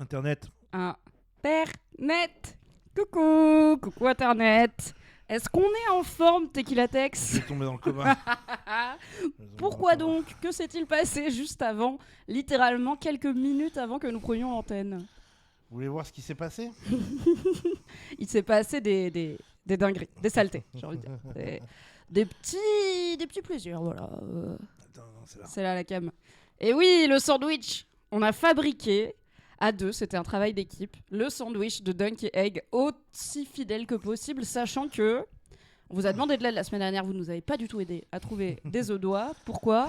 Internet. Internet. Coucou Internet. Est-ce qu'on est en forme, Tequila Je Tex? vais tomber dans le coma. Pourquoi donc? Que s'est-il passé juste avant, littéralement quelques minutes avant que nous prenions l'antenne? Vous voulez voir ce qui s'est passé? Il s'est passé des dingueries, des saletés, j'ai envie de dire. Des petits plaisirs, voilà. Attends, non, c'est là. C'est là la cam. Et oui, le sandwich. On a fabriqué à deux, c'était un travail d'équipe, le sandwich de Dunk et Egg aussi fidèle que possible, sachant que on vous a demandé de l'aide la semaine dernière, vous nous avez pas du tout aidé à trouver des œufs d'oie. Pourquoi?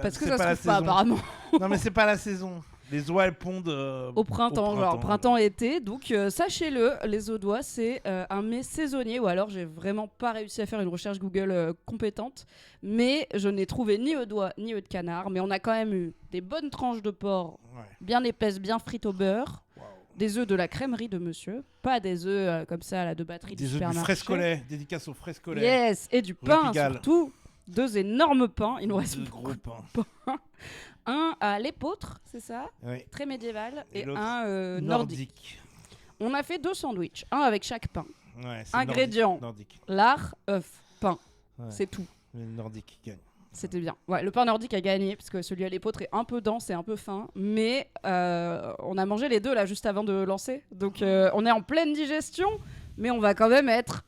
Parce que c'est ça la se trouve pas saison. apparemment Non, mais c'est pas la saison. Les oies, elles pondent au printemps, genre printemps-été. Donc sachez-le, les œufs d'oie, c'est un mets saisonnier, ou alors j'ai vraiment pas réussi à faire une recherche Google compétente, mais je n'ai trouvé ni œufs d'oie ni œufs de canard, mais on a quand même eu des bonnes tranches de porc, Ouais. bien épaisses, bien frites au beurre, Waouh. des œufs de la crèmerie de monsieur, pas des œufs comme ça à la de batterie du Des œufs du supermarché. frescolet. Dédicace au frescolet. Yes, et du pain Pigalle. surtout. Deux énormes pains, il nous reste Deux beaucoup. gros pains. Un à l'épeautre, c'est ça, Oui. très médiéval, Et et l'autre, un nordique. On a fait 2 sandwichs, un avec chaque pain. Ouais, c'est Ingrédients. Nordique. Lard, œuf, pain, Ouais. c'est tout. Le nordique qui gagne. C'était bien. Ouais, le pain nordique a gagné, parce que celui à l'épeautre est un peu dense et un peu fin, mais on a mangé les deux là juste avant de lancer, donc on est en pleine digestion, mais on va quand même être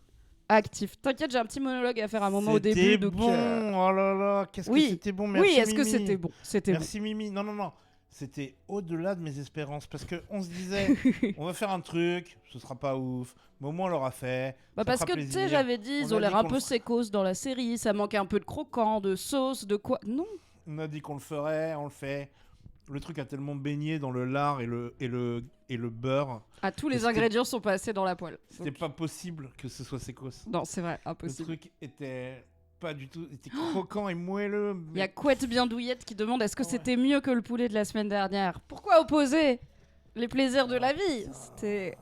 actif. T'inquiète, j'ai un petit monologue à faire à un moment au début. C'était Donc, bon. Oh là là, qu'est-ce oui. que c'était bon. Merci, oui, est-ce que Mimi. c'était bon? C'était bon. Merci Mimi. Non, non, non. C'était au-delà de mes espérances parce qu'on se disait, on va faire un truc, ce sera pas ouf, mais au moins on l'aura fait. Bah ça parce fera que tu sais, plaisir. j'avais dit, ils On ont a l'air dit un qu'on peu le sécos dans la série, ça manquait un peu de croquant, de sauce, de quoi. Non. On a dit qu'on le ferait, on le fait. Le truc a tellement baigné dans le lard et le beurre. Ah, tous Et les c'était- ingrédients sont passés dans la poêle. C'était pas possible que ce soit sécos. Non, c'est vrai, Le impossible. truc était pas du tout, était croquant et moelleux. Il y a Couette bien douillette qui demande est-ce que Ouais. c'était mieux que le poulet de la semaine dernière? Pourquoi opposer les plaisirs de la vie? C'était.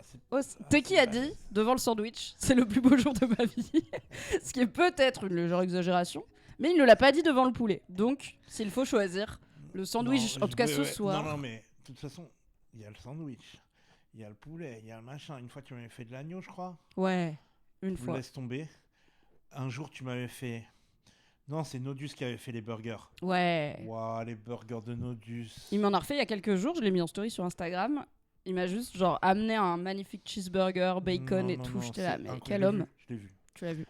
T'es qui a dit, devant le sandwich, c'est le plus beau jour de ma vie? Ce qui est peut-être une légère exagération, mais il ne l'a pas dit devant le poulet. Donc, s'il faut choisir, le sandwich, en tout cas ce soir. Non, non, mais de toute façon, il y a le sandwich, il y a le poulet, il y a le machin. Une fois, tu m'avais fait de l'agneau, je crois. Ouais, une Je fois. laisse tomber. Un jour, tu m'avais fait. Non, c'est Nodus qui avait fait les burgers. Ouais. Waouh, les burgers de Nodus. Il m'en a refait il y a quelques jours, je l'ai mis en story sur Instagram. Il m'a juste genre amené un magnifique cheeseburger, bacon Non, et non, tout. non, J'étais c'est là, mais incroyable. quel Je l'ai homme? vu, je l'ai vu. Tu l'as vu?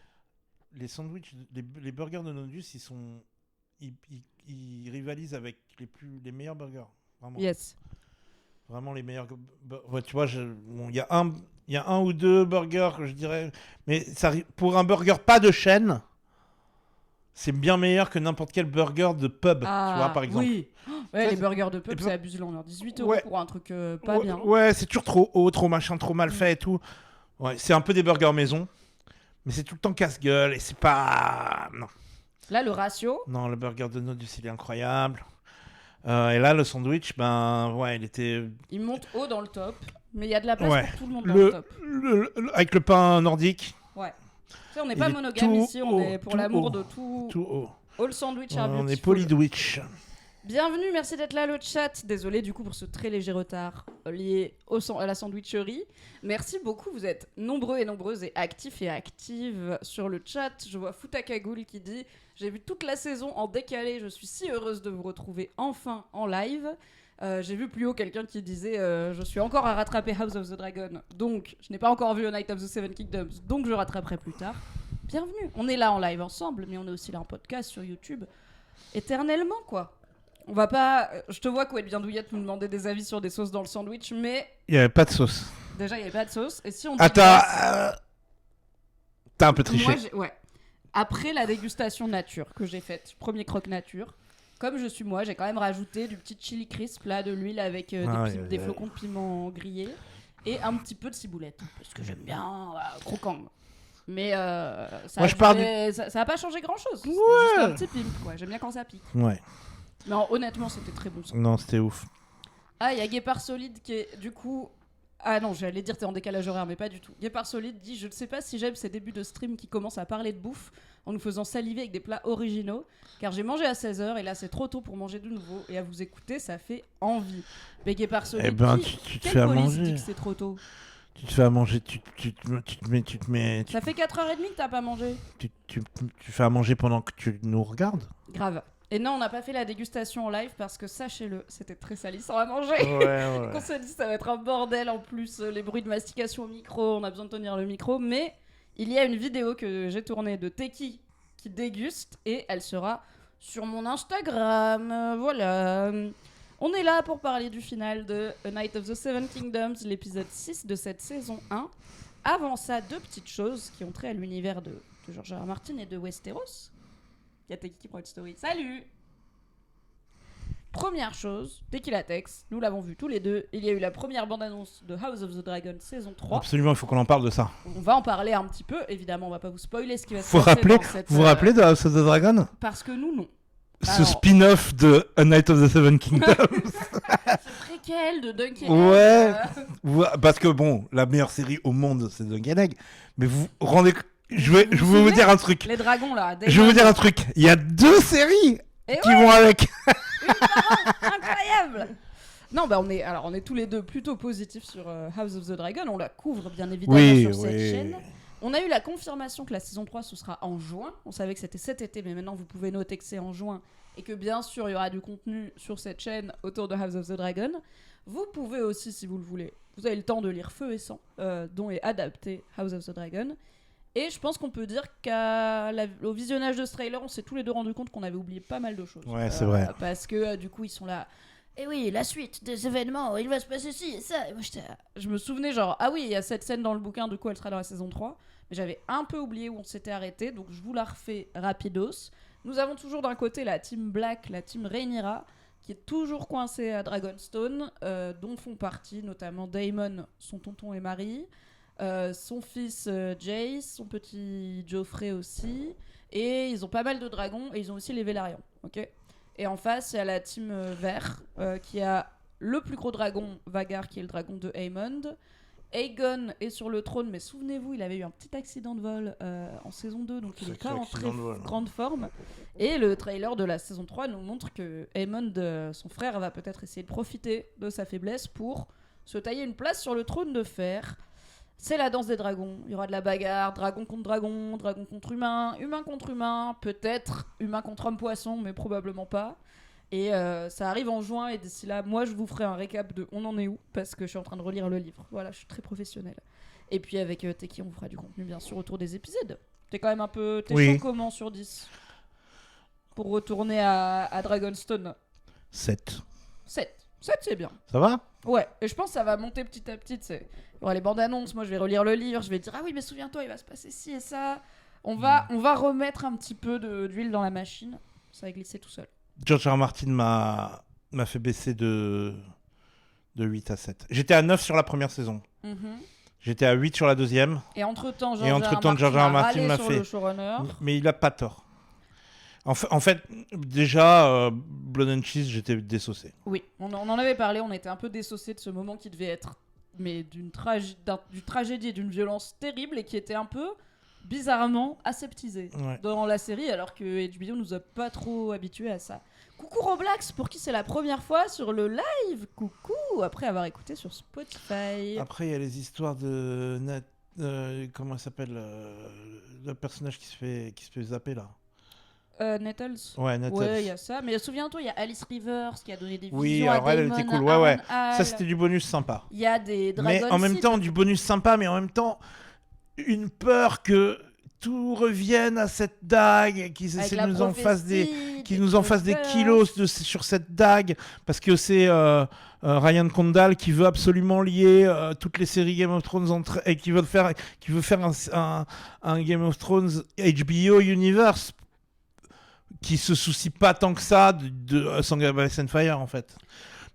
Les sandwichs, les burgers de Nodus, ils rivalisent avec les meilleurs burgers. Vraiment. Yes. Vraiment les meilleurs. Ouais, tu vois, bon, il y a un ou deux burgers que je dirais. Mais pour un burger pas de chaîne, c'est bien meilleur que n'importe quel burger de pub. Tu vois, par exemple. Oui. Ouais, Ça, les burgers de et pub, puis- c'est abusuant. Genre 18 € Ouais. pour un truc pas Ouais, bien. Ouais, c'est toujours trop haut, trop machin, trop mal fait et tout. Ouais, c'est un peu des burgers maison. Mais c'est tout le temps casse-gueule et c'est pas. Non. Là, le ratio, Non, le burger de Nodus, il est incroyable. Et là, le sandwich, ben ouais, il était. il monte haut dans le top, mais il y a de la place Ouais. pour tout le monde dans le top. Avec le pain nordique, Ouais. Tu sais, on n'est Il pas est monogame tout ici, on haut, est pour tout l'amour haut, de tout. tout haut. All sandwich are On est beautiful. polydwitch. Bienvenue, merci d'être là le chat. Désolé du coup pour ce très léger retard lié à la sandwicherie. Merci beaucoup, vous êtes nombreux et nombreuses et actifs et actives sur le chat. Je vois Futakagoul qui dit « J'ai vu toute la saison en décalé, je suis si heureuse de vous retrouver enfin en live ». J'ai vu plus haut quelqu'un qui disait je suis encore à rattraper House of the Dragon, donc je n'ai pas encore vu A Night of the Seven Kingdoms, donc je rattraperai plus tard. Bienvenue, on est là en live ensemble, mais on est aussi là en podcast sur YouTube, éternellement quoi. On va pas. Je te vois, Couette bien douillette, nous demander des avis sur des sauces dans le sandwich, mais Il n'y avait pas de sauce. déjà, il n'y avait pas de sauce. Et si on Attends, digresse, t'as un peu triché. moi, ouais. Après la dégustation nature que j'ai faite, premier croque nature, comme je suis moi, j'ai quand même rajouté du petit chili crisp, là, de l'huile avec des flocons de piment grillés et un petit peu de ciboulette, parce que j'aime bien croquant. Mais ça Moi, ça a pas changé grand-chose. C'était Ouais. juste un petit pimp, quoi. J'aime bien quand ça pique. Ouais. Mais honnêtement, c'était très bon. Ça. Non, c'était ouf. Ah, il y a Guépard Solide qui est du coup Ah non, j'allais dire t'es en décalage horaire, mais pas du tout. Guépard Solide dit: je ne sais pas si j'aime ces débuts de stream qui commencent à parler de bouffe en nous faisant saliver avec des plats originaux, car j'ai mangé à 16h et là c'est trop tôt pour manger de nouveau, et à vous écouter ça fait envie. Mais Guépard Solide, Eh ben, tu te quelle fais à police manger. dit que c'est trop tôt? Tu te fais à manger, tu te mets, Ça fait 4h30 que t'as pas mangé. tu fais à manger pendant que tu nous regardes. Grave. Et non, on n'a pas fait la dégustation en live parce que, sachez-le, c'était très salissant à manger. Ouais. On s'est dit ça va être un bordel en plus, les bruits de mastication au micro, on a besoin de tenir le micro, mais il y a une vidéo que j'ai tournée de Teki qui déguste et elle sera sur mon Instagram. Voilà. On est là pour parler du final de A Night of the Seven Kingdoms, l'épisode 6 de cette saison 1. Avant ça, deux petites choses qui ont trait à l'univers de George R. R. Martin et de Westeros. Il y a Teki qui prend une story. Salut! Première chose, Tequila Tex, nous l'avons vu tous les deux. Il y a eu la première bande-annonce de House of the Dragon saison 3. Absolument, il faut qu'on en parle de ça. On va en parler un petit peu. Évidemment, on va pas vous spoiler ce qui va se Vous passer rappelez, dans cette... vous vous rappelez de House of the Dragon? Parce que nous, non. Ce Alors- spin-off de A Night of the Seven Kingdoms. Ce préquel de Duncan. Ouais. Parce que bon, la meilleure série au monde, c'est Duncan Egg. Mais vous vous rendez... Je vais vous souvenez dire un truc. Les dragons, là. Je vais vous dire un truc. Il y a 2 séries Et qui vont avec. Incroyable. Non, bah on est tous les deux plutôt positifs sur House of the Dragon. On la couvre bien évidemment sur cette chaîne. On a eu la confirmation que la saison 3 ce sera en juin. On savait que c'était cet été, mais maintenant vous pouvez noter que c'est en juin et que bien sûr il y aura du contenu sur cette chaîne autour de House of the Dragon. Vous pouvez aussi, si vous le voulez, vous avez le temps de lire Feu et Sang, dont est adapté House of the Dragon. Et je pense qu'on peut dire qu'au visionnage de ce trailer, on s'est tous les deux rendu compte qu'on avait oublié pas mal de choses. Ouais, c'est vrai. Parce que du coup, ils sont là. Et oui, la suite des événements, il va se passer ci et ça. Et moi, je me souvenais genre, ah oui, il y a cette scène dans le bouquin, de coup elle sera dans la saison 3. Mais j'avais un peu oublié où on s'était arrêté, donc je vous la refais rapidos. Nous avons toujours d'un côté la team Black, la team Rhaenyra, qui est toujours coincée à Dragonstone, dont font partie notamment Daemon, son tonton et mari, son fils Jace, son petit Joffrey aussi, et ils ont pas mal de dragons, et ils ont aussi les Velaryon, ok. Et en face, il y a la team vert, qui a le plus gros dragon, Vagar, qui est le dragon de Aemond. Aegon est sur le trône, mais souvenez-vous, il avait eu un petit accident de vol en saison 2, donc il n'est pas en très grande forme. Et le trailer de la saison 3 nous montre que Aemond, son frère, va peut-être essayer de profiter de sa faiblesse pour se tailler une place sur le trône de fer. C'est la danse des dragons. Il y aura de la bagarre, dragon contre dragon, dragon contre humain, humain contre humain, peut-être humain contre homme-poisson, mais probablement pas. Et ça arrive en juin, et d'ici là, moi, je vous ferai un récap de on en est où, parce que je suis en train de relire le livre. Voilà, je suis très professionnelle. Et puis avec Teki, on vous fera du contenu, bien sûr, autour des épisodes. T'es quand même un peu... T'es chaud comment sur 10 pour retourner à Dragonstone? 7. 7, c'est bien. Ça va? Ouais, et je pense que ça va monter petit à petit, tu sais. Il y aura les bandes annonces, moi je vais relire le livre, je vais dire ah oui mais souviens-toi il va se passer ci et ça. On va remettre un petit peu d'huile dans la machine, ça va glisser tout seul. George R. R. Martin m'a fait baisser de 8 à 7. J'étais à 9 sur la première saison. J'étais à 8 sur la deuxième. Et entre-temps, George R. R. Martin m'a fait... le showrunner. Mais il a pas tort. En fait, déjà, Blood and Cheese, j'étais désossé. Oui, on en avait parlé, on était un peu désossé de ce moment qui devait être mais d'une tragédie et d'une violence terrible et qui était un peu bizarrement aseptisé dans la série, alors que HBO nous a pas trop habitués à ça. Coucou Roblox, pour qui c'est la première fois sur le live. Coucou, après avoir écouté sur Spotify. Après, il y a les histoires de comment il s'appelle le personnage qui se fait zapper là. Nettles. Ouais, Nettles. Ouais, il y a ça. Mais souviens-toi, il y a Alice Rivers qui a donné des visions oui, à alors elle Daemon, était cool. à Ouais. Hall. Ça, c'était du bonus sympa. Il y a des Dragon Mais en même temps, du bonus sympa, mais en même temps, une peur que tout revienne à cette dague, qu'ils essaient de nous en fassent des kilos sur cette dague, parce que c'est Ryan Condal qui veut absolument lier toutes les séries Game of Thrones et qui veut faire un Game of Thrones HBO Universe qui se soucie pas tant que ça de Song of Ice and Fire en fait.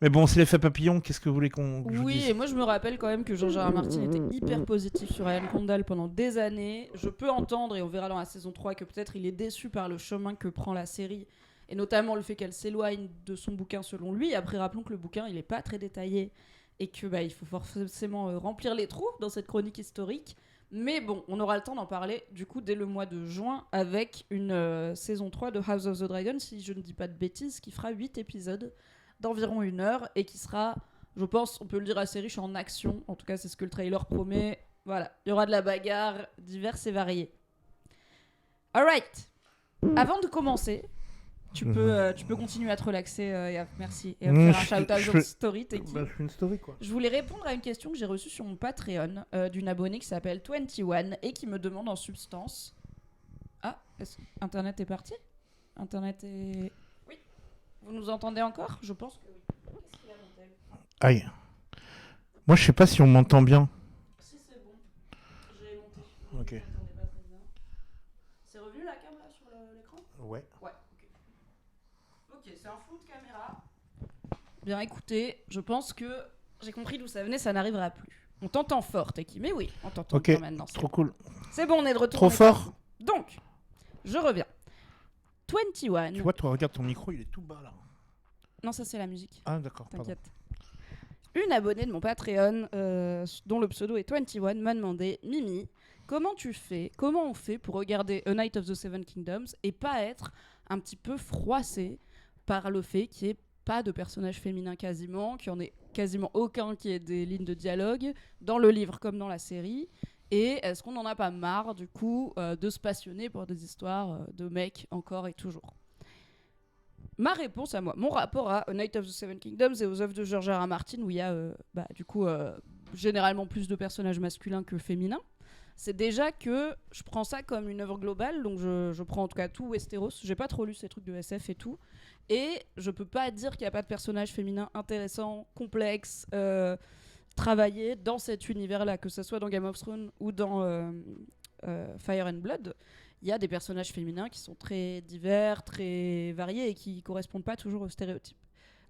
Mais bon, c'est l'effet papillon, qu'est-ce que vous voulez qu'on dise ? Oui, et moi je me rappelle quand même que George R. R. Martin était hyper positif sur Ryan Condal pendant des années. Je peux entendre, et on verra dans la saison 3, que peut-être il est déçu par le chemin que prend la série, et notamment le fait qu'elle s'éloigne de son bouquin selon lui. Après, rappelons que le bouquin, il est pas très détaillé, et que il faut forcément remplir les trous dans cette chronique historique. Mais bon, on aura le temps d'en parler du coup dès le mois de juin avec une saison 3 de House of the Dragon, si je ne dis pas de bêtises, qui fera 8 épisodes d'environ 1 heure et qui sera, je pense, on peut le dire, assez riche en action. En tout cas, c'est ce que le trailer promet. Voilà, il y aura de la bagarre diverse et variée. Alright. Avant de commencer, tu peux continuer à te relaxer, merci. Et à me faire un shout-out sur Story, t'es qui ? Je fais une story, quoi. Je voulais répondre à une question que j'ai reçue sur mon Patreon d'une abonnée qui s'appelle 21 et qui me demande en substance... Ah, est-ce que Internet est parti ? Internet est... Oui. Vous nous entendez encore ? Je pense que oui. Qu'est-ce qu'il y a, mon tel ? Aïe. Moi, je sais pas si on m'entend bien. Si, c'est bon. J'ai monté. Ok. Attendez pas très bien. C'est revenu la caméra sur l'écran ? Ouais. Ouais, ok. Ok, c'est un flou de caméra. Bien, écoutez, je pense que j'ai compris d'où ça venait, ça n'arrivera plus. On t'entend fort, Teki, mais oui, on t'entend Ok, maintenant. trop cool. C'est bon, on est de retour. Trop fort. Donc, je reviens. 21. Tu vois, toi, regarde ton micro, il est tout bas là. Non, ça c'est la musique. Ah, d'accord, pardon. T'inquiète. Une abonnée de mon Patreon, dont le pseudo est 21, m'a demandé Mimi, comment on fait pour regarder A Night of the Seven Kingdoms et pas être un petit peu froissé par le fait qu'il n'y ait pas de personnage féminin quasiment, qu'il n'y en ait quasiment aucun qui ait des lignes de dialogue, dans le livre comme dans la série. Et est-ce qu'on n'en a pas marre, du coup, de se passionner pour des histoires de mecs encore et toujours ? Ma réponse à moi, mon rapport à A Night of the Seven Kingdoms et aux œuvres de George R. R. Martin, où il y a généralement plus de personnages masculins que féminins, c'est déjà que je prends ça comme une œuvre globale, donc je prends en tout cas tout Westeros. J'ai pas trop lu ces trucs de SF et tout, et je peux pas dire qu'il n'y a pas de personnages féminins intéressants, complexes, travaillés dans cet univers-là, que ce soit dans Game of Thrones ou dans Fire and Blood. Il y a des personnages féminins qui sont très divers, très variés et qui correspondent pas toujours aux stéréotypes.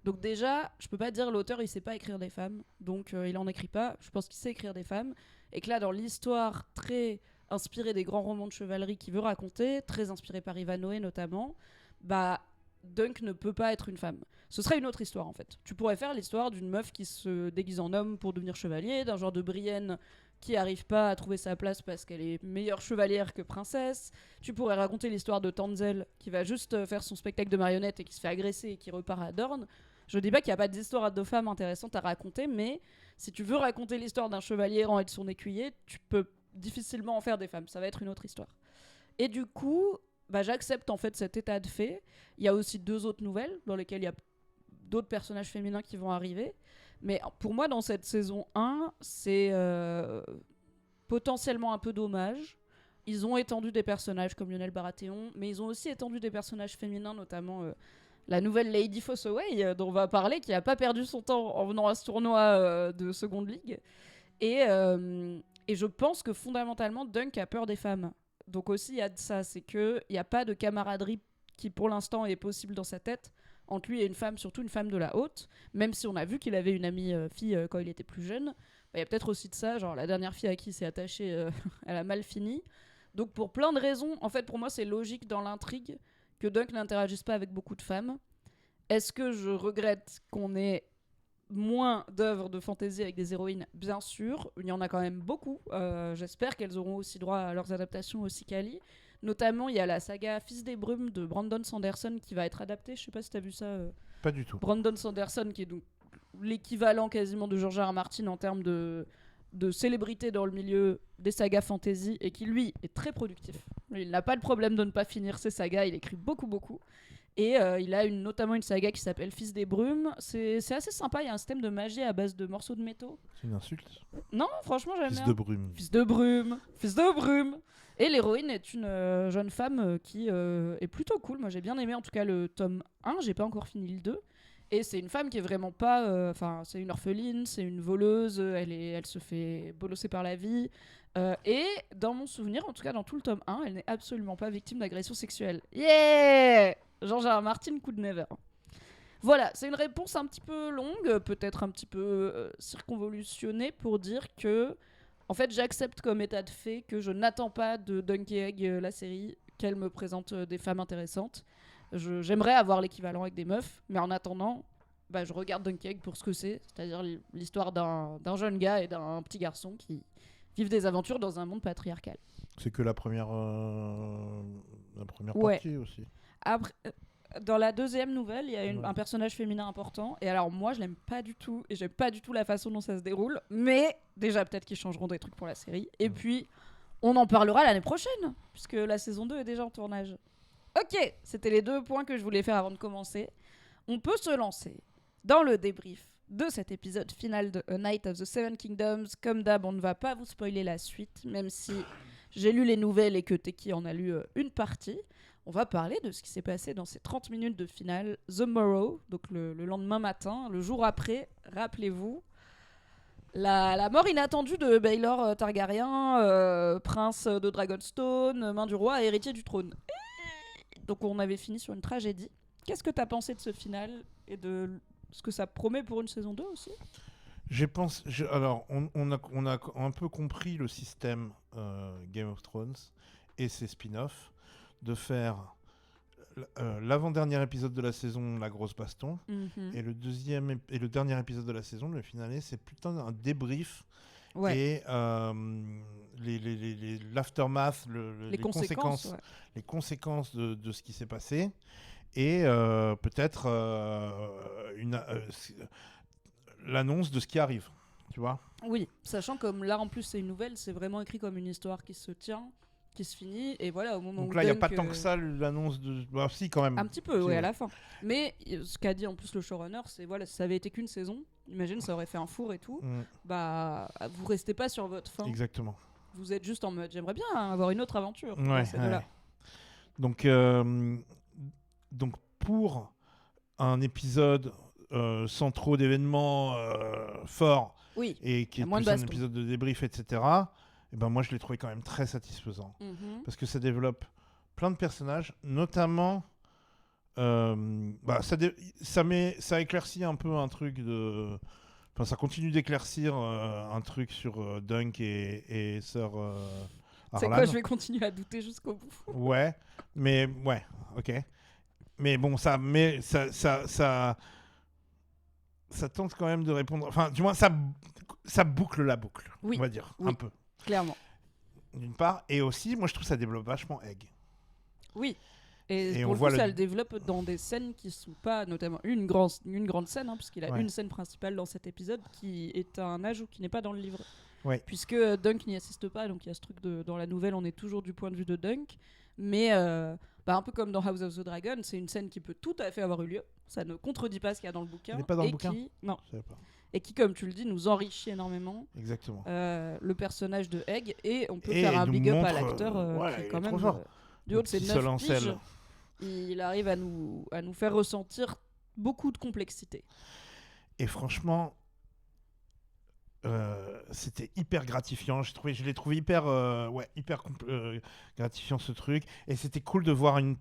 Donc déjà, je peux pas dire l'auteur il sait pas écrire des femmes, donc il en écrit pas. Je pense qu'il sait écrire des femmes et que là dans l'histoire très inspirée des grands romans de chevalerie qu'il veut raconter, très inspirée par Ivanhoe notamment, Dunk ne peut pas être une femme. Ce serait une autre histoire en fait. Tu pourrais faire l'histoire d'une meuf qui se déguise en homme pour devenir chevalier, d'un genre de Brienne qui arrive pas à trouver sa place parce qu'elle est meilleure chevalière que princesse. Tu pourrais raconter l'histoire de Tanzel qui va juste faire son spectacle de marionnettes et qui se fait agresser et qui repart à Dorne. Je dis pas qu'il n'y a pas d'histoire de femmes intéressantes à raconter, mais si tu veux raconter l'histoire d'un chevalier errant et de son écuyer, tu peux difficilement en faire des femmes. Ça va être une autre histoire. Et du coup, j'accepte en fait cet état de fait. Il y a aussi 2 autres nouvelles dans lesquelles il y a d'autres personnages féminins qui vont arriver. Mais pour moi, dans cette saison 1, c'est potentiellement un peu dommage. Ils ont étendu des personnages comme Lionel Baratheon, mais ils ont aussi étendu des personnages féminins, notamment la nouvelle Lady Fossoway, dont on va parler, qui n'a pas perdu son temps en venant à ce tournoi de Second League. Et je pense que fondamentalement, Dunk a peur des femmes. Donc aussi, il y a de ça, c'est qu'il n'y a pas de camaraderie qui, pour l'instant, est possible dans sa tête entre lui et une femme, surtout une femme de la haute, même si on a vu qu'il avait une amie fille quand il était plus jeune. Il y a peut-être aussi de ça, genre la dernière fille à qui il s'est attaché, elle a mal fini. Donc pour plein de raisons, en fait pour moi c'est logique dans l'intrigue que Dunk n'interagisse pas avec beaucoup de femmes. Est-ce que je regrette qu'on ait moins d'œuvres de fantasy avec des héroïnes ? Bien sûr, il y en a quand même beaucoup. J'espère qu'elles auront aussi droit à leurs adaptations aussi quali. Notamment, il y a la saga Fils des Brumes de Brandon Sanderson qui va être adaptée. Je sais pas si t'as vu ça. Pas du tout. Brandon Sanderson, qui est donc l'équivalent quasiment de George R. R. Martin en termes de célébrité dans le milieu des sagas fantasy et qui, lui, est très productif. Il n'a pas le problème de ne pas finir ses sagas. Il écrit beaucoup. Et il a notamment une saga qui s'appelle Fils des Brumes. C'est assez sympa. Il y a un système de magie à base de morceaux de métaux. C'est une insulte. Non, franchement, j'aime bien. Fils de brume. Fils de brume. Fils de brume. Et l'héroïne est une jeune femme qui est plutôt cool. Moi, j'ai bien aimé en tout cas le tome 1. J'ai pas encore fini le 2. Et c'est une femme qui est vraiment pas... Enfin, c'est une orpheline, c'est une voleuse. Elle se fait bolosser par la vie. Et dans mon souvenir, en tout cas dans tout le tome 1, elle n'est absolument pas victime d'agression sexuelle. Yeah! George R. R. Martin, coup de never. Voilà, c'est une réponse un petit peu longue, peut-être un petit peu circonvolutionnée pour dire que, en fait, j'accepte comme état de fait que je n'attends pas de Dunk et Egg, la série, qu'elle me présente des femmes intéressantes. J'aimerais avoir l'équivalent avec des meufs, mais en attendant, je regarde Dunkirk pour ce que c'est-à-dire l'histoire d'un jeune gars et d'un petit garçon qui vivent des aventures dans un monde patriarcal. C'est que la première Ouais. partie aussi. Après, dans la deuxième nouvelle, il y a Ouais. un personnage féminin important. Et alors, moi, je l'aime pas du tout. Et j'aime pas du tout la façon dont ça se déroule. Mais déjà, peut-être qu'ils changeront des trucs pour la série. Et puis, on en parlera l'année prochaine. Puisque la saison 2 est déjà en tournage. Ok, c'était les 2 points que je voulais faire avant de commencer. On peut se lancer dans le débrief de cet épisode final de A Night of the Seven Kingdoms. Comme d'hab, on ne va pas vous spoiler la suite. Même si j'ai lu les nouvelles et que Teki en a lu une partie. On va parler de ce qui s'est passé dans ces 30 minutes de finale. The Morrow, donc le lendemain matin, le jour après, rappelez-vous, la mort inattendue de Baelor Targaryen, prince de Dragonstone, main du roi et héritier du trône. Donc on avait fini sur une tragédie. Qu'est-ce que t'as pensé de ce final et de ce que ça promet pour une saison 2 aussi ? Alors, on a un peu compris le système Game of Thrones et ses spin-offs de faire l'avant-dernier épisode de la saison, la grosse baston, et le dernier épisode de la saison, le finale, c'est plutôt un débrief et l'aftermath, les conséquences, les conséquences de ce qui s'est passé, et peut-être l'annonce de ce qui arrive, tu vois. Oui, sachant comme là en plus c'est une nouvelle, c'est vraiment écrit comme une histoire qui se tient, qui se finit, et voilà, au moment où donc là il n'y a Dunk, pas tant que ça l'annonce de... Bah si, quand même. un petit peu, Si, oui, à la fin. Mais ce qu'a dit en plus le showrunner, c'est voilà, si ça avait été qu'une saison, imagine, ça aurait fait un four et tout, bah vous restez pas sur votre fin. Exactement. Vous êtes juste en mode, j'aimerais bien avoir une autre aventure. Ouais, Ces deux-là. Donc pour un épisode sans trop d'événements forts, Oui. et qui est moins de plus un baston. épisode de débrief, etc., et ben moi je l'ai trouvé quand même très satisfaisant. Parce que ça développe plein de personnages, notamment ça éclaircit un peu un truc de... Enfin, ça continue d'éclaircir un truc sur Dunk et Sir C'est Arlan. quoi, je vais continuer à douter jusqu'au bout. Ouais, ok. Mais bon, ça tente quand même de répondre... Enfin, du moins, ça boucle la boucle, Oui, on va dire, oui. un peu. Clairement. D'une part, et aussi, moi je trouve que ça développe vachement Egg. Oui. Et on pour le voit coup, ça le développe dans des scènes qui sont pas, notamment une grande scène, parce qu'il a Ouais. une scène principale dans cet épisode qui est un ajout qui n'est pas dans le livre. Ouais. Puisque Dunk n'y assiste pas, donc il y a ce truc dans la nouvelle, on est toujours du point de vue de Dunk. Mais un peu comme dans House of the Dragon, c'est une scène qui peut tout à fait avoir eu lieu. Ça ne contredit pas ce qu'il y a dans le bouquin. Il n'est pas dans le bouquin ? Non. Je savais pas. Et qui, comme tu le dis, nous enrichit énormément. Exactement. Le personnage de Egg, et on peut Et faire un il nous big up à montre, l'acteur ouais, qui il est est quand trop même fort. du haut de ses petit 9 seul en piges, selle. il arrive à nous faire ressentir beaucoup de complexité. Et franchement, c'était hyper gratifiant. Je l'ai trouvé hyper gratifiant, ce truc. Et c'était cool de voir une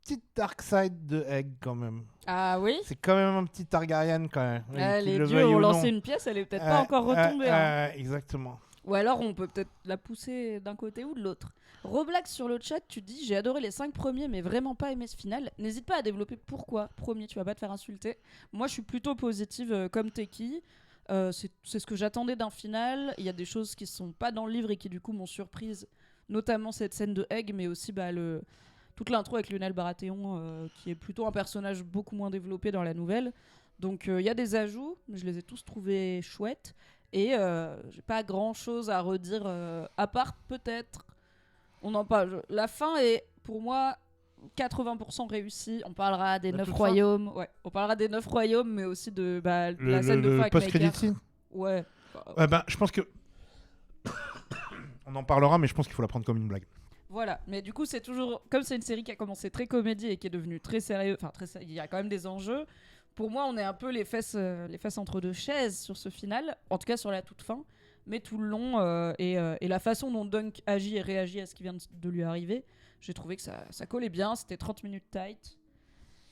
petite dark side de Egg quand même. Ah oui. C'est quand même un petit Targaryen quand même. Les dieux ont lancé une pièce, elle est peut-être pas encore retombée. Exactement. Ou alors on peut peut-être la pousser d'un côté ou de l'autre. Roblax sur le chat, tu dis j'ai adoré les 5 premiers mais vraiment pas aimé ce final. N'hésite pas à développer pourquoi. Premier, tu vas pas te faire insulter. Moi je suis plutôt positive comme Teki. C'est ce que j'attendais d'un final. Il y a des choses qui sont pas dans le livre et qui du coup m'ont surprise. Notamment cette scène de Egg, mais aussi toute l'intro avec Lionel Baratheon qui est plutôt un personnage beaucoup moins développé dans la nouvelle. Donc il y a des ajouts, mais je les ai tous trouvés chouettes. Et j'ai pas grand chose à redire à part peut-être on en parle. La fin est pour moi 80% réussie. On parlera des 9 royaumes. Ouais, on parlera des 9 royaumes, mais aussi de la scène de fin avec post-credit scene. Ouais. Je pense que on en parlera, mais je pense qu'il faut la prendre comme une blague. Voilà, mais du coup c'est toujours comme c'est une série qui a commencé très comédie et qui est devenue très sérieux. Enfin il y a quand même des enjeux. Pour moi, on est un peu les fesses entre deux chaises sur ce final, en tout cas sur la toute fin, mais tout le long et la façon dont Dunk agit et réagit à ce qui vient de lui arriver, j'ai trouvé que ça collait bien. C'était 30 minutes tight.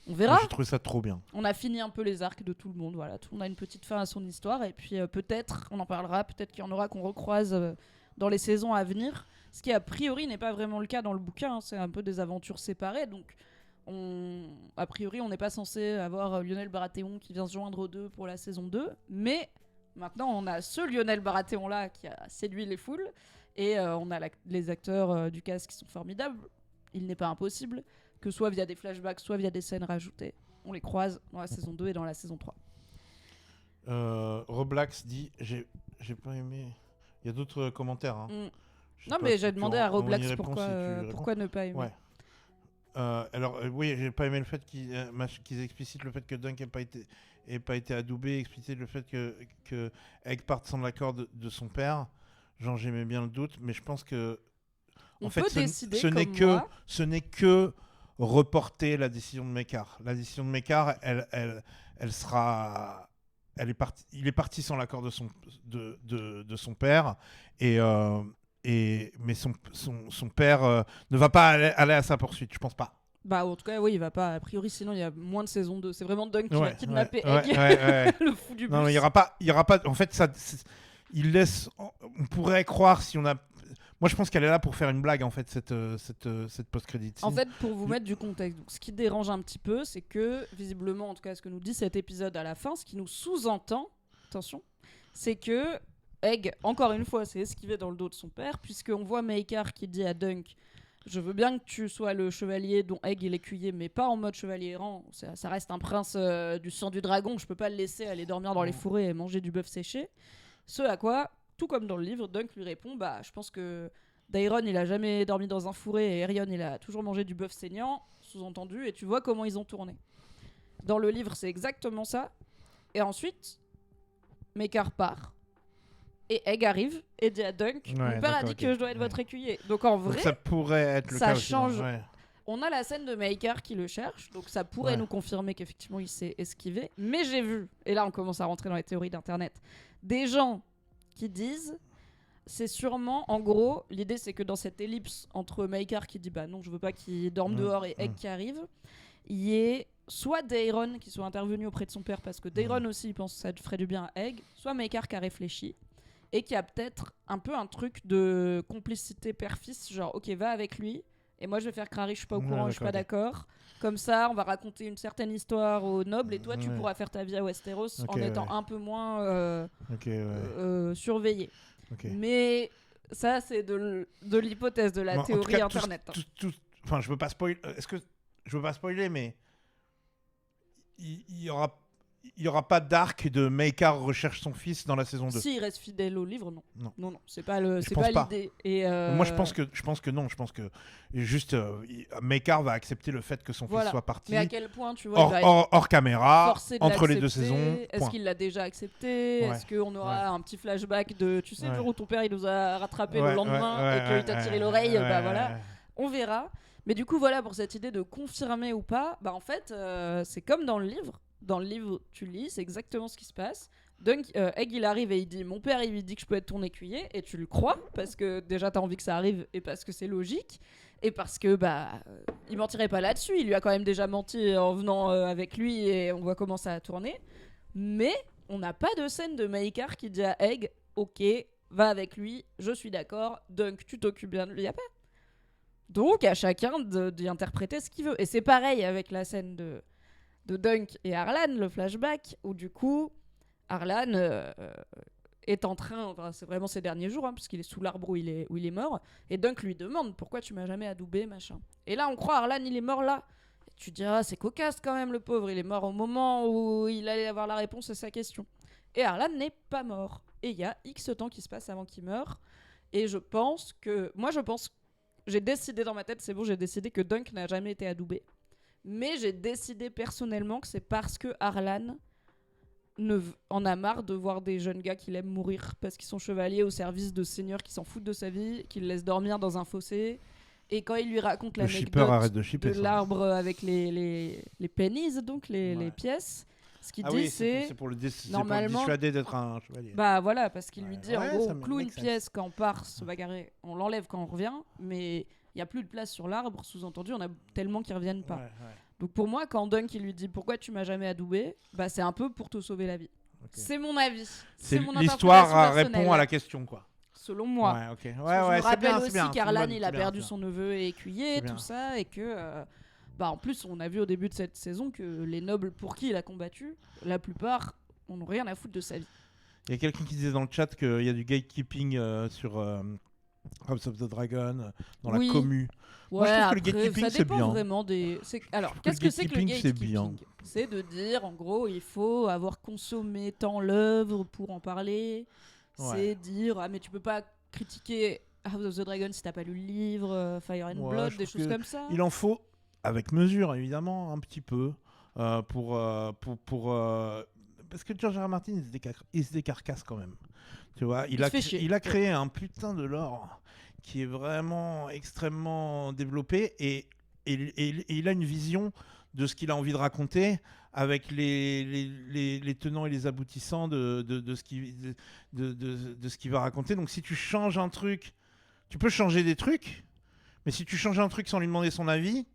On verra. J'ai trouvé ça trop bien. On a fini un peu les arcs de tout le monde. Voilà, tout le monde a une petite fin à son histoire et puis peut-être, on en parlera, peut-être qu'il y en aura qu'on recroise dans les saisons à venir. Ce qui a priori n'est pas vraiment le cas dans le bouquin. Hein. C'est un peu des aventures séparées, donc. a priori, on n'est pas censé avoir Lionel Baratheon qui vient se joindre aux deux pour la saison 2, mais maintenant, on a ce Lionel Baratheon-là qui a séduit les foules, et on a les acteurs du cast qui sont formidables. Il n'est pas impossible que soit via des flashbacks, soit via des scènes rajoutées, on les croise dans la saison 2 et dans la saison 3. Roblax dit j'ai pas aimé. Il y a d'autres commentaires. Hein. Non, mais j'ai demandé à Roblax pourquoi ne pas aimer. Ouais. Alors, oui, j'ai pas aimé le fait qu'ils explicitent le fait que Dunk ait pas été adoubé, explicitent le fait que Egg parte sans l'accord de son père. Genre, j'aimais bien le doute, mais je pense que. On peut décider ce n'est que reporter la décision de Mekar. La décision de Mekar, elle sera. Il est parti sans l'accord de son père mais son père ne va pas aller à sa poursuite, je pense pas. Bah en tout cas oui, il va pas, a priori, sinon il y a moins de saison 2. C'est vraiment Dunk qui va kidnapper Egg. Le fou du bus. Non, il y aura pas en fait il laisse, on pourrait croire si on a. Moi, je pense qu'elle est là pour faire une blague, en fait, cette post-credit. En fait, pour vous mettre du contexte, donc, ce qui dérange un petit peu, c'est que, visiblement, en tout cas, ce que nous dit cet épisode à la fin, ce qui nous sous-entend, attention, c'est que Egg, encore une fois, s'est esquivé dans le dos de son père, puisqu'on voit Maekar qui dit à Dunk « Je veux bien que tu sois le chevalier dont Egg est l'écuyer, mais pas en mode chevalier errant. Ça reste un prince du sang du dragon, je peux pas le laisser aller dormir dans les fourrés et manger du bœuf séché. » Ce à quoi, tout comme dans le livre, Dunk lui répond « Bah, je pense que Daeron, il a jamais dormi dans un fourré et Aerion, il a toujours mangé du bœuf saignant, sous-entendu, et tu vois comment ils ont tourné. » Dans le livre, c'est exactement ça. Et ensuite, Maekar part. Et Egg arrive et dit à Dunk « Mon père a dit que je dois être votre écuyer. » Donc en vrai, donc ça pourrait être le cas change. Aussi, On a la scène de Maekar qui le cherche, donc ça pourrait nous confirmer qu'effectivement il s'est esquivé. Mais j'ai vu, et là on commence à rentrer dans les théories d'internet, des gens qui disent c'est sûrement, en gros, l'idée c'est que dans cette ellipse entre Maekar qui dit bah non je veux pas qu'il dorme dehors et Egg qui arrive, il y ait soit Daeron qui soit intervenu auprès de son père parce que Daeron aussi il pense que ça ferait du bien à Egg, soit Maekar qui a réfléchi et qui a peut-être un peu un truc de complicité père-fils, genre ok va avec lui et moi je vais faire Crary, je suis pas au courant, je suis pas d'accord. Comme ça, on va raconter une certaine histoire aux nobles et toi, tu pourras faire ta vie à Westeros en étant un peu moins surveillé. Mais ça, c'est de l'hypothèse, de la théorie internet. Enfin, je veux pas spoiler. Je veux pas spoiler, mais il y aura pas d'arc de Maekar recherche son fils dans la saison 2. Si il reste fidèle au livre, non. Non, c'est pas l'idée. Et moi, je pense que non. Je pense que juste Maekar va accepter le fait que son fils soit parti. Mais à quel point, tu vois, hors caméra, entre les deux saisons. Est-ce qu'il l'a déjà accepté ? Est-ce qu'on aura un petit flashback de, tu sais, le jour où ton père il nous a rattrapé le lendemain et qu'il t'a tiré l'oreille, bah voilà, on verra. Mais du coup, voilà, pour cette idée de confirmer ou pas, bah en fait, c'est comme dans le livre. Dans le livre, tu lis, c'est exactement ce qui se passe. Donc, Egg, il arrive et il dit « Mon père, il lui dit que je peux être ton écuyer. » Et tu le crois, parce que déjà, t'as envie que ça arrive et parce que c'est logique. Et parce que, il mentirait pas là-dessus. Il lui a quand même déjà menti en venant avec lui et on voit comment ça a tourné. Mais on n'a pas de scène de Maekar qui dit à Egg « Ok, va avec lui, je suis d'accord. Dunk, tu t'occupes bien de lui. » Il n'y a pas. Donc, à chacun d'y interpréter ce qu'il veut. Et c'est pareil avec la scène de Dunk et Harlan, le flashback, où du coup, Harlan est en train, enfin, c'est vraiment ses derniers jours, puisqu'il est sous l'arbre où il est mort, et Dunk lui demande pourquoi tu m'as jamais adoubé, machin. Et là, on croit Harlan, il est mort là. Et tu te dis, c'est cocasse quand même, le pauvre, il est mort au moment où il allait avoir la réponse à sa question. Et Harlan n'est pas mort. Et il y a X temps qui se passe avant qu'il meure. Et je pense, j'ai décidé dans ma tête, c'est bon, j'ai décidé que Dunk n'a jamais été adoubé. Mais j'ai décidé personnellement que c'est parce que Harlan en a marre de voir des jeunes gars qu'il aime mourir parce qu'ils sont chevaliers au service de seigneurs qui s'en foutent de sa vie, qui le laissent dormir dans un fossé. Et quand il lui raconte l'anecdote de l'arbre avec les pennies, donc les pièces, ce qu'il dit c'est normalement pour le dissuader d'être un chevalier. Bah voilà, parce qu'il lui dit en gros on cloue une pièce quand on part se bagarrer, on l'enlève quand on revient, mais il n'y a plus de place sur l'arbre, sous-entendu, on a tellement qu'ils ne reviennent pas. Donc pour moi, quand Dunk il lui dit « Pourquoi tu m'as jamais adoubé ?» bah, c'est un peu pour te sauver la vie. C'est mon avis. C'est mon l'histoire répond à la question, quoi. Selon moi. Je me rappelle aussi qu'Harlan, il a perdu son neveu et écuyer, tout ça, et que Bah, en plus, on a vu au début de cette saison que les nobles pour qui il a combattu, la plupart, on n'a rien à foutre de sa vie. Il y a quelqu'un qui disait dans le chat qu'il y a du gatekeeping sur House of the Dragon, dans la commu. Moi, Ouais, je trouve que après, le gatekeeping, ça c'est dépend bien. vraiment des. Alors, trouve que qu'est-ce le que c'est que le gatekeeping, c'est bien. gatekeeping? C'est de dire, en gros, il faut avoir consommé tant l'œuvre pour en parler. Ouais. C'est dire, ah, mais tu peux pas critiquer House of the Dragon si t'as pas lu le livre, Fire and Ouais, Blood, je des trouve choses que comme ça. Il en faut, avec mesure, évidemment, un petit peu, pour parce que George R. R. Martin, il se décarcasse quand même. Tu vois, il a créé un putain de lore qui est vraiment extrêmement développé et il a une vision de ce qu'il a envie de raconter avec les tenants et les aboutissants de ce qu'il va raconter. Donc si tu changes un truc, tu peux changer des trucs, mais si tu changes un truc sans lui demander son avis,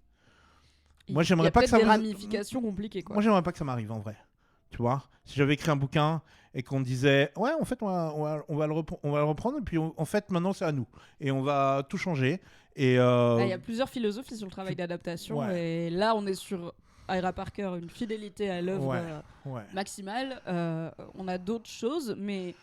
moi j'aimerais pas que ça des ramifications compliquées, quoi. Moi j'aimerais pas que ça m'arrive en vrai. Tu vois, si j'avais écrit un bouquin et qu'on disait ouais en fait on va le reprendre et puis en fait maintenant c'est à nous et on va tout changer et Il y a plusieurs philosophies sur le travail d'adaptation et là on est sur Ira Parker, une fidélité à l'œuvre maximale. On a d'autres choses, mais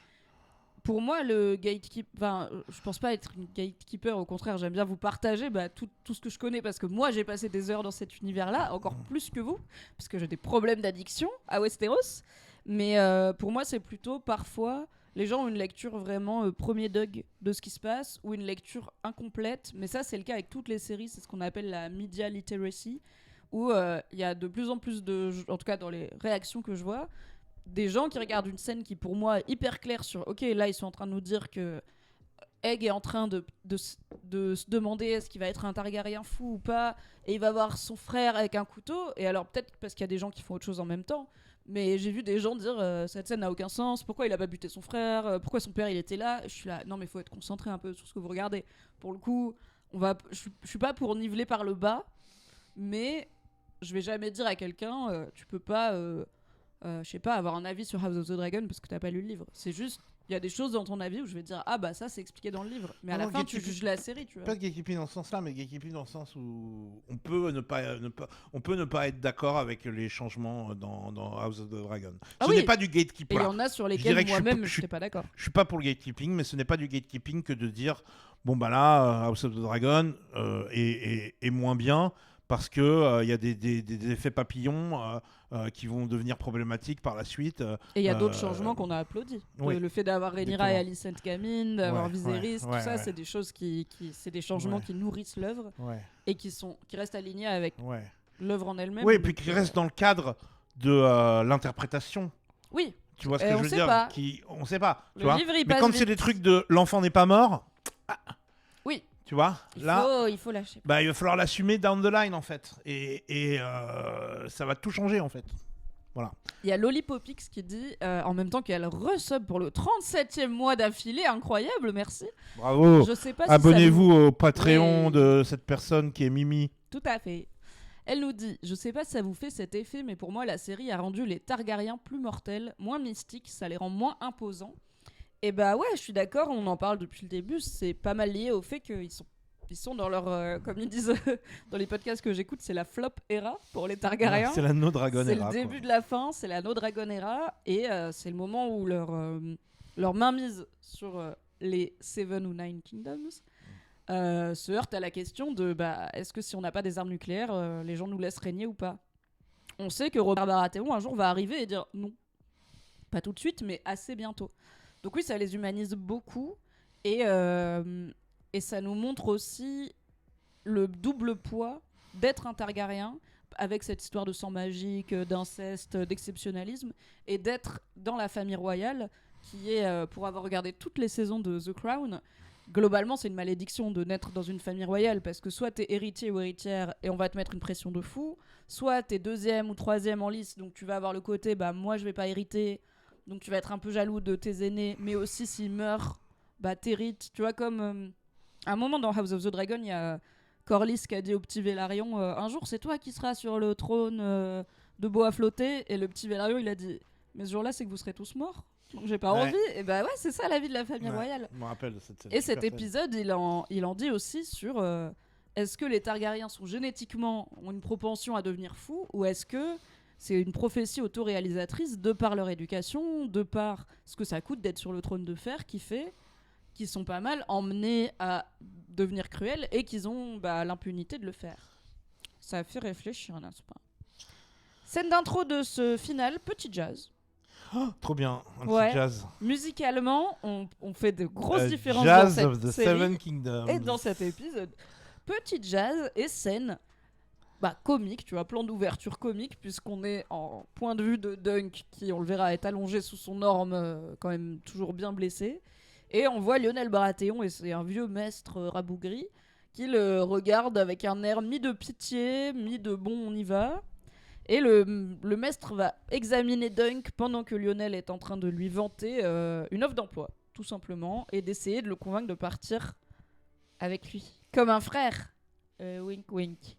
pour moi, le gatekeeper, enfin, je pense pas être une gatekeeper, au contraire, j'aime bien vous partager tout ce que je connais parce que moi j'ai passé des heures dans cet univers-là, encore plus que vous, parce que j'ai des problèmes d'addiction à Westeros. Mais pour moi, c'est plutôt parfois les gens ont une lecture vraiment premier dog de ce qui se passe ou une lecture incomplète. Mais ça, c'est le cas avec toutes les séries, c'est ce qu'on appelle la media literacy, où il y a de plus en plus en tout cas dans les réactions que je vois, des gens qui regardent une scène qui pour moi est hyper claire sur ok là ils sont en train de nous dire que Egg est en train de se demander est-ce qu'il va être un Targaryen fou ou pas et il va voir son frère avec un couteau et alors peut-être parce qu'il y a des gens qui font autre chose en même temps mais j'ai vu des gens dire cette scène n'a aucun sens, pourquoi il a pas buté son frère, pourquoi son père il était là. Je suis là non mais faut être concentré un peu sur ce que vous regardez. Pour le coup je suis pas pour niveler par le bas mais je vais jamais dire à quelqu'un tu peux pas je sais pas, avoir un avis sur House of the Dragon parce que t'as pas lu le livre. C'est juste, il y a des choses dans ton avis où je vais dire ah bah ça c'est expliqué dans le livre. Mais à la fin tu juges la série, tu vois. Pas de gatekeeping dans ce sens-là, mais gatekeeping dans le sens où on peut ne pas être d'accord avec les changements dans House of the Dragon. Ce n'est pas du gatekeeping. Et il y en a sur lesquels moi-même je n'étais pas d'accord. Je suis pas pour le gatekeeping, mais ce n'est pas du gatekeeping que de dire bon bah là House of the Dragon est moins bien. Parce que y a des effets papillons qui vont devenir problématiques par la suite. Et il y a d'autres changements qu'on a applaudis. Oui, le fait d'avoir Rhaenyra et Alicent Camine, d'avoir Viserys, tout ça, c'est des choses c'est des changements qui nourrissent l'œuvre et qui restent alignés avec l'œuvre en elle-même. Oui, et puis qui restent dans le cadre de l'interprétation. Oui. Tu vois ce que je veux dire pas. On sait pas. Le livre, il mais passe quand vite. c'est des trucs de l'enfant n'est pas mort. Oui. Tu vois, il faut lâcher. Bah, il va falloir l'assumer down the line en fait. Et ça va tout changer en fait. Voilà. Il y a Lollipopix qui dit, en même temps qu'elle resub pour le 37e mois d'affilée, incroyable, merci. Bravo. Je sais pas Abonnez-vous au Patreon de cette personne qui est Mimi. Tout à fait. Elle nous dit, je sais pas si ça vous fait cet effet, mais pour moi la série a rendu les Targaryens plus mortels, moins mystiques, ça les rend moins imposants. Et bah ouais, je suis d'accord, on en parle depuis le début, c'est pas mal lié au fait qu'ils sont dans leur, comme ils disent dans les podcasts que j'écoute, c'est la flop era pour les Targaryens. C'est la No Dragon era. C'est le début de la fin, c'est la No Dragon era, et c'est le moment où leur mainmise sur les 7 ou 9 Kingdoms se heurte à la question de bah, est-ce que si on n'a pas des armes nucléaires, les gens nous laissent régner ou pas. On sait que Robert Baratheon un jour va arriver et dire non. Pas tout de suite, mais assez bientôt. Donc oui, ça les humanise beaucoup et ça nous montre aussi le double poids d'être un Targaryen avec cette histoire de sang magique, d'inceste, d'exceptionnalisme et d'être dans la famille royale qui est, pour avoir regardé toutes les saisons de The Crown, globalement c'est une malédiction de naître dans une famille royale parce que soit t'es héritier ou héritière et on va te mettre une pression de fou, soit t'es 2e ou 3e en liste donc tu vas avoir le côté bah moi je vais pas hériter. Donc tu vas être un peu jaloux de tes aînés, mais aussi s'ils meurent, bah t'hérites. Tu vois, comme à un moment dans House of the Dragon, il y a Corlys qui a dit au petit Velaryon un jour c'est toi qui seras sur le trône de beau à flotter. Et le petit Velaryon il a dit mais ce jour-là c'est que vous serez tous morts. Donc j'ai pas envie. Et bah ouais, c'est ça la vie de la famille royale. Je me rappelle de cette scène. Et cet épisode il en dit aussi sur est-ce que les Targaryens ont une propension à devenir fous, ou est-ce que c'est une prophétie autoréalisatrice de par leur éducation, de par ce que ça coûte d'être sur le trône de fer, qui fait qu'ils sont pas mal emmenés à devenir cruels et qu'ils ont l'impunité de le faire. Ça fait réfléchir, n'est-ce pas? Scène d'intro de ce final, petit jazz. Oh, trop bien, un Ouais. petit jazz. Musicalement, on fait de grosses différences Jazz dans of cette the série Seven Kingdoms. et dans cet épisode. Petit jazz et scène comique, tu vois, plan d'ouverture comique, puisqu'on est en point de vue de Dunk, qui, on le verra, est allongé sous son orme, quand même toujours bien blessé. Et on voit Lionel Baratheon, et c'est un vieux maître rabougri, qui le regarde avec un air mi de pitié, mi de bon, on y va. Et le maître va examiner Dunk pendant que Lionel est en train de lui vanter une offre d'emploi, tout simplement, et d'essayer de le convaincre de partir avec lui. Comme un frère. Wink wink.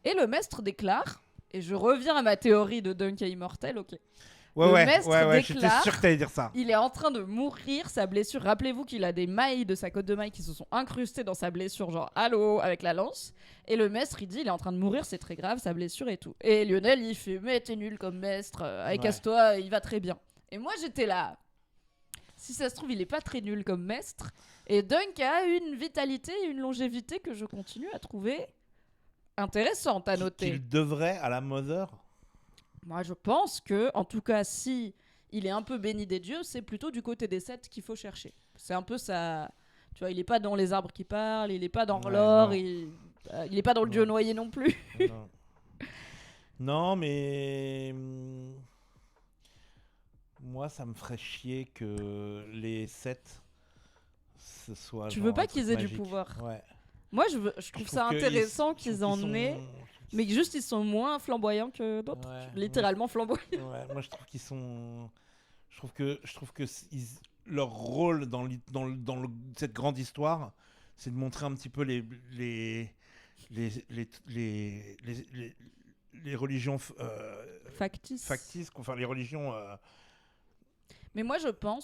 Et le maître déclare, et je reviens à ma théorie de Dunk est immortel, ok. Le maître j'étais déclare, sûr que t'allais dire ça. il est en train de mourir, sa blessure. Rappelez-vous qu'il a des mailles de sa cotte de mailles qui se sont incrustées dans sa blessure, genre allô, avec la lance. Et le maître, il dit, il est en train de mourir, c'est très grave, sa blessure et tout. Et Lionel, il fait, mais t'es nul comme maître, casse-toi, il va très bien. Et moi, j'étais là. Si ça se trouve, il est pas très nul comme maître. Et Dunk a une vitalité, une longévité que je continue à trouver intéressante à noter. Qu'il devrait à la Mother. Moi, je pense que, en tout cas, si il est un peu béni des dieux, c'est plutôt du côté des sept qu'il faut chercher. C'est un peu ça. Tu vois, il est pas dans les arbres qui parlent, il est pas dans l'or, non. il est pas dans le dieu noyé non plus. Non. Non, mais moi, ça me ferait chier que les 7 ce soit. Tu genre veux pas un truc qu'ils aient du magique. pouvoir. Ouais. Moi, je trouve ça intéressant qu'ils en aient, mais juste ils sont moins flamboyants que d'autres. Ouais, Littéralement flamboyants. Ouais, moi je trouve qu'ils sont. Je trouve que leur rôle dans cette grande histoire, c'est de montrer un petit peu les religions Factice. enfin les religions. Mais moi,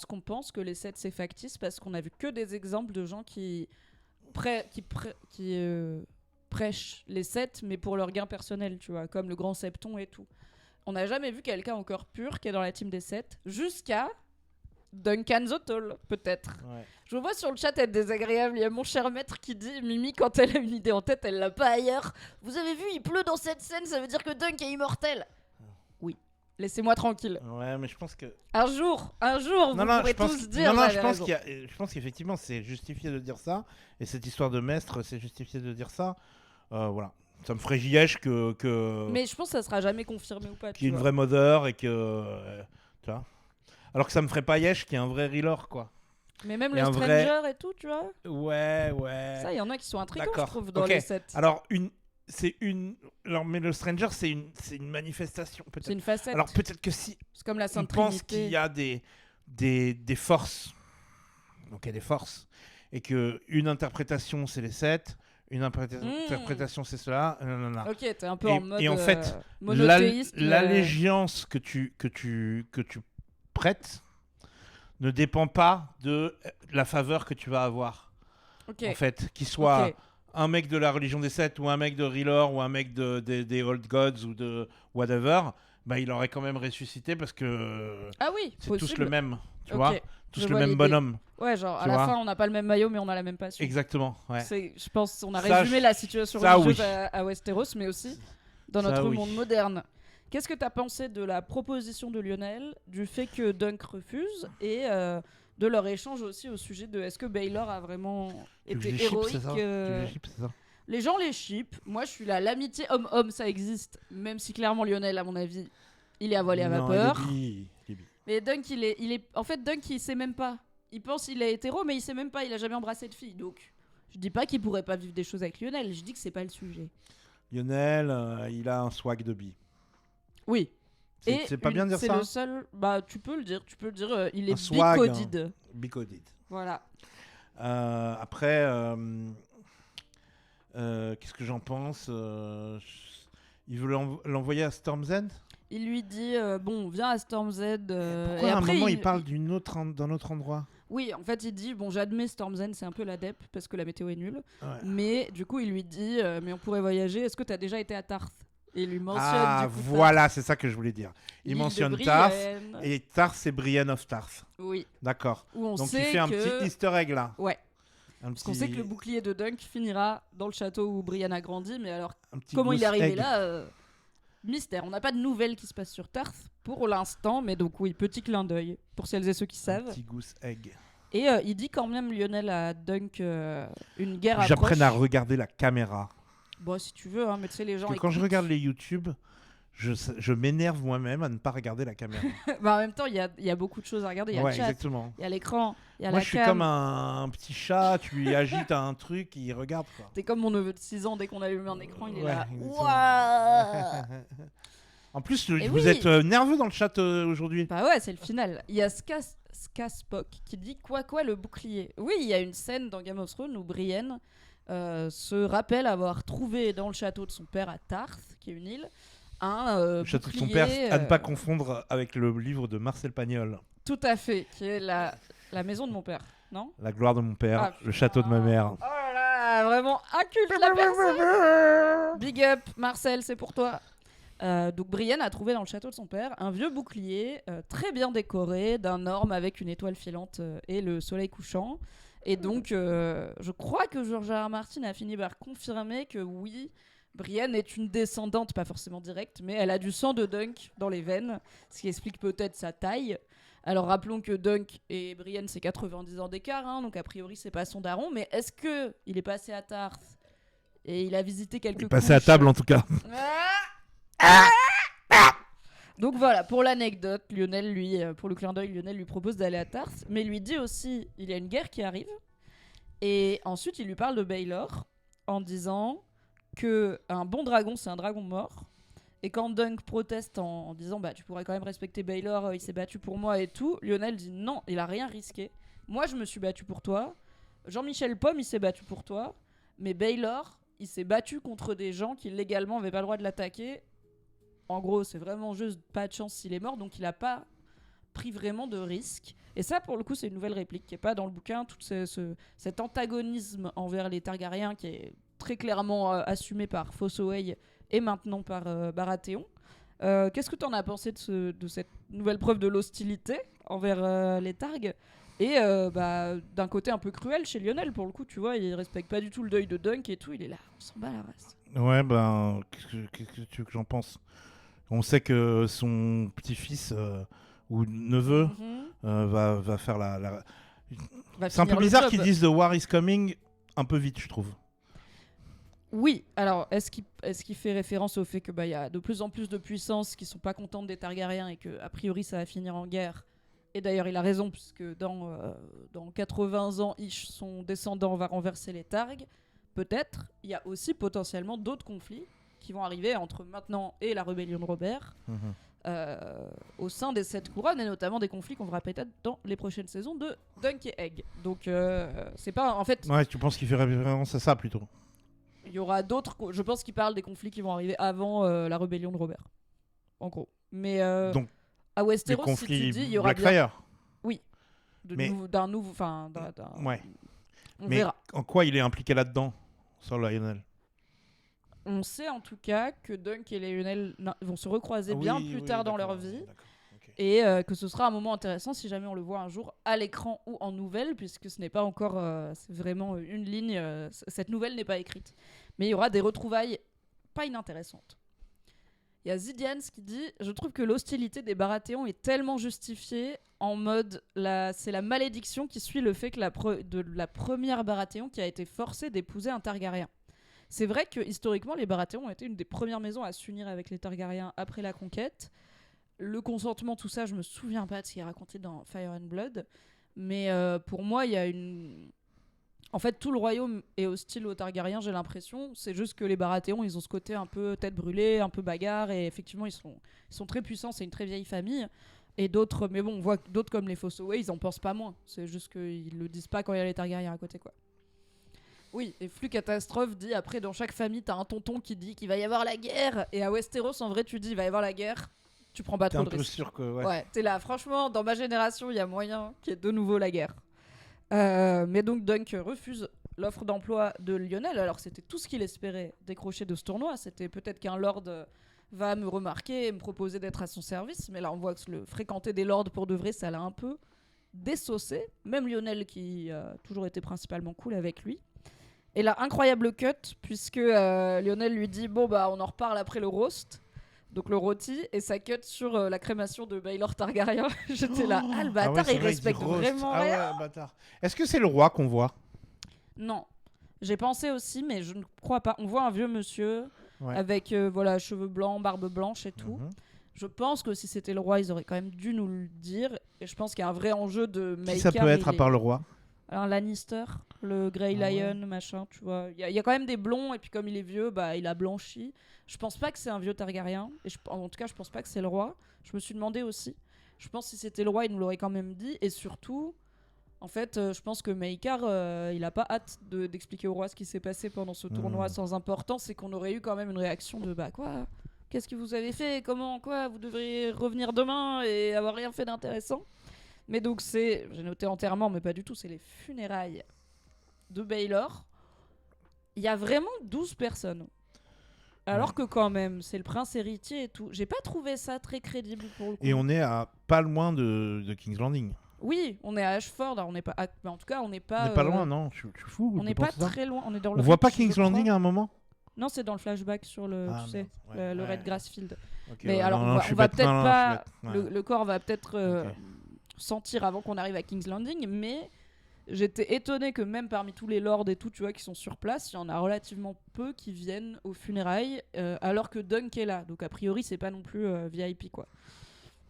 qu'on pense que les 7 c'est factice parce qu'on a vu que des exemples de gens qui prêchent les 7 mais pour leur gain personnel, tu vois, comme le grand Septon et tout. On n'a jamais vu quelqu'un encore pur qui est dans la team des 7 jusqu'à Duncan Zotol, peut-être. Ouais. Je vous vois sur le chat être désagréable. Il y a mon cher maître qui dit Mimi, quand elle a une idée en tête, elle l'a pas ailleurs. Vous avez vu, il pleut dans cette scène, ça veut dire que Dunk est immortel. Oui, laissez-moi tranquille. Ouais, mais je pense que. Un jour, vous pourrez tous dire. Je pense qu'effectivement, c'est justifié de dire ça. Et cette histoire de maître, c'est justifié de dire ça. Voilà. Ça me ferait gièche que. Mais je pense que ça sera jamais confirmé ou pas. Qu'il y ait une vraie mother et que. Tu vois. Alors que ça me ferait pas yesh qu'il y ait un vrai R'hllor, quoi. Mais même le Stranger et tout, tu vois. Ouais. Ça, il y en a qui sont intrigants, D'accord. je trouve, dans les 7. Alors, mais le Stranger, c'est une manifestation, peut-être. C'est une facette. Alors, peut-être que si. C'est comme la On Sainte pense Trinité. qu'il y a des forces. Donc, il y a des forces. Et qu'une interprétation, c'est les 7. Une interprétation, c'est cela. Non. Ok, t'es un peu en mode et en fait, monothéiste. l'allégeance que tu prêtes ne dépend pas de la faveur que tu vas avoir. Okay. En fait, qu'il soit un mec de la religion des 7 ou un mec de R'hllor ou un mec des Old Gods ou de whatever, bah, il aurait quand même ressuscité parce que c'est tous le même, tu vois, tous le même bonhomme. Ouais, genre à la fin on n'a pas le même maillot mais on a la même passion. Exactement, ouais. Je pense qu'on a résumé la situation religieuse à Westeros mais aussi dans notre monde moderne. Qu'est-ce que tu as pensé de la proposition de Lionel, du fait que Dunk refuse et de leur échange aussi au sujet de est-ce que Baelor a vraiment été héroïque Les gens les shippent. Moi, je suis là. L'amitié homme-homme, ça existe. Même si clairement Lionel, à mon avis, il est à voile et à vapeur. Mais Dunk, en fait, Dunk, il sait même pas. Il pense qu'il est hétéro, mais il sait même pas. Il a jamais embrassé de fille. Donc, je dis pas qu'il pourrait pas vivre des choses avec Lionel. Je dis que c'est pas le sujet. Lionel, il a un swag de bi. Oui. C'est pas bien de dire ça. C'est le seul. Bah, tu peux le dire. Il est bicodide. Bicodide. Voilà. Après, qu'est-ce que j'en pense Il veut l'envoyer à Storm's End. il lui dit bon, viens à Storm's End. Pourquoi et à un après, moment il parle d'un autre endroit? Oui, en fait, il dit bon, j'admets Storm's End, c'est un peu la dep parce que la météo est nulle. Ouais. Mais du coup, il lui dit mais on pourrait voyager. Est-ce que t'as déjà été à Tarth? Et il lui mentionne Ah, du coup voilà, c'est ça que je voulais dire. Il l'île de mentionne Tarth, Brienne. et Tarth, c'est Brienne of Tarth. Oui, D'accord. où on Donc il sait fait un que petit easter egg là. ouais, Un parce qu'on petit- sait que le bouclier de Dunk finira dans le château où Brienne a grandi. Mais alors, un petit comment il est goose arrivé egg. là mystère. On n'a pas de nouvelles qui se passent sur Tarth pour l'instant, mais donc oui, petit clin d'œil pour celles et ceux qui Un savent. petit goose egg. Et il dit quand même Lionel à Dunk une guerre approche. J'apprenne à regarder la caméra. Bon, si tu veux, hein, mais tu sais, les gens. Parce que quand je écoutent. regarde les YouTube, je m'énerve moi-même à ne pas regarder la caméra. Bah, en même temps, il y a beaucoup de choses à regarder. Il y a Ouais, le chat, exactement. il y a l'écran, il y a Moi, la je suis cam. comme un petit chat, tu lui agites un truc, il regarde quoi. T'es comme mon neveu de 6 ans, dès qu'on allume un écran, il est Ouais, là. exactement. Ouah. En plus, Et vous oui. êtes nerveux dans le chat aujourd'hui. Bah ouais, c'est le final. Il y a Spock qui dit quoi le bouclier. Oui, il y a une scène dans Game of Thrones où Brienne se rappelle avoir trouvé dans le château de son père à Tarth, qui est une île, un Le château de son bouclier, père, à ne pas confondre avec le livre de Marcel Pagnol. tout à fait, qui est la maison de mon père, non? La gloire de mon père, Ah, le château de ma mère. Oh là là, vraiment inculte la personne. Big up, Marcel, c'est pour toi. Donc Brienne a trouvé dans le château de son père un vieux bouclier très bien décoré d'un orme avec une étoile filante et le soleil couchant. Et donc je crois que George R. R. Martin a fini par confirmer que oui, Brienne est une descendante, pas forcément directe, mais elle a du sang de Dunk dans les veines, ce qui explique peut-être sa taille. Alors rappelons que Dunk et Brienne c'est 90 ans d'écart, hein, donc a priori c'est pas son daron, mais est-ce que il est passé à Tarth et il a visité quelques Il est passé à couches table en tout cas. Donc voilà, pour l'anecdote, Lionel lui, pour le clin d'œil, Lionel lui propose d'aller à Tarth, mais lui dit aussi il y a une guerre qui arrive. Et ensuite, il lui parle de Baelor en disant que un bon dragon, c'est un dragon mort. Et quand Dunk proteste en disant bah tu pourrais quand même respecter Baelor, il s'est battu pour moi et tout, Lionel dit non, il a rien risqué. Moi, je me suis battu pour toi. Jean-Michel Pomme, il s'est battu pour toi. Mais Baelor, il s'est battu contre des gens qui légalement n'avaient pas le droit de l'attaquer. En gros, c'est vraiment juste pas de chance s'il est mort, donc il a pas pris vraiment de risque. Et ça, pour le coup, c'est une nouvelle réplique qui est pas dans le bouquin. Tout cet antagonisme envers les Targaryens qui est très clairement assumé par Fossoway et maintenant par Baratheon. Qu'est-ce que tu en as pensé de cette nouvelle preuve de l'hostilité envers les Targs? Et d'un côté un peu cruel chez Lionel, pour le coup, tu vois, il respecte pas du tout le deuil de Dunk et tout, il est là, on s'en bat la race. Ouais, ben, qu'est-ce que tu veux que j'en pense? On sait que son petit-fils ou neveu va faire Va C'est un peu finir le bizarre job. qu'ils disent The War is coming un peu vite, je trouve. Oui, alors est-ce qu'il fait référence au fait que y a de plus en plus de puissances qui sont pas contentes des Targaryens et que a priori ça va finir en guerre? Et d'ailleurs il a raison puisque dans 80 ans son descendant va renverser les Targs. Peut-être, il y a aussi potentiellement d'autres conflits qui vont arriver entre maintenant et la rébellion de Robert au sein des 7 couronnes et notamment des conflits qu'on verra peut-être dans les prochaines saisons de Dunk et Egg. Donc c'est pas en fait. Ouais, tu penses qu'il fait référence à ça plutôt? Il y aura d'autres. Je pense qu'il parle des conflits qui vont arriver avant la rébellion de Robert. En gros. Mais Donc, à les Westeros, si tu conflits dis, il y aura bien Blackfire. Mais- d'un nouveau. Enfin, Ouais. on Mais verra. en quoi il est impliqué là-dedans, sur Lionel? On sait en tout cas que Dunk et Lionel vont se recroiser Ah oui, bien plus oui, tard dans d'accord, leur vie. d'accord, ok. Et que ce sera un moment intéressant si jamais on le voit un jour à l'écran ou en nouvelle, puisque ce n'est pas encore c'est vraiment une ligne. Cette nouvelle n'est pas écrite. Mais il y aura des retrouvailles pas inintéressantes. Il y a Zidians qui dit « Je trouve que l'hostilité des Baratheons est tellement justifiée en mode c'est la malédiction qui suit le fait que de la première Baratheon qui a été forcée d'épouser un Targaryen. » C'est vrai que historiquement, les Baratheons ont été une des premières maisons à s'unir avec les Targaryens après la conquête. Le consentement, tout ça, je me souviens pas de ce qui est raconté dans Fire and Blood. Mais pour moi, il y a une... En fait, tout le royaume est hostile aux Targaryens, j'ai l'impression. C'est juste que les Baratheons, ils ont ce côté un peu tête brûlée, un peu bagarre. Et effectivement, ils sont très puissants, c'est une très vieille famille. Et d'autres, mais bon, on voit que d'autres comme les Fossoway, ils en pensent pas moins. C'est juste qu'ils le disent pas quand il y a les Targaryens à côté, quoi. Oui, et Flux Catastrophe dit après dans chaque famille t'as un tonton qui dit qu'il va y avoir la guerre et à Westeros en vrai tu dis il va y avoir la guerre tu prends pas T'es trop un de peu risques. sûr que... Ouais. Ouais, t'es là. Franchement, dans ma génération, il y a moyen qu'il y ait de nouveau la guerre. Mais donc Dunk refuse l'offre d'emploi de Lionel. Alors c'était tout ce qu'il espérait décrocher de ce tournoi. C'était peut-être qu'un lord va me remarquer et me proposer d'être à son service. Mais là, on voit que le fréquenter des lords pour de vrai, ça l'a un peu dessaucé. Même Lionel, qui a toujours été principalement cool avec lui. Et là, incroyable cut, puisque Lionel lui dit bon bah on en reparle après le roast. Donc le rôti, et ça cut sur la crémation de Baelor Targaryen. J'étais là, ah le bâtard, c'est il vrai, respecte dit roast. vraiment Ah rien. ouais, bâtard. Est-ce que c'est le roi qu'on voit? Non, j'ai pensé aussi, mais je ne crois pas. On voit un vieux monsieur Ouais. avec voilà, cheveux blancs, barbe blanche et tout. Mhm. Je pense que si c'était le roi, ils auraient quand même dû nous le dire. Et je pense qu'il y a un vrai enjeu de Qui Maekar. ça peut être à part le roi? Un Lannister, le Grey Ah ouais. Lion, machin, tu vois. Il y a quand même des blonds, et puis comme il est vieux, bah, il a blanchi. Je pense pas que c'est un vieux Targaryen. Et en tout cas, je pense pas que c'est le roi. Je me suis demandé aussi. Je pense que si c'était le roi, il nous l'aurait quand même dit. Et surtout, en fait, je pense que Maekar, il a pas hâte d'expliquer au roi ce qui s'est passé pendant ce tournoi sans importance. Et qu'on aurait eu quand même une réaction de bah quoi? Qu'est-ce que vous avez fait? Comment? Quoi? Vous devriez revenir demain et avoir rien fait d'intéressant? Mais donc j'ai noté enterrement, mais pas du tout, c'est les funérailles de Baelor. Il y a vraiment 12 personnes. Alors que quand même, c'est le prince héritier et tout. J'ai pas trouvé ça très crédible pour le coup. Et on est à pas loin de King's Landing. Oui, on est à Ashford, on n'est pas... mais en tout cas, on n'est pas... On n'est pas loin, non? Je suis fou. On n'est pas très loin, on est dans le... On voit pas Reach, King's je crois. Landing à un moment? Non, c'est dans le flashback sur le, Ah, tu sais, mince, ouais, le ouais. Red Grassfield. Ok, Mais ouais, alors, non, on je suis va bête. peut-être Non, non, pas... je suis bête. Ouais. Le corps va peut-être Ok. sentir avant qu'on arrive à King's Landing, mais j'étais étonnée que même parmi tous les lords et tout, tu vois, qui sont sur place, il y en a relativement peu qui viennent aux funérailles, alors que Dunk est là. Donc a priori, c'est pas non plus VIP, quoi.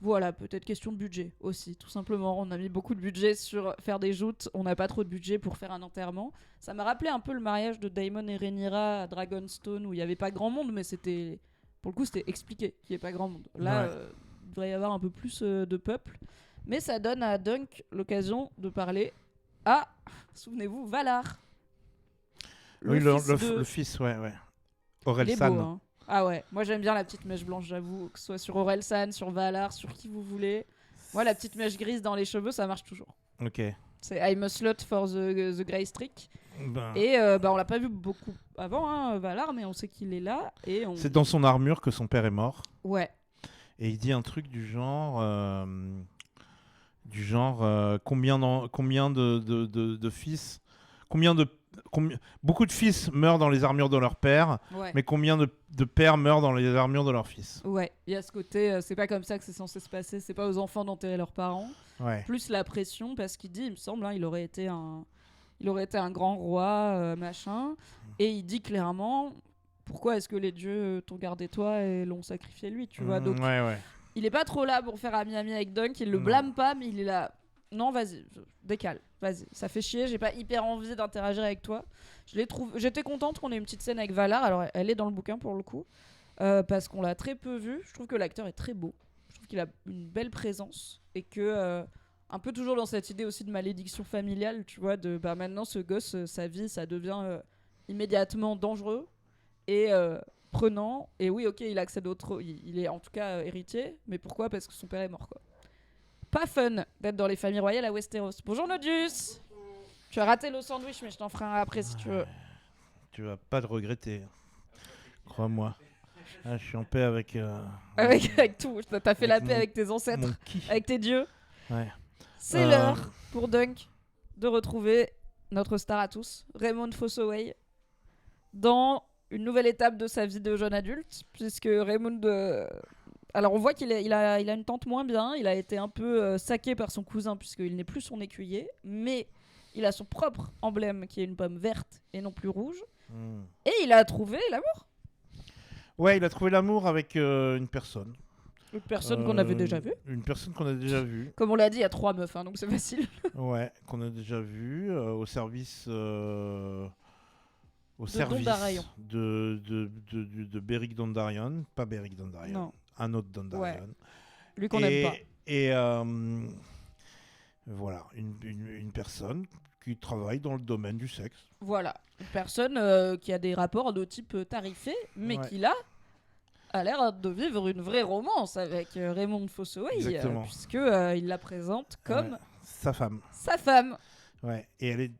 Voilà, peut-être question de budget aussi, tout simplement. On a mis beaucoup de budget sur faire des joutes, on n'a pas trop de budget pour faire un enterrement. Ça m'a rappelé un peu le mariage de Daemon et Rhaenyra à Dragonstone, où il y avait pas grand monde, mais c'était... Pour le coup, c'était expliqué qu'il n'y ait pas grand monde. Là, Ouais. il devrait y avoir un peu plus de peuple. Mais ça donne à Dunk l'occasion de parler à, souvenez-vous, Valar. Oui, fils de- le fils, ouais. Il est Orelsan. beau, hein. Ah ouais, moi j'aime bien la petite mèche blanche, j'avoue, que ce soit sur Orelsan, sur Valar, sur qui vous voulez. Moi, la petite mèche grise dans les cheveux, ça marche toujours. Ok. C'est I'm a slut for the Grey Streak. Ben, Et bah, on l'a pas vu beaucoup avant, hein, Valar, mais on sait qu'il est là. Et on... c'est dans son armure que son père est mort. Ouais. Et il dit un truc du genre... combien de fils... Beaucoup de fils meurent dans les armures de leur père, Ouais. mais combien de pères meurent dans les armures de leurs fils? Ouais, il y a ce côté, c'est pas comme ça que c'est censé se passer, c'est pas aux enfants d'enterrer leurs parents. Ouais. Plus la pression, parce qu'il dit, il me semble, hein, il aurait été un grand roi, machin. Et il dit clairement, pourquoi est-ce que les dieux t'ont gardé toi et l'ont sacrifié lui, tu vois. Donc Ouais. il est pas trop là pour faire ami-ami avec Dunk, il le Non. blâme pas, mais il est là. Non, vas-y, décale, vas-y. Ça fait chier, j'ai pas hyper envie d'interagir avec toi. J'étais contente qu'on ait une petite scène avec Valar, alors elle est dans le bouquin pour le coup, parce qu'on l'a très peu vu. Je trouve que l'acteur est très beau, je trouve qu'il a une belle présence, et que, un peu toujours dans cette idée aussi de malédiction familiale, tu vois, de bah maintenant ce gosse, sa vie, ça devient immédiatement dangereux, et prenant, et oui, ok, il accède au trône, il est en tout cas héritier, mais pourquoi? Parce que son père est mort, quoi. Pas fun d'être dans les familles royales à Westeros. Bonjour Nodus. Tu as raté le sandwich, mais je t'en ferai un après si tu veux. Tu vas pas le regretter. Crois-moi. Ah, je suis en paix avec... Avec tout. T'as fait la avec paix mon- avec tes ancêtres, mon ki. avec tes dieux. Ouais. C'est l'heure pour Dunk de retrouver notre star à tous, Raymond Fossoway, dans une nouvelle étape de sa vie de jeune adulte, puisque Raymond... Alors on voit qu'il il a une tante moins bien, il a été un peu saqué par son cousin puisqu'il n'est plus son écuyer, mais il a son propre emblème qui est une pomme verte et non plus rouge, et il a trouvé l'amour. Ouais, il a trouvé l'amour avec une personne. Une personne qu'on avait déjà vue. Une personne qu'on a déjà vue. Comme on l'a dit, il y a 3 meufs, hein, donc c'est facile. Ouais, qu'on a déjà vue au service... Au De service Dondarrion. de Beric Dondarrion. Pas Beric Dondarrion. Non. Un autre Dondarrion. Lui qu'on n'aime pas. Et voilà, une personne qui travaille dans le domaine du sexe. Voilà, une personne qui a des rapports de type tarifé, mais Ouais. qui là a l'air de vivre une vraie romance avec Raymond Fossoway, Exactement. puisque il la présente comme Sa femme. sa femme. Ouais. Et elle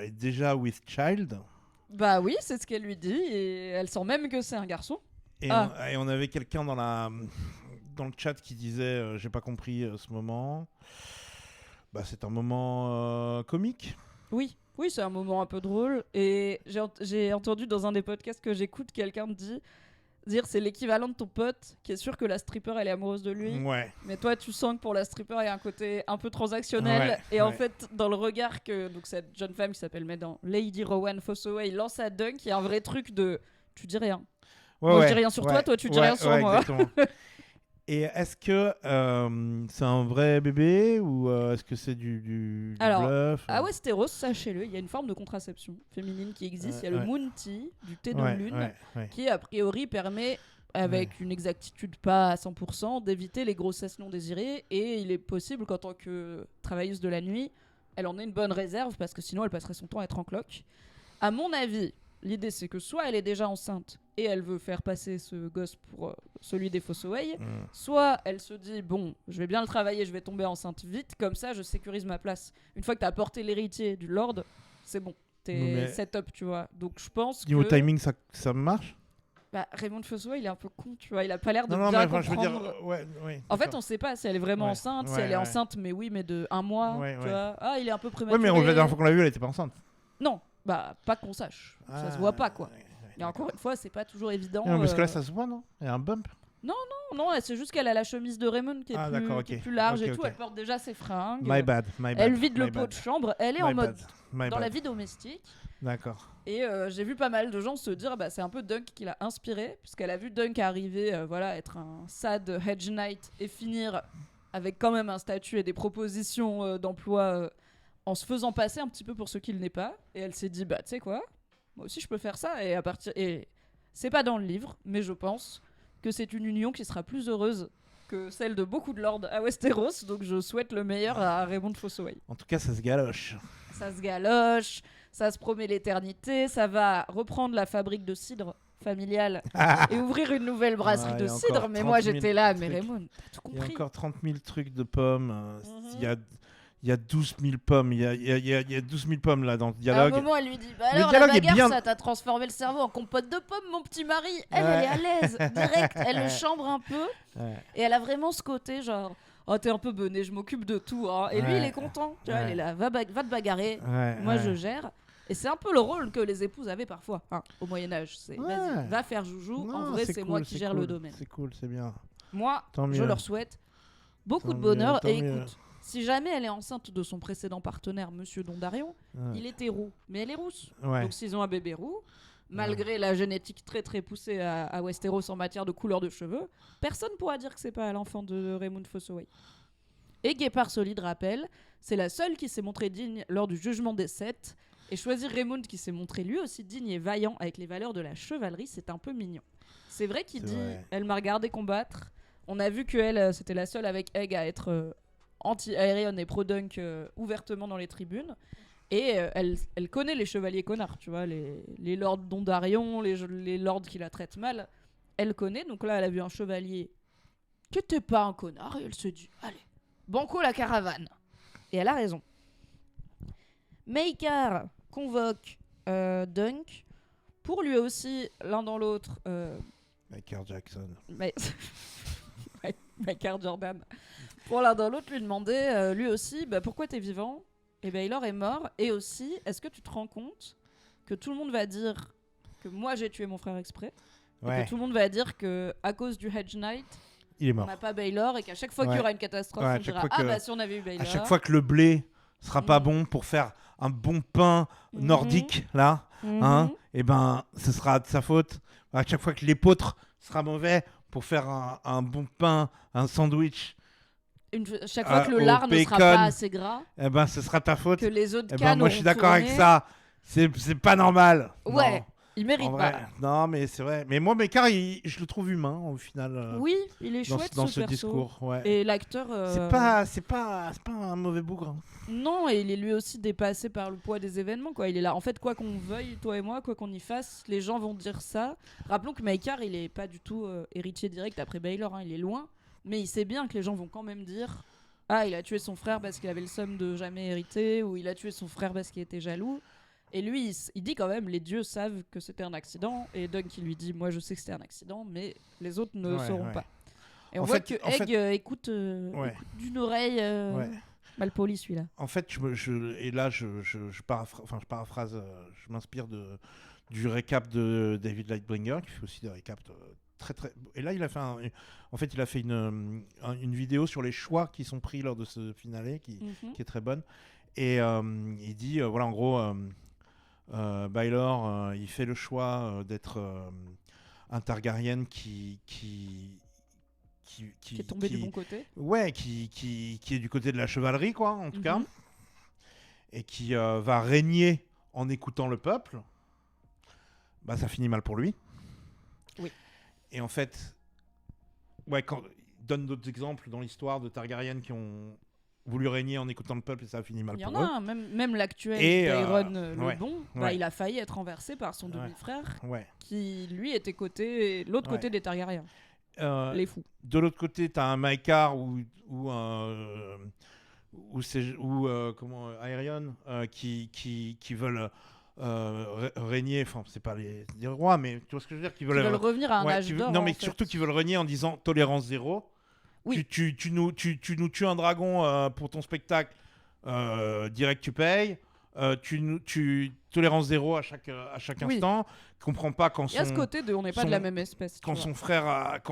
est déjà with child. Bah oui, c'est ce qu'elle lui dit, et elle sent même que c'est un garçon. Et, on avait quelqu'un dans le chat qui disait j'ai pas compris ce moment. Bah, c'est un moment comique. Oui, c'est un moment un peu drôle. Et j'ai entendu dans un des podcasts que j'écoute quelqu'un dire c'est l'équivalent de ton pote qui est sûr que la stripper elle est amoureuse de lui. Ouais. Mais toi tu sens que pour la stripper il y a un côté un peu transactionnel. Ouais, et en ouais. fait dans le regard que donc cette jeune femme qui s'appelle maintenant Lady Rowan Fossoway lance à Dunk, il y a un vrai truc de tu dis rien. Moi, je dis rien sur toi, toi, tu dis rien sur moi. Exactement. Et est-ce que c'est un vrai bébé ou est-ce que c'est du Alors, bluff à Westeros, sachez-le, il y a une forme de contraception féminine qui existe. Il y a le Moon Tea, du thé de lune, qui a priori permet, avec une exactitude pas à 100%, d'éviter les grossesses non désirées. Et il est possible qu'en tant que travailleuse de la nuit, elle en ait une bonne réserve parce que sinon elle passerait son temps à être en cloque. À mon avis, l'idée c'est que soit elle est déjà enceinte et elle veut faire passer ce gosse pour celui des Fossoway, soit elle se dit bon, je vais bien le travailler, je vais tomber enceinte vite, comme ça je sécurise ma place. Une fois que t'as apporté l'héritier du Lord, c'est bon, t'es set-up, tu vois. Donc je pense niveau que... timing, ça marche. Bah, Raymond Fossoway, il est un peu con, tu vois, il a pas l'air de non, bien mais, comprendre. je veux dire, en fait, on sait pas si elle est vraiment enceinte, si elle est enceinte, mais oui, mais de 1 mois, tu vois. Ah, il est un peu prématuré. Ouais, mais la dernière fois qu'on l'a vu, elle était pas enceinte. Non, bah pas qu'on sache, ça se voit pas quoi. Et encore une fois, c'est pas toujours évident. Non, parce que là, ça se voit, non? Il y a un bump. Non, c'est juste qu'elle a la chemise de Raymond qui est plus large et tout. Elle porte déjà ses fringues. My bad. Elle vide le pot de chambre. Elle est en mode dans la vie domestique. D'accord. Et j'ai vu pas mal de gens se dire bah c'est un peu Dunk qui l'a inspiré, puisqu'elle a vu Dunk arriver, être un sad hedge knight et finir avec quand même un statut et des propositions d'emploi en se faisant passer un petit peu pour ce qu'il n'est pas. Et elle s'est dit bah tu sais quoi, moi aussi je peux faire ça. Et c'est pas dans le livre, mais je pense que c'est une union qui sera plus heureuse que celle de beaucoup de lords à Westeros, donc je souhaite le meilleur à Raymond Fossoway. En tout cas, ça se galoche. Ça se galoche, ça se promet l'éternité, ça va reprendre la fabrique de cidre familiale et ouvrir une nouvelle brasserie de cidre. Mais moi j'étais là, mais Raymond, t'as tout compris. Il y a encore 30 000 trucs de pommes. Il y a 12 000 pommes. Il y a 12 000 pommes là dans le dialogue. À un moment, elle lui dit bah alors la bagarre, ça t'a transformé le cerveau en compote de pommes, mon petit mari. Elle est à l'aise, direct. Elle le chambre un peu. Et elle a vraiment ce côté genre oh, t'es un peu bené, je m'occupe de tout. Hein. Et lui, il est content. Tu vois, il est là, va te bagarrer. Moi, je gère. Et c'est un peu le rôle que les épouses avaient parfois au Moyen-Âge. C'est vas-y, va faire joujou. En vrai, c'est moi qui gère le domaine. C'est cool, c'est bien. Moi, je leur souhaite beaucoup de bonheur. Et écoute. Si jamais elle est enceinte de son précédent partenaire, Monsieur Dondarion, il était roux, mais elle est rousse. Donc s'ils ont un bébé roux, malgré la génétique très très poussée à Westeros en matière de couleur de cheveux, personne pourra dire que c'est pas l'enfant de Raymond Fossoway. Et Guépard Solide rappelle, c'est la seule qui s'est montrée digne lors du jugement des 7, et choisir Raymond qui s'est montré lui aussi digne et vaillant avec les valeurs de la chevalerie, c'est un peu mignon. C'est vrai qu'il dit, elle m'a regardé combattre, on a vu qu'elle, c'était la seule avec Egg à être... anti-Aerion et pro-Dunk ouvertement dans les tribunes. Et elle connaît les chevaliers connards, tu vois, les lords Dondarion, les lords qui la traitent mal. Elle connaît, donc là, elle a vu un chevalier qui était pas un connard, et elle se dit, allez, banco la caravane. Et elle a raison. Maekar convoque Dunk pour lui aussi, l'un dans l'autre... Maekar Jackson. Maekar Jordan. Pour l'un dans l'autre, lui demander, lui aussi, pourquoi t'es vivant ? Et Baylor est mort. Et aussi, est-ce que tu te rends compte que tout le monde va dire que moi j'ai tué mon frère exprès, et que tout le monde va dire que à cause du Hedge Knight, il est mort. On n'a pas Baylor, et qu'à chaque fois qu'il y aura une catastrophe, on dira si on avait eu Baylor. À chaque fois que le blé sera pas bon pour faire un bon pain nordique là, et ben ce sera de sa faute. À chaque fois que l'épeautre sera mauvais pour faire un bon pain, un sandwich. Chaque fois que le lard ne sera pas assez gras, eh ben ce sera ta faute. Que les autres cannes moi je suis d'accord avec ça. C'est pas normal. Ouais. Il mérite En vrai, pas. non, mais c'est vrai. Mais moi, Macar, je le trouve humain au final. Oui, il est Dans, chouette dans ce ce perso. discours, ouais. Et l'acteur. C'est pas un mauvais bougre. Hein. Non, et il est lui aussi dépassé par le poids des événements, quoi. Il est là. En fait, quoi qu'on veuille, toi et moi, quoi qu'on y fasse, les gens vont dire ça. Rappelons que Maekar, il est pas du tout héritier direct après Baylor, hein, il est loin. Mais il sait bien que les gens vont quand même dire ah, il a tué son frère parce qu'il avait le somme de jamais hériter, ou il a tué son frère parce qu'il était jaloux. Et lui, il dit quand même les dieux savent que c'était un accident. Et Dunk, il lui dit moi, je sais que c'était un accident, mais les autres ne sauront pas. Et on voit que Egg écoute d'une oreille. Mal poli celui-là. En fait, je paraphrase, je m'inspire du récap de David Lightbringer, qui fait aussi des récaps très très. Et là, il a fait une vidéo sur les choix qui sont pris lors de ce finale, qui est très bonne. Et il dit, voilà, en gros, Baylor, il fait le choix d'être un Targaryen qui est tombé du bon côté. Ouais, qui est du côté de la chevalerie, quoi, en tout cas. Et qui va régner en écoutant le peuple. Bah, ça finit mal pour lui. Oui. Et en fait, quand il donne d'autres exemples dans l'histoire de Targaryen qui ont voulu régner en écoutant le peuple et ça a fini mal pour eux. Il y en a un, même l'actuel Daeron le bon, il a failli être renversé par son demi-frère qui, lui, était l'autre côté des Targaryens. Les fous. De l'autre côté, t'as un Maekar Aerion qui veulent régner, enfin c'est pas des rois, mais tu vois ce que je veux dire, qui veulent revenir à un âge d'or. Non, mais surtout qui veulent régner en disant tolérance zéro. Oui. Tu nous tues un dragon pour ton spectacle, direct tu payes. Tolérance zéro à chaque instant. Comprends pas quand il y a ce côté de on n'est pas de la même espèce. Quand son frère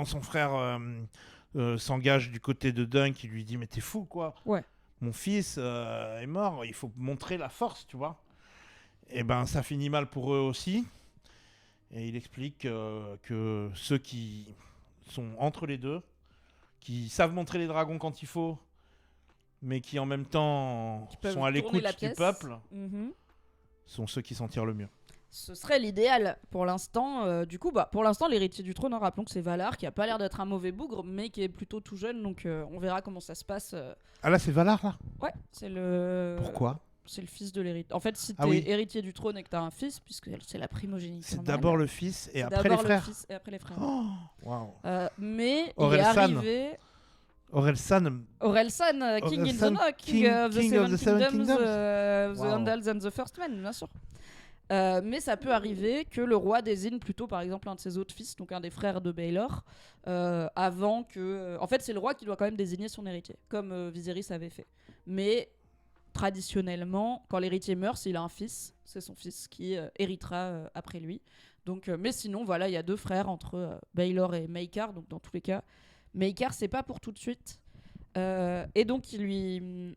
s'engage du côté de Dunk, il lui dit mais t'es fou quoi. Ouais. Mon fils est mort, il faut montrer la force, tu vois. Et ben ça finit mal pour eux aussi. Et il explique que ceux qui sont entre les deux, qui savent montrer les dragons quand il faut, mais qui en même temps sont à l'écoute du peuple, sont ceux qui s'en tirent le mieux. Ce serait l'idéal pour l'instant. Du coup, pour l'instant, l'héritier du trône, rappelons que c'est Valar, qui a pas l'air d'être un mauvais bougre, mais qui est plutôt tout jeune, donc on verra comment ça se passe. Ah là, c'est Valar, là ? Ouais, c'est le... Pourquoi ? C'est le fils de l'héritier. En fait, si t'es héritier du trône et que t'as un fils, puisque c'est la primogéniture. C'est d'abord le fils et après les frères. Le fils et après les frères. Oh, wow. Mais Orelsan. Il est arrivé... Orelsan, King in the North, King of the Seven Kingdoms, The Andals and the First Men, bien sûr. Mais ça peut arriver que le roi désigne plutôt, par exemple, un de ses autres fils, donc un des frères de Baelor, avant que... En fait, c'est le roi qui doit quand même désigner son héritier, comme Viserys avait fait. Mais traditionnellement, quand l'héritier meurt, s'il a un fils, c'est son fils qui héritera après lui. Donc, mais sinon, voilà, il y a deux frères entre Baelor et Maekar, donc dans tous les cas... Maekar, c'est pas pour tout de suite. Et donc, il lui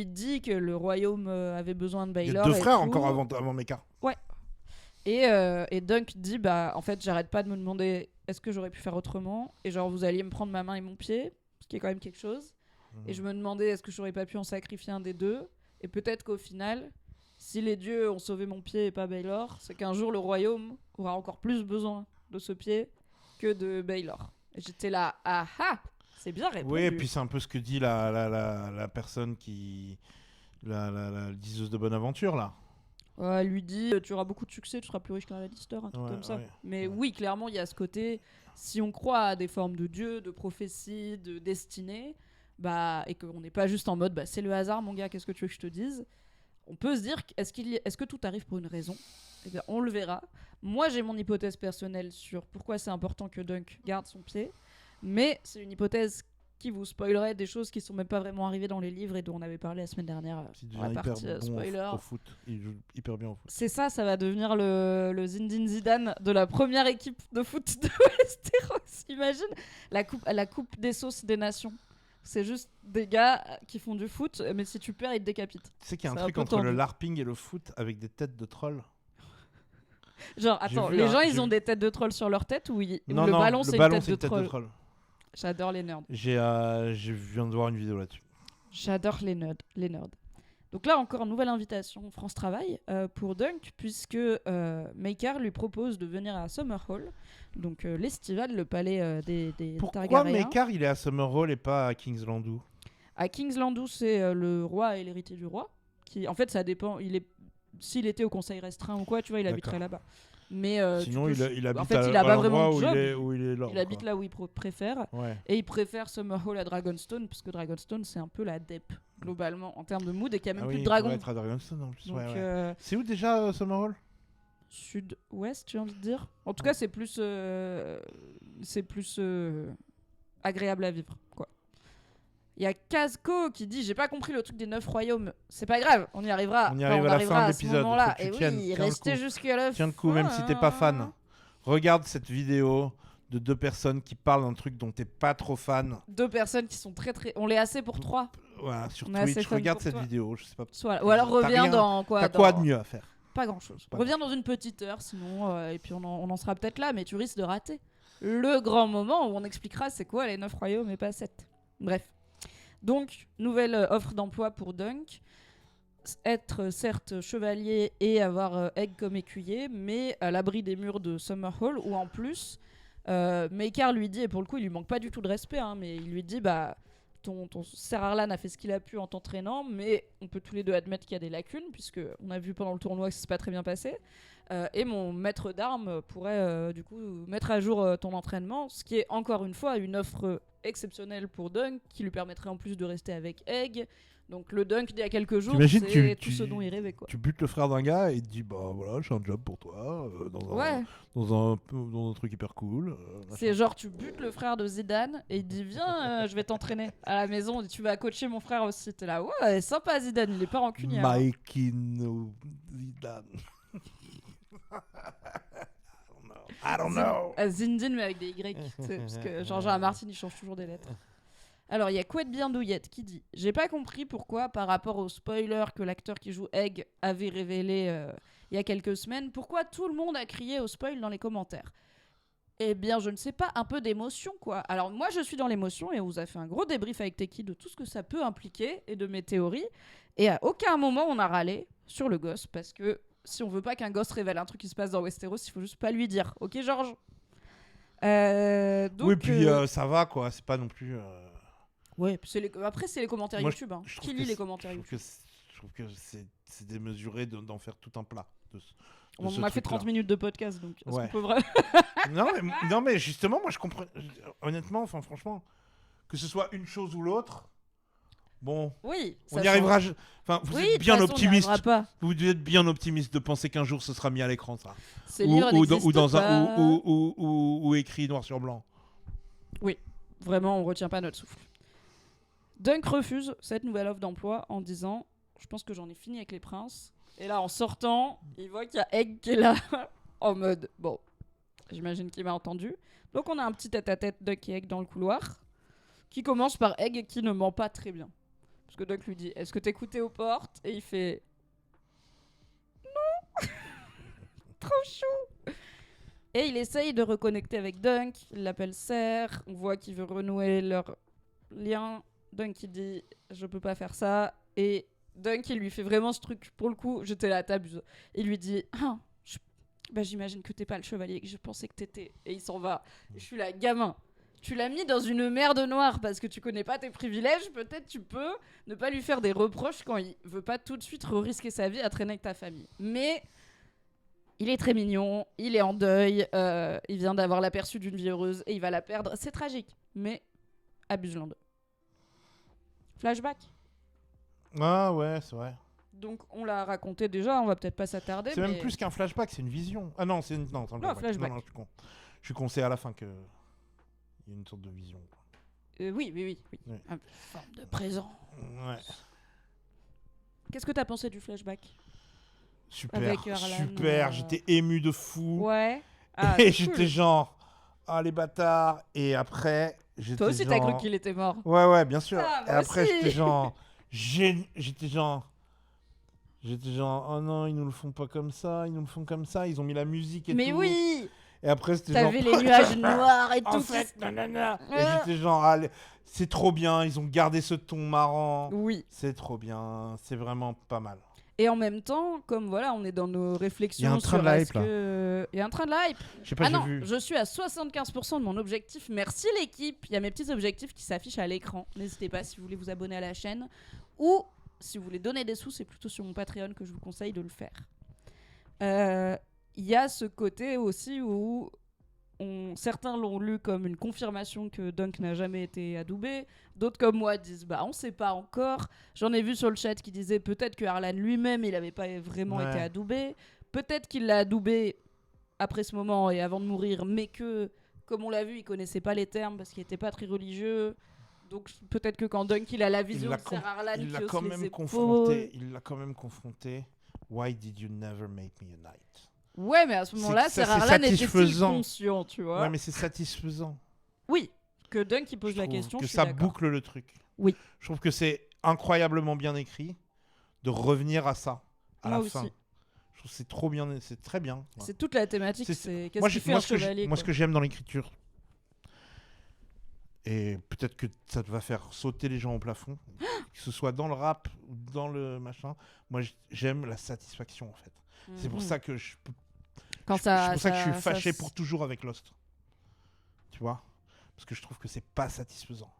dit que le royaume avait besoin de Baelor. Il y a deux frères encore avant Maekar. Ouais. Et Dunk dit, en fait, j'arrête pas de me demander est-ce que j'aurais pu faire autrement. Et genre, vous alliez me prendre ma main et mon pied, ce qui est quand même quelque chose. Et je me demandais est-ce que j'aurais pas pu en sacrifier un des deux. Et peut-être qu'au final, si les dieux ont sauvé mon pied et pas Baelor, c'est qu'un jour le royaume aura encore plus besoin de ce pied que de Baelor. J'étais là, c'est bien répondu. Oui, et puis c'est un peu ce que dit la personne qui... La diseuse de bonne aventure, là. Elle lui dit, tu auras beaucoup de succès, tu seras plus riche qu'un Lannister, un truc comme ça. Mais oui, clairement, il y a ce côté, si on croit à des formes de dieux, de prophéties, de destinée, et qu'on n'est pas juste en mode, c'est le hasard, mon gars, qu'est-ce que tu veux que je te dise ? On peut se dire, est-ce que tout arrive pour une raison ? Eh bien, on le verra. Moi, j'ai mon hypothèse personnelle sur pourquoi c'est important que Dunk garde son pied, mais c'est une hypothèse qui vous spoilerait des choses qui sont même pas vraiment arrivées dans les livres et dont on avait parlé la semaine dernière dans la partie spoiler. Au foot. Il joue hyper bien au foot. C'est ça va devenir le Zinedine Zidane de la première équipe de foot de Westeros. Imagine la coupe des sauces des nations. C'est juste des gars qui font du foot, mais si tu perds, ils te décapitent. Tu sais qu'il y a un truc entre le LARPing et le foot avec des têtes de trolls. Genre, attends, les gens, ils ont des têtes de troll sur leur tête ou le ballon, c'est une tête de troll. J'adore les nerds. Je viens de voir une vidéo là-dessus. J'adore les nerds. Donc Donc là, encore une nouvelle invitation France Travail pour Dunk, puisque Maker lui propose de venir à Summer Hall, donc l'Estival, le palais des Pourquoi Targaryens. Maekar il est à Summer Hall et pas à King's Landau? À King's Landau, c'est le roi et l'héritier du roi. Qui, en fait, ça dépend. S'il était au conseil restreint ou quoi, tu vois, il habiterait là-bas. Mais sinon, il habite en fait, il a pas vraiment de job. Où il est lord, il habite là où il préfère. Ouais. Et il préfère Summer Hall à Dragonstone, parce que Dragonstone, c'est un peu la dep, globalement, en termes de mood, et qu'il n'y a même plus de dragons. Être à Dragonstone en plus. Donc, c'est où déjà Summer Hall? Sud-ouest, j'ai envie de dire. En tout cas, c'est plus agréable à vivre, quoi. Il y a Kazko qui dit: j'ai pas compris le truc des 9 royaumes. C'est pas grave, on y arrivera. On y arrive à la fin de l'épisode. Et oui, restez jusqu'à la fin. Tiens le coup, même si t'es pas fan. Regarde cette vidéo de 2 personnes qui parlent d'un truc dont t'es pas trop fan. 2 personnes qui sont très très. On l'est assez pour 3. Voilà, sur Twitch, regarde cette vidéo. Je sais pas. Ou alors reviens dans quoi? T'as quoi de mieux à faire? Pas grand chose. Reviens dans une petite heure, sinon, et puis on en sera peut-être là, mais tu risques de rater le grand moment où on expliquera c'est quoi les 9 royaumes et pas 7. Bref. Donc, nouvelle offre d'emploi pour Dunk. Être certes chevalier et avoir Egg comme écuyer, mais à l'abri des murs de Summer Hall, où en plus, Maekar lui dit, et pour le coup il lui manque pas du tout de respect, hein, mais il lui dit bah ton Ser Arlan a fait ce qu'il a pu en t'entraînant, mais on peut tous les deux admettre qu'il y a des lacunes, puisque on a vu pendant le tournoi que ça s'est pas très bien passé. Et mon maître d'armes pourrait du coup mettre à jour ton entraînement, ce qui est encore une fois une offre exceptionnelle pour Dunk, qui lui permettrait en plus de rester avec Egg. Donc le Dunk d'il y a quelques jours, c'est tout ce dont il rêvait, quoi. Tu butes le frère d'un gars et il te dit bah voilà, j'ai un job pour toi dans un truc hyper cool. C'est genre tu butes le frère de Zidane et il te dit viens, je vais t'entraîner à la maison, tu vas coacher mon frère aussi. T'es là, ouais, sympa Zidane, il est pas rancunier. Maikino Zidane. I don't know. Zindine, mais avec des Y, parce que Jean-Jean Martin il change toujours des lettres. Alors, il y a Couette Bien Douillette qui dit: j'ai pas compris pourquoi, par rapport au spoiler que l'acteur qui joue Egg avait révélé il y a quelques semaines, pourquoi tout le monde a crié au spoil dans les commentaires. Eh bien, je ne sais pas, un peu d'émotion, quoi. Alors, moi, je suis dans l'émotion et on vous a fait un gros débrief avec Teki de tout ce que ça peut impliquer et de mes théories. Et à aucun moment, on a râlé sur le gosse, parce que si on veut pas qu'un gosse révèle un truc qui se passe dans Westeros, il faut juste pas lui dire. Ok, Georges? Donc, oui, puis ça va, quoi. C'est pas non plus. Ouais, après, c'est les commentaires YouTube. Hein. Qui lit les commentaires YouTube? Je trouve que c'est démesuré d'en faire tout un plat. On a fait 30 minutes de podcast, donc est-ce qu'on peut vraiment... non, mais justement, moi je comprends. Honnêtement, enfin, franchement, que ce soit une chose ou l'autre, bon, oui, on y arrivera. Enfin, vous êtes bien optimiste. Vous êtes bien optimiste de penser qu'un jour ce sera mis à l'écran, ça. Ou écrit noir sur blanc. Oui, vraiment, on retient pas notre souffle. Dunk refuse cette nouvelle offre d'emploi en disant: je pense que j'en ai fini avec les princes. Et là, en sortant, il voit qu'il y a Egg qui est là, en mode bon, j'imagine qu'il m'a entendu. Donc, on a un petit tête-à-tête Dunk et Egg dans le couloir, qui commence par Egg qui ne ment pas très bien. Parce que Dunk lui dit: est-ce que t'écoutais aux portes? Et il fait: non. Trop chou. Et il essaye de reconnecter avec Dunk, il l'appelle Ser, on voit qu'il veut renouer leur lien. Dunk il dit: je peux pas faire ça. Et Dunk il lui fait vraiment ce truc, pour le coup j'étais là, t'abuses. Il lui dit: j'imagine que t'es pas le chevalier que je pensais que t'étais. Et il s'en va. Et je suis là, gamin, tu l'as mis dans une merde noire parce que tu connais pas tes privilèges. Peut-être tu peux ne pas lui faire des reproches quand il veut pas tout de suite risquer sa vie à traîner avec ta famille. Mais il est très mignon, il est en deuil, il vient d'avoir l'aperçu d'une vie heureuse et il va la perdre. C'est tragique, mais abuse-l'en d'eux. Flashback. Ah ouais, c'est vrai. Donc on l'a raconté déjà, on va peut-être pas s'attarder. C'est même plus qu'un flashback, c'est une vision. Ah non, c'est un flashback. Non, je suis con, c'est à la fin que il y a une sorte de vision. Oui. Une forme de présent. Ouais. Qu'est-ce que t'as pensé du flashback? Super, j'étais ému de fou. Ouais. Et j'étais genre, les bâtards. Et après, j'étais toi aussi t'as cru qu'il était mort. Ouais, bien sûr. Et après, aussi. j'étais genre, oh non, ils nous le font pas comme ça, ils nous le font comme ça. Ils ont mis la musique et tout. Mais oui. Et après, c'était genre... T'avais les nuages noirs et tout. En fait, nanana. Et j'étais genre, allez, c'est trop bien, ils ont gardé ce ton marrant. Oui. C'est trop bien, c'est vraiment pas mal. Et en même temps, comme voilà, on est dans nos réflexions Il y a un train sur de est-ce hype, là. que... Il y a un train de hype. Je sais pas, Ah j'ai non, vu. je suis à 75% de mon objectif. Merci l'équipe. Il y a mes petits objectifs qui s'affichent à l'écran. N'hésitez pas si vous voulez vous abonner à la chaîne. Ou si vous voulez donner des sous, c'est plutôt sur mon Patreon que je vous conseille de le faire. Il y a ce côté aussi où certains l'ont lu comme une confirmation que Dunk n'a jamais été adoubé. D'autres comme moi disent bah on sait pas encore. J'en ai vu sur le chat qui disait peut-être que Harlan lui-même il avait pas vraiment été adoubé. Peut-être qu'il l'a adoubé après ce moment et avant de mourir, mais que comme on l'a vu il connaissait pas les termes parce qu'il était pas très religieux. Donc peut-être que quand Dunk il a la vision de Sir Harlan il qui l'a hausse quand les même épaules. confronté. Il l'a quand même confronté. Why did you never make me a knight? Ouais, mais à ce moment-là, C'est- ça, Sir c'est Harlan était satisfaisant. conscient, tu vois. Ouais, mais c'est satisfaisant. Oui, que Dunk il pose Je la trouve question, que je suis ça d'accord. boucle le truc. Oui. Je trouve que c'est incroyablement bien écrit de revenir à ça à Moi la aussi. fin. Je trouve que c'est trop bien, c'est très bien. Ouais. C'est toute la thématique, C'est- c'est qu'est-ce Moi, qu'il je- fait moi, un ce que chevalier. moi, quoi. ce que j'aime dans l'écriture, et peut-être que ça va faire sauter les gens au plafond, que ce soit dans le rap ou dans le machin, moi j'aime la satisfaction en fait. C'est pour Mhm. ça que je peux Quand c'est pour ça que je suis ça- fâché pour toujours avec Lost. Tu vois? Parce que je trouve que c'est pas satisfaisant.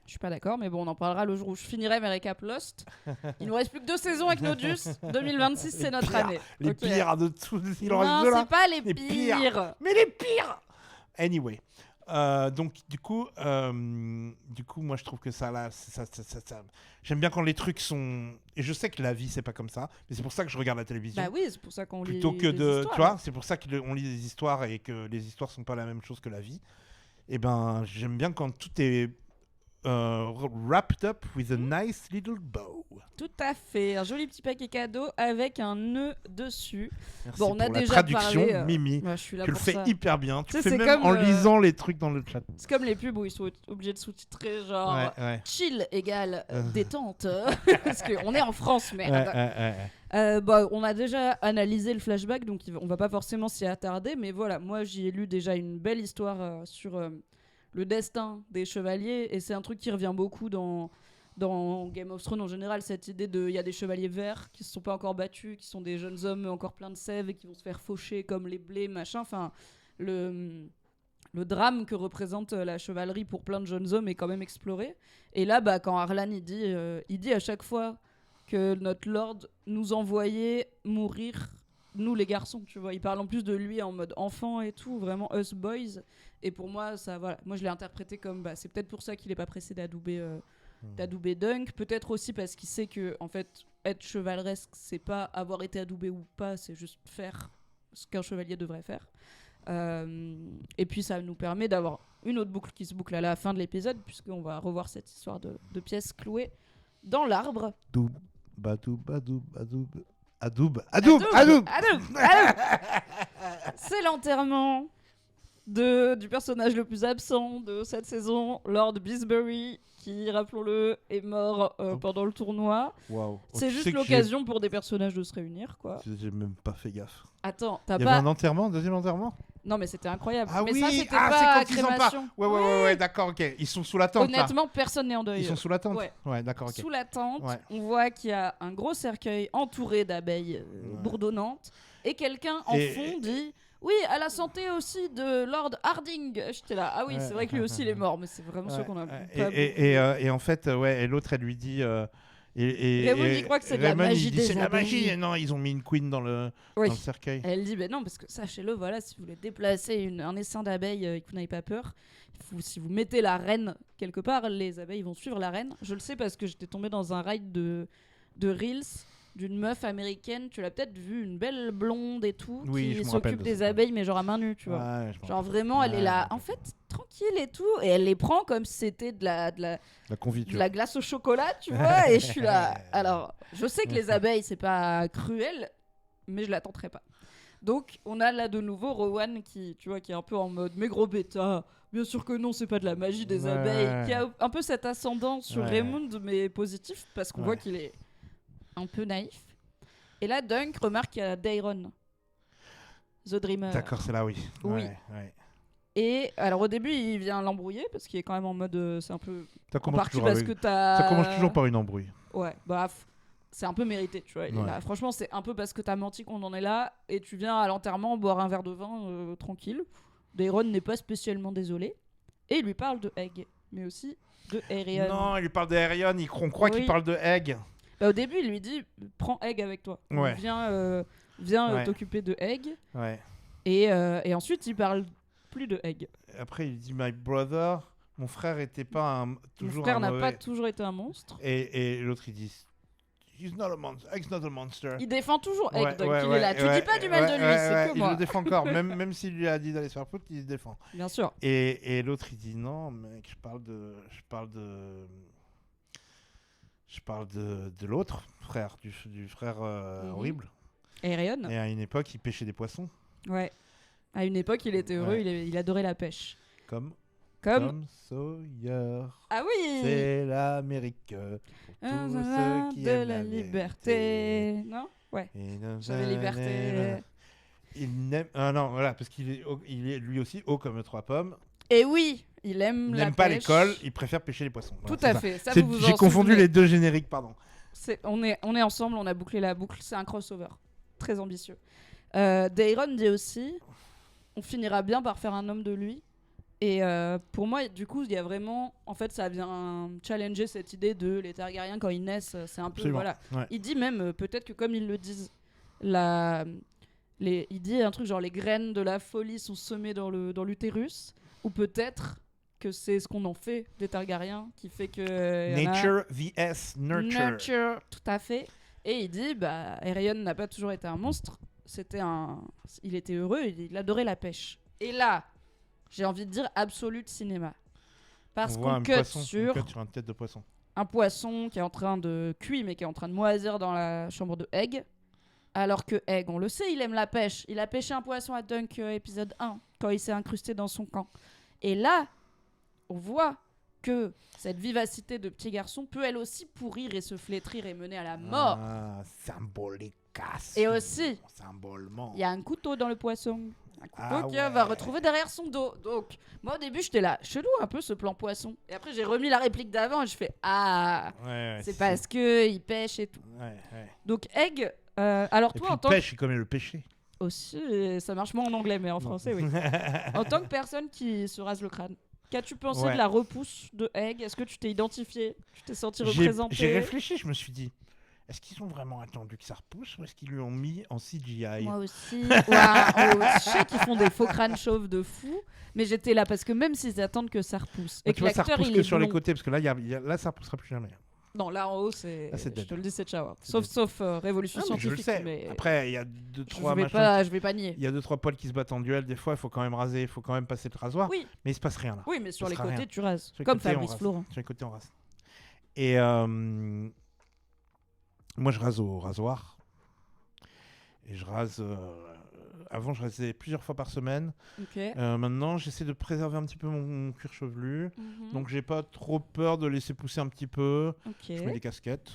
Je suis pas d'accord, mais bon, on en parlera le jour où je finirai mes récaps Lost. Il nous reste plus que 2 saisons avec Nodus. 2026, c'est notre pires, année. Les Ok. pires de tout. Il en reste Non, deux là. c'est pas les Les pires. pires. Mais les pires. Anyway. Donc du coup, moi je trouve que ça là, j'aime bien quand les trucs sont. Et je sais que la vie c'est pas comme ça, mais c'est pour ça que je regarde la télévision. Bah oui, c'est pour ça qu'on lit Plutôt que des de, histoires. tu vois, c'est pour ça qu'on lit des histoires et que les histoires sont pas la même chose que la vie. Et ben, j'aime bien quand tout est wrapped up with a nice little bow. Tout à fait, un joli petit paquet cadeau avec un nœud dessus. Merci Bon, on a pour la déjà traduction, parlé, Mimi. Ouais, je suis là Tu le pour fais ça. hyper bien. Tu Tu le sais, fais c'est même comme, en lisant les trucs dans le chat. C'est comme les pubs où ils sont obligés de sous-titrer genre Ouais. chill égale détente. Parce qu'on est en France, merde. Ouais. Bah, on a déjà analysé le flashback, donc on va pas forcément s'y attarder, mais voilà, moi j'y ai lu déjà une belle histoire sur le destin des chevaliers, et c'est un truc qui revient beaucoup dans Game of Thrones en général, cette idée de il y a des chevaliers verts qui se sont pas encore battus, qui sont des jeunes hommes encore pleins de sève et qui vont se faire faucher comme les blés, machin, enfin le drame que représente la chevalerie pour plein de jeunes hommes est quand même exploré. Et là, bah, quand Harlan il dit à chaque fois que notre lord nous envoyait mourir, nous les garçons, tu vois. Il parle en plus de lui en mode enfant et tout, vraiment us boys. Et pour moi, ça, voilà. Moi, je l'ai interprété comme, bah, c'est peut-être pour ça qu'il est pas pressé d'adouber Dunk. Peut-être aussi parce qu'il sait que, en fait, être chevaleresque, c'est pas avoir été adoubé ou pas, c'est juste faire ce qu'un chevalier devrait faire. Et puis ça nous permet d'avoir une autre boucle qui se boucle à la fin de l'épisode, puisqu'on va revoir cette histoire de pièces clouées dans l'arbre. Adoub. C'est l'enterrement du personnage le plus absent de cette saison, Lord Beesbury, qui, rappelons-le, est mort pendant le tournoi. Waouh. C'est juste l'occasion pour des personnages de se réunir, quoi. J'ai même pas fait gaffe. Attends, t'as Il y pas... avait un enterrement, deuxième enterrement? Non, mais c'était incroyable. Ah mais oui, ça, c'était c'est pas quand ils en crémation. partent. Ouais, d'accord, ok. Ils sont sous la tente là. Honnêtement, personne n'est en deuil. Ils sont sous la tente. Ouais. D'accord, ok. Sous la tente, Ouais. on voit qu'il y a un gros cercueil entouré d'abeilles bourdonnantes, et quelqu'un en fond dit oui, à la santé aussi de Lord Harding. J'étais là, ah oui, c'est vrai que lui aussi il est mort, mais c'est vraiment sûr qu'on a pas et en fait, et l'autre elle lui dit. Raymond, il croit que c'est de la Raymond, magie il dit, des c'est de la abeilles. magie. Et non, ils ont mis une queen dans le cercueil. Elle dit ben non, parce que sachez-le, voilà, si vous voulez déplacer un essaim d'abeilles et que vous n'avez pas peur, si vous mettez la reine quelque part, les abeilles vont suivre la reine. Je le sais parce que j'étais tombée dans un ride de Reels d'une meuf américaine, tu l'as peut-être vu, une belle blonde et tout, Oui, qui je me rappelle s'occupe de des ça. abeilles mais genre à main nue, tu vois. Ouais, je m'en Genre rappelle. vraiment, elle est là, Ouais. en fait, tranquille et tout, et elle les prend comme si c'était de la La confiture. de la glace au chocolat, tu vois, et je suis là. Alors, je sais que les abeilles, c'est pas cruel, mais je la tenterai pas. Donc, on a là de nouveau Rowan qui, tu vois, qui est un peu en mode mais gros bêta. Bien sûr que non, c'est pas de la magie des Ouais. abeilles. Qui a un peu cet ascendant sur Ouais. Raymond, mais positif, parce qu'on voit qu'il est un peu naïf. Et là, Dunk remarque qu'il y a Dairon. The Dreamer. D'accord, c'est là, oui. Oui. Ouais. Et alors au début, il vient l'embrouiller parce qu'il est quand même en mode, c'est un peu Ça en commence, partie toujours parce avec- que t'as. ça commence toujours par une embrouille. Ouais, c'est un peu mérité, tu vois. Il est Ouais. là. Franchement, c'est un peu parce que t'as menti qu'on en est là et tu viens à l'enterrement boire un verre de vin tranquille. Daeron n'est pas spécialement désolé et il lui parle de Egg, mais aussi de Aerion. Non, il lui parle d'Aerion, on croit qu'il Oui. parle de Egg. Bah, au début, il lui dit prends Egg avec toi. Donc, Ouais. viens Ouais. t'occuper de Egg. Ouais. Et ensuite, il parle plus de Egg. Après, il dit My brother, mon frère était pas Mon toujours frère un n'a mauvais. pas toujours été un monstre. Et l'autre, il dit He's not a monster. Egg's not a monster. Il défend toujours Egg, Ouais, donc ouais, il est ouais, là. Tu ouais, dis pas du mal de lui, ouais, c'est ouais, que il moi. le défend encore, même s'il lui a dit d'aller se faire foutre, il se défend. Bien sûr. Et l'autre, il dit non, mec, je parle de l'autre frère, du frère horrible. Aerion. Et à une époque, il pêchait des poissons, Ouais. À une époque, il était heureux, Ouais. il adorait la pêche. comme Comme. Tom Sawyer. Ah oui. C'est l'Amérique pour tous ceux qui de aiment la liberté. Non. Ouais. J'avais liberté. Il n'aime... Ah non, voilà, parce il est lui aussi haut comme 3 pommes. Et oui, il aime Il la n'aime pas pêche. l'école, il préfère pêcher les poissons. Voilà, Tout c'est à ça. fait. Ça, C'est- vous vous J'ai en confondu souvenez. les deux génériques, pardon. On est ensemble, on a bouclé la boucle. C'est un crossover. Très ambitieux. Daeron dit aussi on finira bien par faire un homme de lui. Et pour moi, du coup, il y a vraiment. En fait, ça vient challenger cette idée de les Targaryens quand ils naissent. C'est un peu. Absolument. Voilà. Ouais. Il dit même, peut-être que comme ils le disent, il dit un truc genre les graines de la folie sont semées dans l'utérus. Ou peut-être que c'est ce qu'on en fait des Targaryens qui fait que. y en a- Nature vs nurture. Nurture, tout à fait. Et il dit, Aerion n'a pas toujours été un monstre. Il était heureux, il adorait la pêche. Et là, j'ai envie de dire absolute cinéma. Parce On voit qu'on un cut poisson, sur on cut sur une tête de poisson. un poisson qui est en train de cuire, mais qui est en train de moisir dans la chambre de Egg. Alors que Egg, on le sait, il aime la pêche. Il a pêché un poisson à Dunk épisode 1, quand il s'est incrusté dans son camp. Et là, on voit que cette vivacité de petit garçon peut elle aussi pourrir et se flétrir et mener à la mort. Ah, symbolique. Et aussi, Symbolement. il y a un couteau dans le poisson. Un couteau Ah qu'il ouais. va retrouver derrière son dos. Donc, moi au début, j'étais là, chelou un peu ce plan poisson. Et après, j'ai remis la réplique d'avant et je fais ah, Ouais, c'est parce que il pêche et tout. Ouais. Donc, Egg, alors Et toi puis en tant pêche, il connaît le péché. que. Aussi, ça marche moins en anglais, mais en français, oui. En tant que personne qui se rase le crâne, qu'as-tu pensé Ouais. de la repousse de Egg? Est-ce que tu t'es identifié? Tu t'es senti J'ai représenté? réfléchi, je me suis dit, est-ce qu'ils ont vraiment attendu que ça repousse ou est-ce qu'ils lui ont mis en CGI? Moi aussi. Je sais qu'ils font des faux crânes chauves de fou, mais j'étais là parce que même s'ils attendent que ça repousse et Bah, que tu vois, ça l'acteur repousse il que est sur les blond. côtés parce que là, ça repoussera plus jamais. Non, là en haut c'est. Là, c'est Je dead. te le dis, c'est ciao. C'est Sauf dead. révolution Ah, mais je le scientifique. sais. Mais Après, il y a deux, je trois vais machins. pas, je vais pas nier. Il y a 2-3 poils qui se battent en duel. Des fois, il faut quand même raser, il faut quand même passer le rasoir. Oui. Mais il se passe rien là. Oui, mais sur Ça les sera côtés rien. tu rases, Sur les comme côtés, on Fabrice rase. Florent. Sur les côtés, on rase. Et moi, je rase au rasoir. Et je rase. Avant, je rasais plusieurs fois par semaine. Ok. Maintenant, j'essaie de préserver un petit peu mon cuir chevelu. Mhm. Donc, j'ai pas trop peur de laisser pousser un petit peu. Ok. Je mets des casquettes.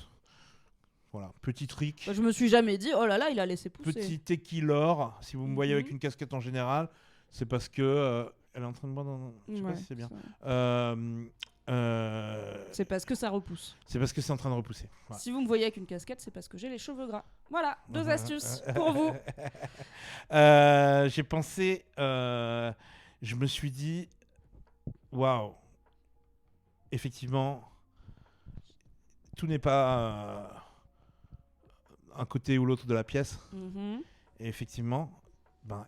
Voilà, petit trick. Bah, je me suis jamais dit oh là là il a laissé pousser. Petit équilore. Si vous me voyez avec Mhm. une casquette en général, c'est parce que elle est en train de boire dans. Je sais pas Ouais, si c'est bien. ça- Euh, C'est parce que ça repousse. C'est parce que c'est en train de repousser. Voilà. Si vous me voyez avec une casquette, c'est parce que j'ai les cheveux gras. Voilà, deux Mhm. astuces pour vous. J'ai pensé, je me suis dit, waouh, effectivement, tout n'est pas un côté ou l'autre de la pièce. Mhm. Et effectivement,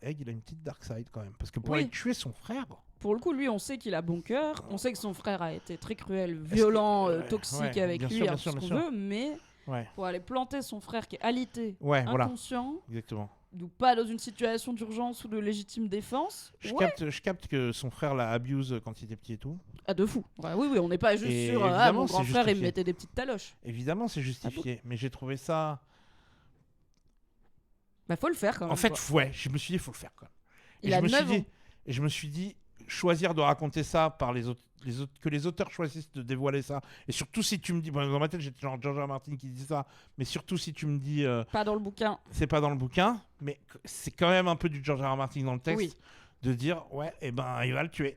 Egg, il a une petite dark side quand même. Parce que pour Oui. aller tuer son frère, Pour le coup, lui, on sait qu'il a bon cœur. On sait que son frère a été très cruel, violent, ouais, toxique ouais, avec bien lui, sûr, bien alors sûr, ce bien qu'on sûr. veut. Mais ouais, pour aller planter son frère qui est alité, voilà, inconscient, exactement. ou pas dans une situation d'urgence ou de légitime défense, Je ouais. capte que son frère l'a abuse quand il était petit et tout. Ah, de fou. Ouais, oui, on n'est pas juste Et sur évidemment, mon grand c'est frère, il me justifié. mettait des petites taloches. Évidemment, c'est justifié, mais j'ai trouvé ça. Bah, faut le faire quand même. En fait, quoi. ouais, je me suis dit, il faut le faire quoi. Il a 9 ans. Et je me suis dit, choisir de raconter ça par les autres, que les auteurs choisissent de dévoiler ça. Et surtout si tu me dis, bon, dans ma tête j'étais genre George R. R. Martin qui dit ça, mais surtout si tu me dis, Pas dans le bouquin. c'est pas dans le bouquin, mais c'est quand même un peu du George R. R. Martin dans le texte, Oui. de dire ouais, et ben il va le tuer.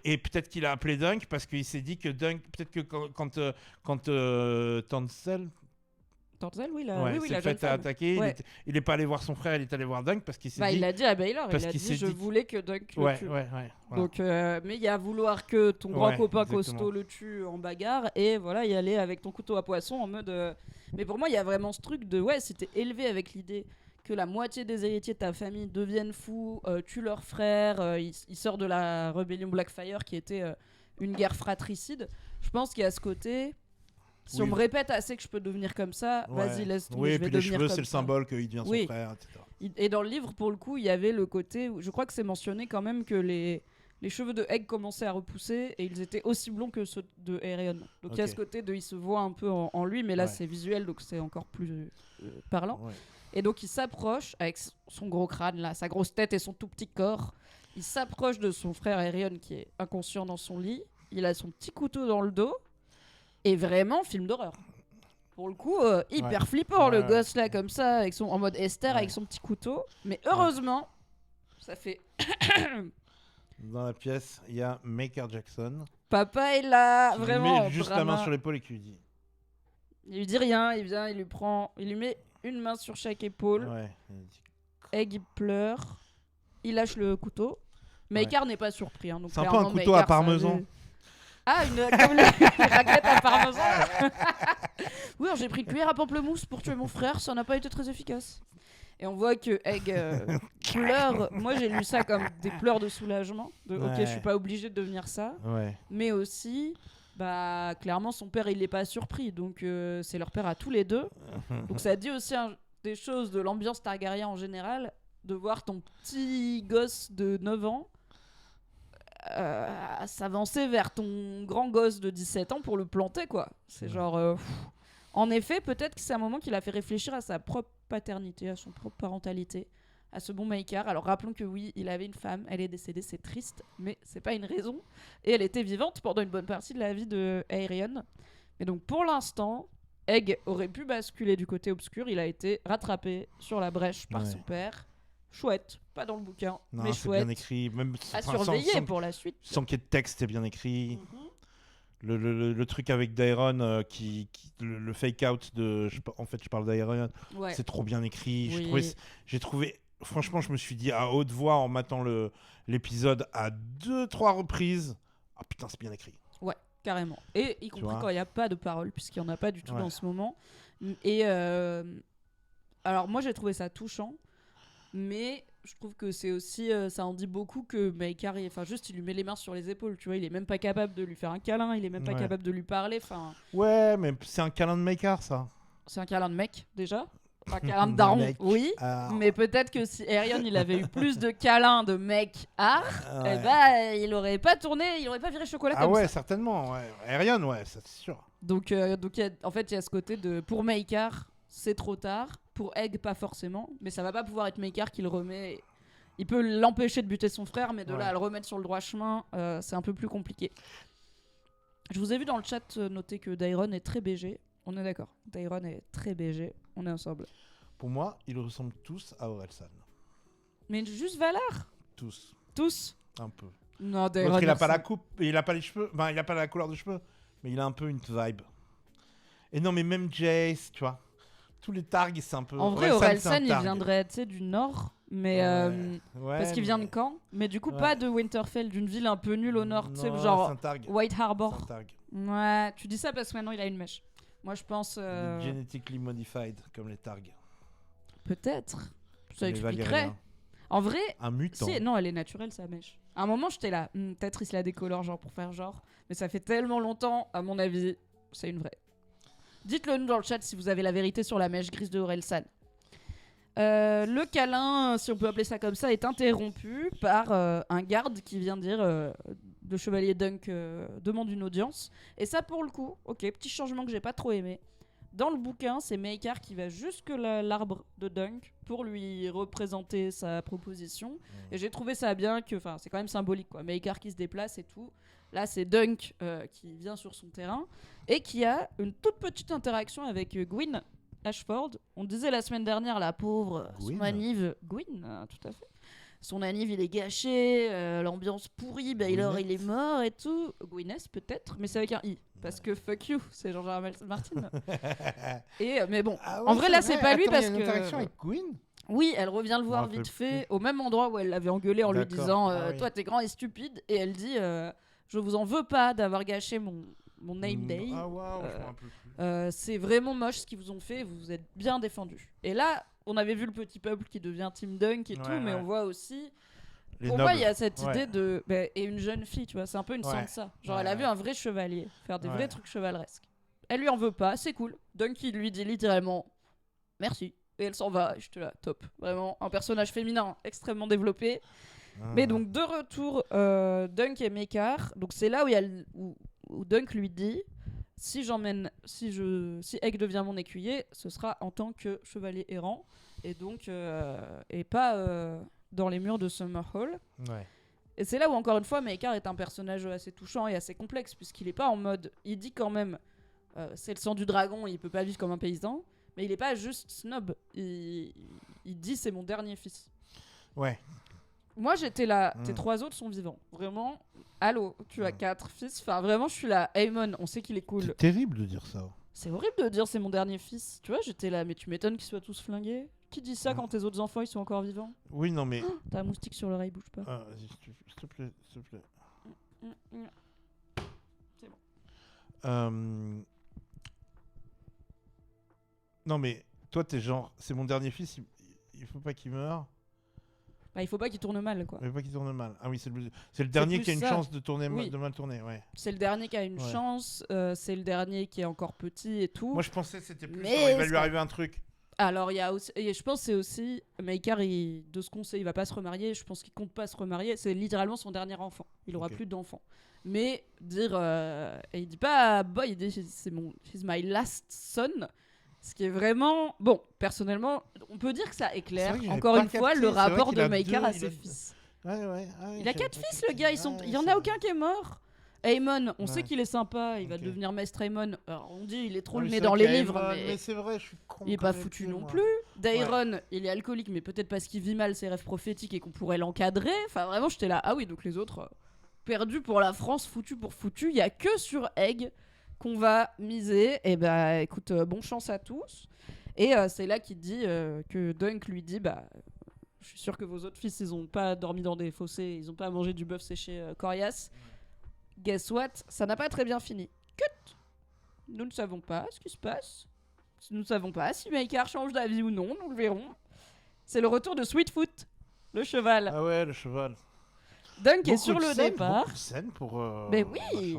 Et peut-être qu'il a appelé Dunk parce qu'il s'est dit que Dunk, peut-être que quand Tansel Torzel, oui, ouais, oui, s'est la jeune fait femme. attaquer, Ouais. il est pas allé voir son frère, il est allé voir Dunk parce qu'il s'est Bah, dit. il a dit à Baylor, parce il a qu'il dit s'est je dit- voulais que Dunk le Ouais, tue. ouais, ouais. Voilà. Donc, mais il y a vouloir que ton grand Ouais, copain exactement. costaud le tue en bagarre et voilà, y aller avec ton couteau à poisson en mode. Mais pour moi, il y a vraiment ce truc de ouais, si t'es élevé avec l'idée que la moitié des héritiers de ta famille deviennent fous, tuent leur frère, ils sortent de la rébellion Blackfire qui était une guerre fratricide. Je pense qu'il y a ce côté. Si Oui. on me répète assez que je peux devenir comme ça, Ouais. vas-y, laisse tomber, Oui, je et vais puis les devenir cheveux, comme c'est le ça. symbole qu'il devient son Oui. frère, etc. Et dans le livre, pour le coup, il y avait le côté où je crois que c'est mentionné quand même que les cheveux de Egg commençaient à repousser et ils étaient aussi blonds que ceux de Aerion. Donc il y a Ok. ce côté de il se voit un peu en lui, mais là Ouais. c'est visuel donc c'est encore plus parlant. Ouais. Et donc il s'approche avec son gros crâne là, sa grosse tête et son tout petit corps. Il s'approche de son frère Aerion qui est inconscient dans son lit. Il a son petit couteau dans le dos et vraiment film d'horreur. Pour le coup, hyper Ouais. flippant le Ouais. gosse là comme ça, avec en mode Esther Ouais. avec son petit couteau. Mais heureusement, ça fait Dans la pièce, il y a Maker Jackson. papa est là, Qui lui vraiment. met en juste la drama. main sur l'épaule et qui lui dit. Il lui dit rien, il vient, il lui met une main sur chaque épaule. Ouais. Il dit, Egg il pleure, il lâche le couteau. Maker n'est pas surpris. Hein, donc c'est un peu clairement, un couteau à Maker, ça parmesan. avait- Ah, comme les raclettes à parmesan. Oui, alors j'ai pris une cuillère à pamplemousse pour tuer mon frère, ça n'a pas été très efficace. Et on voit que Egg pleure. Moi, j'ai lu ça comme des pleurs de soulagement. De ok, Ouais. je suis pas obligé de devenir ça. Ouais. Mais aussi, bah, clairement, son père, il n'est pas surpris. Donc, c'est leur père à tous les deux. Donc, ça dit aussi des choses de l'ambiance Targaryen en général. De voir ton petit gosse de 9 ans s'avancer vers ton grand gosse de 17 ans pour le planter, quoi. C'est Ouais. genre... En effet, peut-être que c'est un moment qui l'a fait réfléchir à sa propre paternité, à son propre parentalité, à ce bon Maker. Alors rappelons que oui, il avait une femme, elle est décédée, c'est triste, mais c'est pas une raison. Et elle était vivante pendant une bonne partie de la vie de Aerion. Mais donc pour l'instant, Egg aurait pu basculer du côté obscur, il a été rattrapé sur la brèche par Ouais. son père. Chouette, pas dans le bouquin, Non, mais c'est chouette. bien écrit. Même À enfin, surveiller sans pour la suite. qu'il y ait de texte, c'est bien écrit. Mhm. Le truc avec Daeron, le fake out de. En fait, je parle d'Aeron. Ouais. C'est trop bien écrit. Oui. J'ai trouvé. Franchement, je me suis dit à haute voix en matant l'épisode à 2-3 reprises. Ah putain, c'est bien écrit. Carrément. Et y compris vois. quand il n'y a pas de parole, puisqu'il n'y en a pas du tout Ouais. dans ce moment. Et alors moi j'ai trouvé ça touchant, mais je trouve que c'est aussi, ça en dit beaucoup que Maekar, enfin juste il lui met les mains sur les épaules, tu vois, il est même pas capable de lui faire un câlin, il est même pas Ouais. capable de lui parler, enfin Ouais, mais c'est un câlin de Maker, ça. c'est un câlin de mec déjà, un câlin de daron, Mec. oui. Ah, Mais peut-être que si Aerion il avait eu plus de câlins de mec ouais. eh ben il aurait pas tourné, il aurait pas viré chocolat Ah comme ouais, ça. certainement. Ouais. Arion, ouais, ça, c'est sûr. Donc en fait, il y a ce côté de pour Maekar, c'est trop tard. Pour Egg, pas forcément. Mais ça va pas pouvoir être Maekar qui le remet. Il peut l'empêcher de buter son frère, mais de là Ouais. à le remettre sur le droit chemin, c'est un peu plus compliqué. Je vous ai vu dans le chat noter que Daeron est très BG. On est d'accord. Daeron est très BG. On est ensemble. Pour moi, ils ressemblent tous à Orelsan. Mais juste Valar. Tous. Tous. Un peu. Non, Daeron. L'autre, il a pas la ressemble- coupe, il a pas les cheveux, enfin, il a pas la couleur de cheveux, mais il a un peu une vibe. Et non, mais même Jace, tu vois. Tous les targs, c'est un peu. En vrai, Orelsan, c'est un Orelsan, il targ. viendrait du nord. Mais. Ouais, Parce qu'il vient de mais- Caen, mais du coup Ouais. pas de Winterfell, d'une ville un peu nulle au nord, tu sais, Non, genre c'est un targ. White C'est Harbor. un targ. Ouais, tu dis ça parce que maintenant il a une mèche. Moi je pense Genetically modified, comme les targs. peut-être. Ça Les expliquerait. Valériens. En vrai, Un mutant. si, non, elle est naturelle sa mèche. À un moment j'étais là, peut-être il se la décolore genre pour faire genre, mais ça fait tellement longtemps, à mon avis, c'est une vraie. Dites-le nous dans le chat si vous avez la vérité sur la mèche grise de Orelsan. Le câlin, si on peut appeler ça comme ça, est interrompu par un garde qui vient dire le chevalier Dunk demande une audience. Et ça, pour le coup, ok, petit changement que j'ai pas trop aimé. Dans le bouquin, c'est Maekar qui va jusque l'arbre de Dunk pour lui représenter sa proposition. Et j'ai trouvé ça bien que, enfin, c'est quand même symbolique, quoi. Maekar qui se déplace et tout. Là, c'est Dunk qui vient sur son terrain et qui a une toute petite interaction avec Gwyn Ashford. On disait la semaine dernière, la pauvre, Gwyn. son anniv, Gwyn, tout à fait. Son anniv, il est gâché, l'ambiance pourrie, Baylor, il est mort et tout. Gwyneth, peut-être, mais c'est avec un I. Parce que fuck you, c'est George R. Martin. Mais bon, en vrai, là, c'est pas lui parce il y a une que. interaction avec Gwyn. Oui, elle revient le voir Je me vite rappelle fait, au même endroit où elle l'avait engueulé en lui D'accord. disant Ah oui. toi, t'es grand et stupide. Et elle dit je vous en veux pas d'avoir gâché mon name day. Ah waouh, je me rappelle plus. C'est vraiment moche ce qu'ils vous ont fait, vous vous êtes bien défendus. Et là, on avait vu le petit peuple qui devient Team Dunk et tout, mais on voit aussi. Pour moi, il y a cette idée de. Et une jeune fille, tu vois, c'est un peu une Sansa. Genre, elle a vu un vrai chevalier faire des vrais trucs chevaleresques. Elle lui en veut pas, c'est cool. Dunk, il lui dit littéralement merci. Et elle s'en va. Je te la top. Vraiment, un personnage féminin extrêmement développé. Mais donc, de retour, Dunk et Maekar. Donc, c'est là où Dunk lui dit si Egg devient mon écuyer, ce sera en tant que chevalier errant. Et donc, et pas dans les murs de Summerhall. Ouais. Et c'est là où, encore une fois, Maekar est un personnage assez touchant et assez complexe, puisqu'il est pas en mode. Il dit quand même c'est le sang du dragon, il peut pas vivre comme un paysan. Mais il est pas juste snob. Il dit c'est mon dernier fils. Ouais. Moi, j'étais là. Tes 3 autres sont vivants. Vraiment. Allô, tu as 4 fils. Enfin, vraiment, je suis là. Aemon, on sait qu'il est cool. C'est terrible de dire ça. C'est horrible de dire c'est mon dernier fils. Tu vois, j'étais là. Mais tu m'étonnes qu'ils soient tous flingués. Qui dit ça quand tes autres enfants ils sont encore vivants? Oui, non, mais. T'as un moustique sur l'oreille, bouge pas. Vas-y, s'il te plaît, s'il te plaît. C'est bon. Non, mais toi, t'es genre, c'est mon dernier fils, il faut pas qu'il meure. Bah, il faut pas qu'il tourne mal, quoi. Il faut pas qu'il tourne mal. Ah oui, c'est le dernier plus qui a une ça. chance de tourner Oui. de mal tourner, ouais. C'est le dernier qui a une chance, c'est le dernier qui est encore petit et tout. Moi, je pensais que c'était plus Mais genre, il va lui arriver un truc. Alors, il y a aussi, et je pense que c'est aussi Maekar, de ce qu'on sait, il va pas se remarier. Je pense qu'il compte pas se remarier. C'est littéralement son dernier enfant. Il aura plus d'enfants. Mais dire, et il dit pas boy, il dit he's my last son. Ce qui est vraiment bon. Personnellement, on peut dire que ça éclaire encore une fois le rapport de Maekar à ses fils. Ouais, il a 4 fils, le gars. Il y en a aucun qui est mort. Aemon, on sait qu'il est sympa, il va devenir maître Aemon. Alors on dit il est trop le nez dans les livres, mais c'est vrai, je suis con. Il est pas foutu non plus. Dairon, il est alcoolique, mais peut-être parce qu'il vit mal ses rêves prophétiques et qu'on pourrait l'encadrer. Enfin vraiment, j'étais là. Ah oui, donc les autres perdus pour la France, foutus pour foutus. Il y a que sur Egg qu'on va miser. Et bah écoute, bonne chance à tous. Et c'est là qu'il dit que Dunk lui dit je suis sûr que vos autres fils ils ont pas dormi dans des fossés, ils ont pas mangé du bœuf séché coriace. Guess what? Ça n'a pas très bien fini. Cut! Nous ne savons pas ce qui se passe. Nous ne savons pas si Maekar change d'avis ou non. Nous le verrons. C'est le retour de Sweetfoot, le cheval. Ah ouais, le cheval. Dunk est sur le départ. Beaucoup de scènes pour. Mais oui!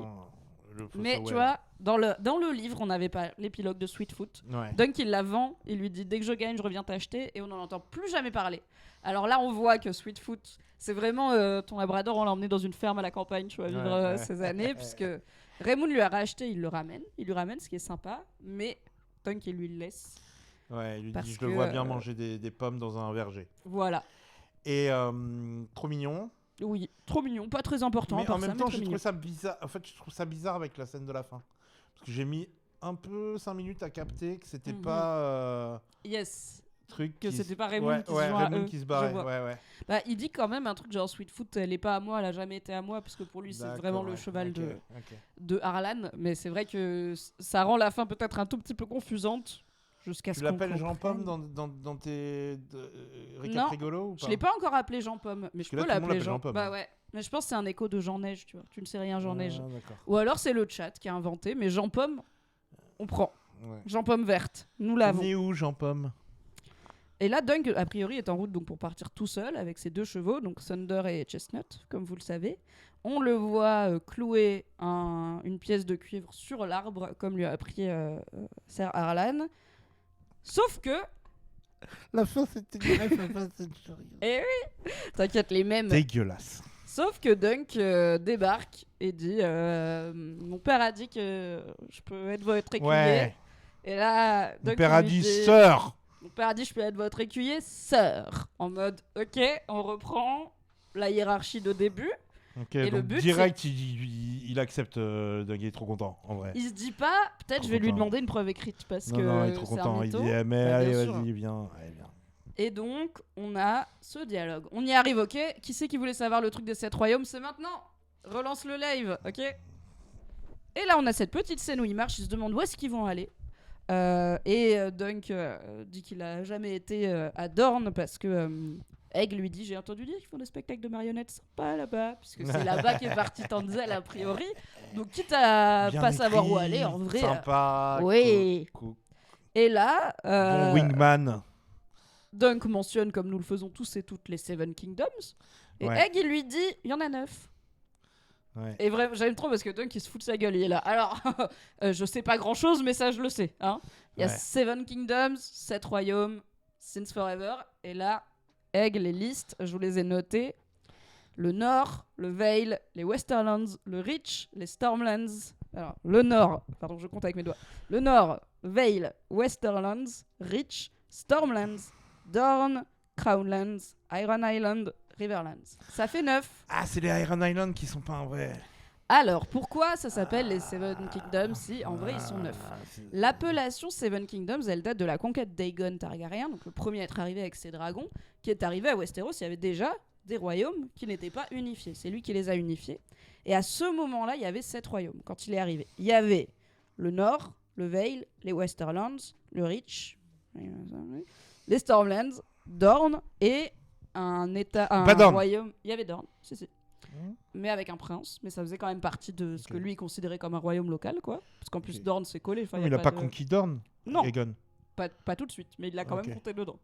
Mais tu vois, dans le livre, on n'avait pas l'épilogue de Sweetfoot. Ouais. Dunk, il la vend. Il lui dit dès que je gagne, je reviens t'acheter. Et on n'en entend plus jamais parler. Alors là, on voit que Sweetfoot, c'est vraiment ton labrador. On l'a emmené dans une ferme à la campagne, tu vas vivre ces années. Puisque Raymond lui a racheté, il le ramène. Il lui ramène, ce qui est sympa. Mais Dunk, il lui le laisse. Ouais, il lui Parce dit je que, le vois bien manger des pommes dans un verger. Voilà. Et trop mignon. Oui, trop mignon, pas très important. Mais en même temps, je je trouve ça bizarre. En fait, je trouve ça bizarre avec la scène de la fin. Parce que j'ai mis un peu 5 minutes à capter que c'était pas. Yes. Truc que c'était pas Raymond qui se joint à eux. Qui se barrait. Bah, il dit quand même un truc genre Sweetfoot, elle est pas à moi, elle a jamais été à moi, parce que pour lui c'est vraiment le cheval de Harlan. Mais c'est vrai que ça rend la fin peut-être un tout petit peu confusante. Jusqu'à tu ce qu'on l'appelles Jean comprenne. Pomme dans tes récaps Non, rigolos ou pas? je l'ai pas encore appelé Jean Pomme, mais je peux l'appeler Jean Pomme. Bah ouais, mais je pense que c'est un écho de Jean Neige, tu vois. Tu ne sais rien, Jean Neige. D'accord. Ou alors c'est le chat qui a inventé, mais Jean Pomme, on prend. Ouais. Jean Pomme verte, nous l'avons. On est où, Jean Pomme? Et là, Dunk, a priori, est en route donc, pour partir tout seul avec ses 2 chevaux, donc Thunder et Chestnut, comme vous le savez. On le voit clouer une pièce de cuivre sur l'arbre, comme lui a appris Sir Harlan. Sauf que... La fin, c'était une rêve, Eh oui, t'inquiète, les mêmes. Dégueulasse. Sauf que Dunk débarque et dit mon père a dit que je peux être votre écuyer. Ouais. Et là, Mon Dunk, père il a lui dit dit- sœur. Mon père a dit, je peux être votre écuyer, sœur. En mode, ok, on reprend la hiérarchie de début. Ok, Et le donc but, direct, il accepte. Doug, il est trop content, en vrai. Il se dit pas, peut-être Trop je vais lui content. demander une preuve écrite parce Non, que non, il est trop c'est un content. Il mytho. dit, eh, mais Bah, bien allez, sûr. vas-y, viens. Allez, viens. Et donc, on a ce dialogue. On y arrive, ok? Qui c'est qui voulait savoir le truc des 7 royaumes? C'est maintenant. Relance le live, ok? Et là, on a cette petite scène où ils marchent, ils se demandent où est-ce qu'ils vont aller. Dunk dit qu'il a jamais été à Dorne parce que Egg lui dit, j'ai entendu dire qu'ils font des spectacles de marionnettes sympas là-bas, puisque c'est là-bas qu'est parti Tanzel a priori. Donc quitte à Bien pas savoir où écrit, aller, en vrai. Sympa. Oui. Cool. Et là, Bon wingman. Dunk mentionne, comme nous le faisons tous et toutes, les Seven Kingdoms. Et Ouais. Egg, il lui dit, il y en a 9. Ouais. Et vraiment, j'aime trop parce que Dunk, il se fout de sa gueule. Il est là. Alors, je sais pas grand-chose, mais ça, je le sais. Hein. Il y a Ouais. 7 Kingdoms, 7 royaumes, since forever. Et là, Egg, les listes, je vous les ai notées. Le Nord, le Vale, les Westerlands, le Reach, les Stormlands. Alors, le Nord, pardon, je compte avec mes doigts. Le Nord, Vale, Westerlands, Reach, Stormlands, Dorne, Crownlands, Iron Island, Riverlands. Ça fait 9. Ah, c'est les Iron Island qui sont pas en vrai. Alors, pourquoi ça s'appelle les Seven Kingdoms si en vrai ils sont 9? C'est- L'appellation Seven Kingdoms, elle date de la conquête d'Aegon Targaryen, donc le premier à être arrivé avec ses dragons, qui est arrivé à Westeros. Il y avait déjà des royaumes qui n'étaient pas unifiés. C'est lui qui les a unifiés. Et à ce moment-là, il y avait 7 royaumes quand il est arrivé. Il y avait le Nord, le Vale, les Westerlands, le Reach, les Stormlands, Dorne et un Pas Dorne. royaume. Il y avait Dorne, si. Hmm. Mais avec un prince, mais ça faisait quand même partie de ce Ok. que lui considérait comme un royaume local, quoi. Parce qu'en plus, Ok. Dorne, c'est collé. Enfin, Non, y a il a pas de- conquis Dorne. Non, Aegon. pas tout de suite, mais il l'a quand Ok. même compté dedans.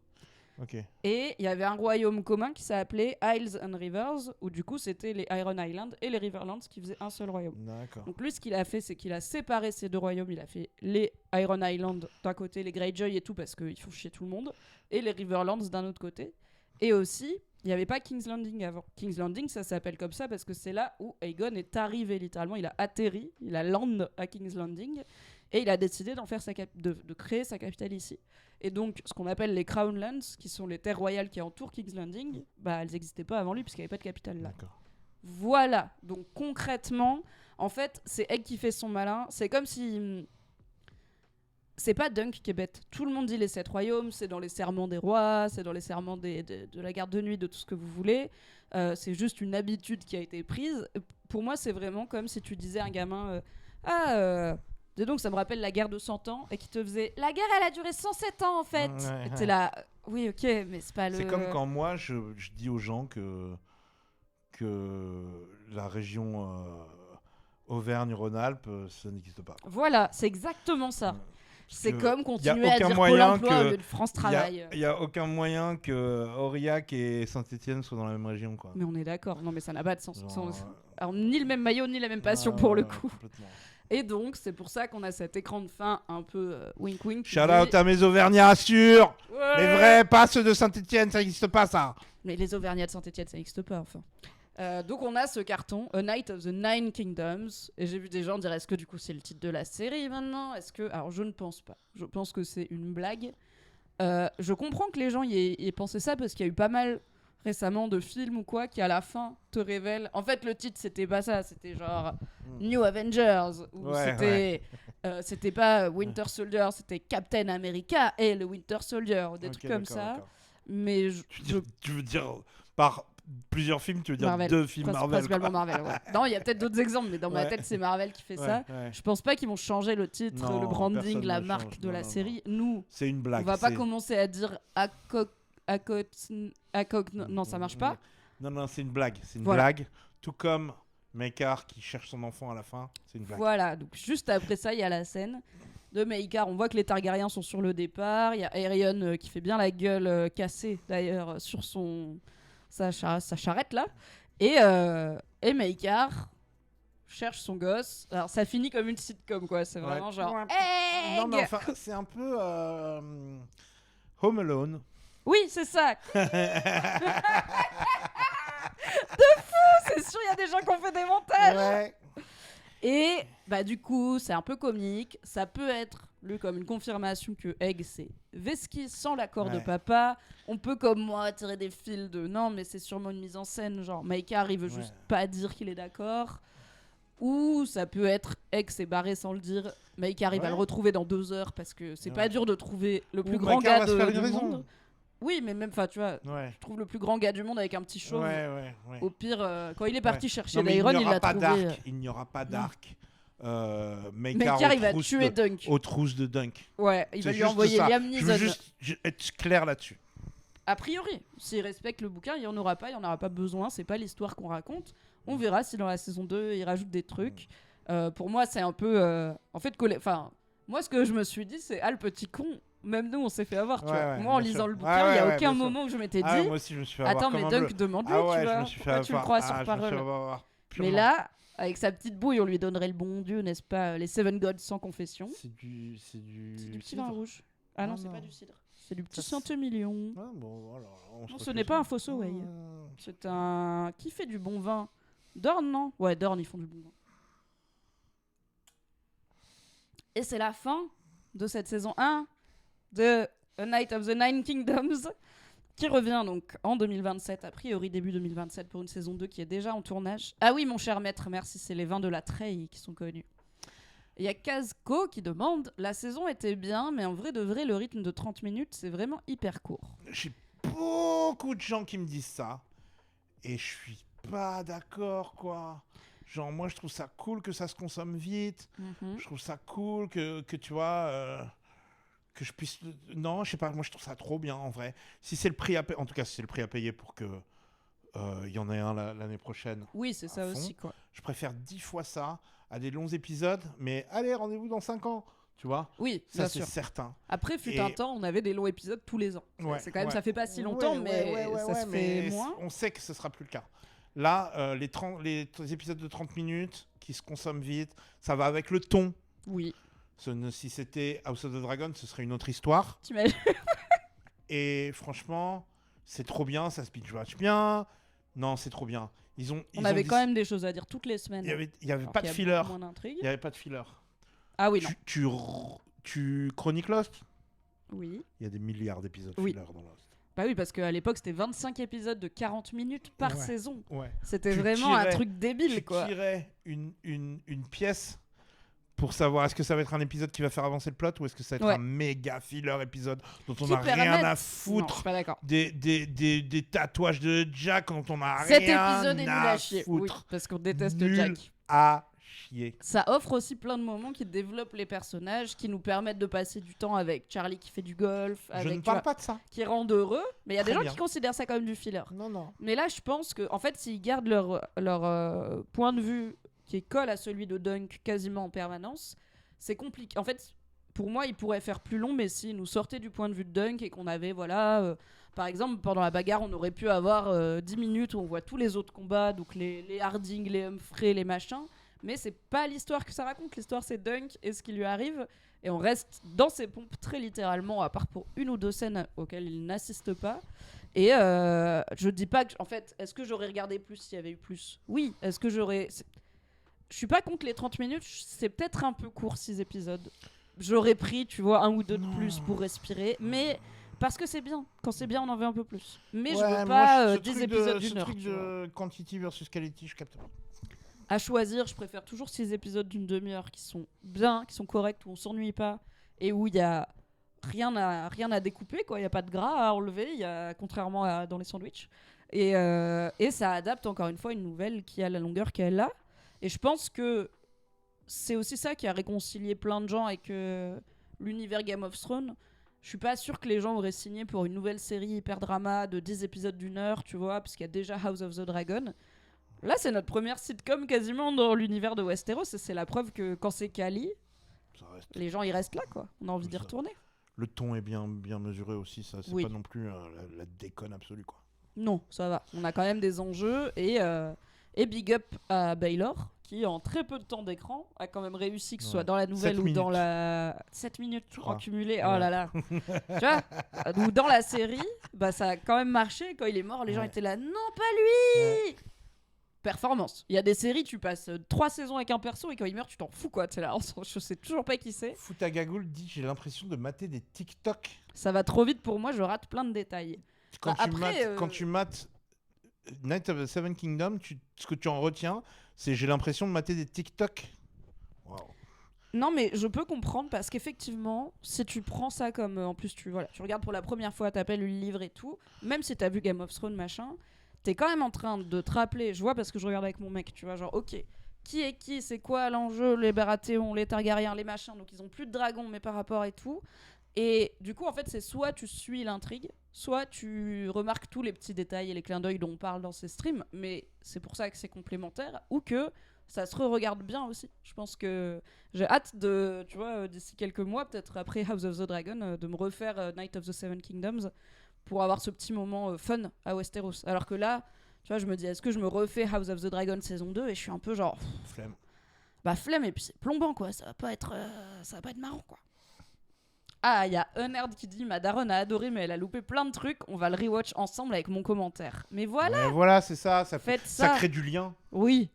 Ok. Et il y avait un royaume commun qui s'appelait Isles and Rivers, où du coup, c'était les Iron Islands et les Riverlands qui faisaient un seul royaume. D'accord. Donc lui, ce qu'il a fait, c'est qu'il a séparé ces deux royaumes. Il a fait les Iron Islands d'un côté, les Greyjoy et tout, parce qu'ils font chier tout le monde, et les Riverlands d'un autre côté. Et aussi, il n'y avait pas King's Landing avant. King's Landing, ça s'appelle comme ça parce que c'est là où Aegon est arrivé, littéralement. Il a atterri, il a land à King's Landing, et il a décidé d'en faire de créer sa capitale ici. Et donc, ce qu'on appelle les Crownlands, qui sont les terres royales qui entourent King's Landing, bah, elles n'existaient pas avant lui puisqu'il n'y avait pas de capitale là. D'accord. Voilà, donc concrètement, en fait, c'est Egg qui fait son malin. C'est comme si... C'est pas Dunk qui est bête. Tout le monde dit les 7 royaumes, c'est dans les serments des rois, c'est dans les serments de la garde de nuit, de tout ce que vous voulez. C'est juste une habitude qui a été prise. Pour moi, c'est vraiment comme si tu disais à un gamin dis donc, ça me rappelle la guerre de 100 ans, et qui te faisait la guerre, elle a duré 107 ans en fait. Ouais, Et ouais. t'es là, oui, ok, mais c'est pas le. C'est comme quand moi, je dis aux gens que la région Auvergne-Rhône-Alpes, ça n'existe pas. Voilà, c'est exactement ça. Parce C'est que comme y a continuer à aucun dire moyen Pôle emploi que- au lieu de France Travail. Il n'y a aucun moyen que Aurillac et Saint-Etienne soient dans la même région. Quoi. Mais on est d'accord, non mais ça n'a pas de sens. Genre, Alors, ni le même maillot, ni la même passion pour le coup. complètement. Et donc, c'est pour ça qu'on a cet écran de fin un peu wink wink. qui Shout dit, out à mes Auvergnats sûrs. Ouais. Les vrais, pas ceux de Saint-Etienne, ça n'existe pas ça. Mais les Auvergnats de Saint-Etienne, ça n'existe pas, enfin. Donc on a ce carton, A Night of the Nine Kingdoms, et j'ai vu des gens dire est-ce que du coup c'est le titre de la série maintenant? Est-ce que... Alors je ne pense pas, je pense que c'est une blague. Je comprends que les gens y aient pensé ça parce qu'il y a eu pas mal récemment de films ou quoi qui à la fin te révèlent... En fait le titre c'était pas ça, c'était genre New Avengers, ou Ouais, c'était pas Winter Soldier, c'était Captain America et le Winter Soldier, ou des Ok, trucs comme d'accord, ça. d'accord. Mais Tu veux dire par plusieurs films, tu veux dire Marvel. 2 films Marvel. Principalement quoi. Marvel, ouais. Non, il y a peut-être d'autres exemples, mais dans ma Ouais. tête, c'est Marvel qui fait ça. Ouais. Je pense pas qu'ils vont changer le titre, Non, le branding, personne la ne marque change. de Non, la non, série. Nous, C'est une blague. on va pas c'est- commencer à dire non, ça marche pas. Non, c'est une blague. C'est une Voilà. blague. Tout comme Maekar qui cherche son enfant à la fin, c'est une blague. Voilà, donc juste après ça, il y a la scène de Maekar. On voit que les Targaryens sont sur le départ. Il y a Aerion qui fait bien la gueule cassée d'ailleurs sur sa charrette là. Et Maekar cherche son gosse. Alors ça finit comme une sitcom quoi. C'est vraiment Ouais. genre. Non, mais Egg enfin, c'est un peu Home Alone. Oui, c'est ça. C'est sûr, il y a des gens qui ont fait des montages. Ouais. Et bah du coup, c'est un peu comique. Ça peut être lu comme une confirmation que Egg c'est Vesky sans l'accord de Ouais. papa. On peut comme moi tirer des fils de non mais c'est sûrement une mise en scène, genre Maïkar il veut juste pas dire qu'il est d'accord. Ou ça peut être Egg s'est barré sans le dire, Maïkar il va Ouais. le retrouver dans 2 heures parce que c'est Ouais. pas dur de trouver le plus Ou grand Maïkar gars va se faire une du raison. monde. Oui mais même, enfin tu vois, Ouais. je trouve le plus grand gars du monde avec un petit chauve. Ouais. Au pire, quand il est parti chercher Non, mais Dairon, il n'y il aura l'a pas trouvé. d'arc. Il n'y aura pas d'arc. Maïkar il va tuer Dunk. aux trousses de Dunk. Ouais, il va C'est lui juste envoyer ça. Liam Je veux Neeson. juste être clair là-dessus. A priori, s'il respecte le bouquin, il n'y en aura pas, il n'y en aura pas besoin, c'est pas l'histoire qu'on raconte. On verra si dans la saison 2, il rajoute des trucs. Pour moi, c'est un peu... En fait, moi, ce que je me suis dit, c'est « Ah, le petit con !» Même nous, on s'est fait avoir, tu Ouais, vois. ouais, Moi, en bien lisant sûr. le bouquin, il n'y a Ouais, aucun bien sûr. moment où je m'étais dit Ah, moi aussi, je me suis fait avoir Attends, comme mais un Dunk, bleu. demande-lui, Ah ouais, tu je vois. me suis fait Pourquoi tu le avoir. crois sur Je me suis parole fait avoir Mais purement. là, avec sa petite bouille, on lui donnerait le bon Dieu, n'est-ce pas? Les Seven Gods sans confession. C'est du C'est du petit cidre. vin rouge. Ah non, Ah c'est non. pas du cidre. C'est du petit Ça, c'est- Saint-Emilion. Ah, bon, alors, on se Non, ce refuse. n'est pas un faux Way. C'est un... Qui fait du bon vin? Dorn, non? Ouais, Dorn, ils font du bon vin. Et c'est la fin de cette saison 1 de A Night of the Nine Kingdoms, qui revient donc en 2027, a priori début 2027, pour une saison 2 qui est déjà en tournage. Ah oui, mon cher maître, merci, c'est les vins de la Treille qui sont connus. Il y a Kazko qui demande « La saison était bien, mais en vrai de vrai, le rythme de 30 minutes, c'est vraiment hyper court. J'ai beaucoup de gens qui me disent ça. Et je suis pas d'accord, quoi. Genre, moi, je trouve ça cool que ça se consomme vite. Je trouve ça cool que tu vois... que je puisse... Non, je sais pas, moi, je trouve ça trop bien, en vrai. Si c'est le prix à payer... En tout cas, si c'est le prix à payer pour que... il y en ait un l'année prochaine. Oui, c'est ça à fond. aussi, quoi. Je préfère 10 fois ça à des longs épisodes. Mais allez, rendez-vous dans 5 ans. Tu vois, Oui, ça bien c'est sûr. certain. Après, fut Et- un temps, on avait des longs épisodes tous les ans. Ouais, C'est quand même, ouais. ça fait pas si longtemps, mais ça se fait mais moins. on sait que ce sera plus le cas. Là, les épisodes de 30 minutes qui se consomment vite, ça va avec le ton. Oui, Si c'était House of the Dragon, ce serait une autre histoire. t'imagines. Et franchement, c'est trop bien, ça se binge-watch bien. Non, c'est trop bien. On avait quand même des choses à dire toutes les semaines. Il y avait Alors pas de qu'il y filler. a beaucoup moins d'intrigue. Il y avait pas de filler. Ah oui, non. Tu chroniques Lost. Oui. Il y a des milliards d'épisodes Oui. filler dans Lost. Bah oui, parce qu'à l'époque, c'était 25 épisodes de 40 minutes par Ouais. saison. Ouais. C'était Tu vraiment un tirais- truc débile, Tu quoi. tirais une pièce pour savoir est-ce que ça va être un épisode qui va faire avancer le plot ou est-ce que ça va être Ouais. un méga filler épisode dont on Qui n'a rien permettent- à Non, je foutre. suis pas d'accord. Des tatouages de Jack dont on n'a Cet rien épisode est nul à à chier. Oui, foutre. parce qu'on déteste Nul Jack. À chier. Ça offre aussi plein de moments qui développent les personnages, qui nous permettent de passer du temps avec Charlie qui fait du golf, Je avec ne tu parle vois, pas de ça. qui rendent heureux. Mais il y a des Très gens bien. qui considèrent ça comme du filler. Non, non. Mais là, je pense que, en fait, s'ils gardent leur point de vue qui colle à celui de Dunk quasiment en permanence, c'est compliqué. En fait, pour moi, ils pourraient faire plus long, mais s'ils nous sortaient du point de vue de Dunk et qu'on avait, voilà, par exemple, pendant la bagarre, on aurait pu avoir 10 minutes où on voit tous les autres combats, donc les Harding, les Humphrey, les machins. Mais c'est pas l'histoire que ça raconte. L'histoire, c'est Dunk et ce qui lui arrive. Et on reste dans ses pompes très littéralement, à part pour une ou deux scènes auxquelles il n'assiste pas. Et je dis pas que, en fait, est-ce que j'aurais regardé plus s'il y avait eu plus? Oui. Est-ce que j'aurais. Je suis pas contre les 30 minutes, c'est peut-être un peu court 6 épisodes. J'aurais pris, tu vois, un ou deux de plus pour respirer, mais parce que c'est bien. Quand c'est bien, on en veut un peu plus. Mais je veux pas 10 épisodes d'une heure. Ce truc tu vois. de quantity versus quality, je capte pas. À choisir, je préfère toujours 6 épisodes d'une demi-heure qui sont bien, qui sont corrects, où on s'ennuie pas et où il y a rien à découper, quoi. Il y a pas de gras à enlever, contrairement à dans les sandwichs. Et ça adapte encore une fois une nouvelle qui a la longueur qu'elle a. Et je pense que c'est aussi ça qui a réconcilié plein de gens avec l'univers Game of Thrones. Je suis pas sûre que les gens auraient signé pour une nouvelle série hyper drama de 10 épisodes d'une heure, tu vois, parce qu'il y a déjà House of the Dragon. Là, c'est notre première sitcom quasiment dans l'univers de Westeros, et c'est la preuve que quand c'est quali, Ça reste- les gens ils restent là, quoi. On a envie d'y Ça. retourner. Le ton est bien mesuré aussi, ça. C'est Oui. pas non plus la déconne absolue, quoi. Non, ça va. On a quand même des enjeux, et big up à Baylor, qui en très peu de temps d'écran a quand même réussi, que ce soit Ouais. dans la nouvelle 7 ou dans minutes. la 7 minutes Je crois. en cumulé. Ouais. Oh là là. Tu vois, ou dans la série, bah ça a quand même marché. Quand il est mort, les gens Ouais. étaient là, non pas lui. performance. Il y a des séries, tu passes 3 saisons avec un perso et quand il meurt, tu t'en fous quoi. T'es là, je sais toujours pas qui c'est. Futagagoul dit j'ai l'impression de mater des TikTok. Ça va trop vite pour moi, je rate plein de détails. Quand, Bah, quand tu mates Night of the Seven Kingdoms, ce que tu en retiens, c'est j'ai l'impression de mater des TikTok. Wow. Non, mais je peux comprendre parce qu'effectivement, si tu prends ça comme. En plus, tu regardes pour la première fois, t'appelles le livre et tout, même si t'as vu Game of Thrones, machin, t'es quand même en train de te rappeler. Je vois parce que je regarde avec mon mec, tu vois, genre, ok, qui est qui, c'est quoi l'enjeu, les Baratheons, les Targaryens, les machins, donc ils ont plus de dragons, mais par rapport et tout. Et du coup, en fait, c'est soit tu suis l'intrigue, soit tu remarques tous les petits détails et les clins d'œil dont on parle dans ces streams, mais c'est pour ça que c'est complémentaire, ou que ça se re-regarde bien aussi. Je pense que j'ai hâte de, tu vois, d'ici quelques mois, peut-être après House of the Dragon, de me refaire Night of the Seven Kingdoms pour avoir ce petit moment fun à Westeros. Alors que là, tu vois, je me dis, est-ce que je me refais House of the Dragon saison 2 et je suis un peu genre... Flemme. Bah flemme, et puis c'est plombant, quoi. Ça va pas être marrant, quoi. Ah, il y a Unerd qui dit, ma daronne a adoré, mais elle a loupé plein de trucs. On va le rewatch ensemble avec mon commentaire. Mais voilà. Mais voilà, c'est ça. Faites Ça ça. crée du lien. Oui,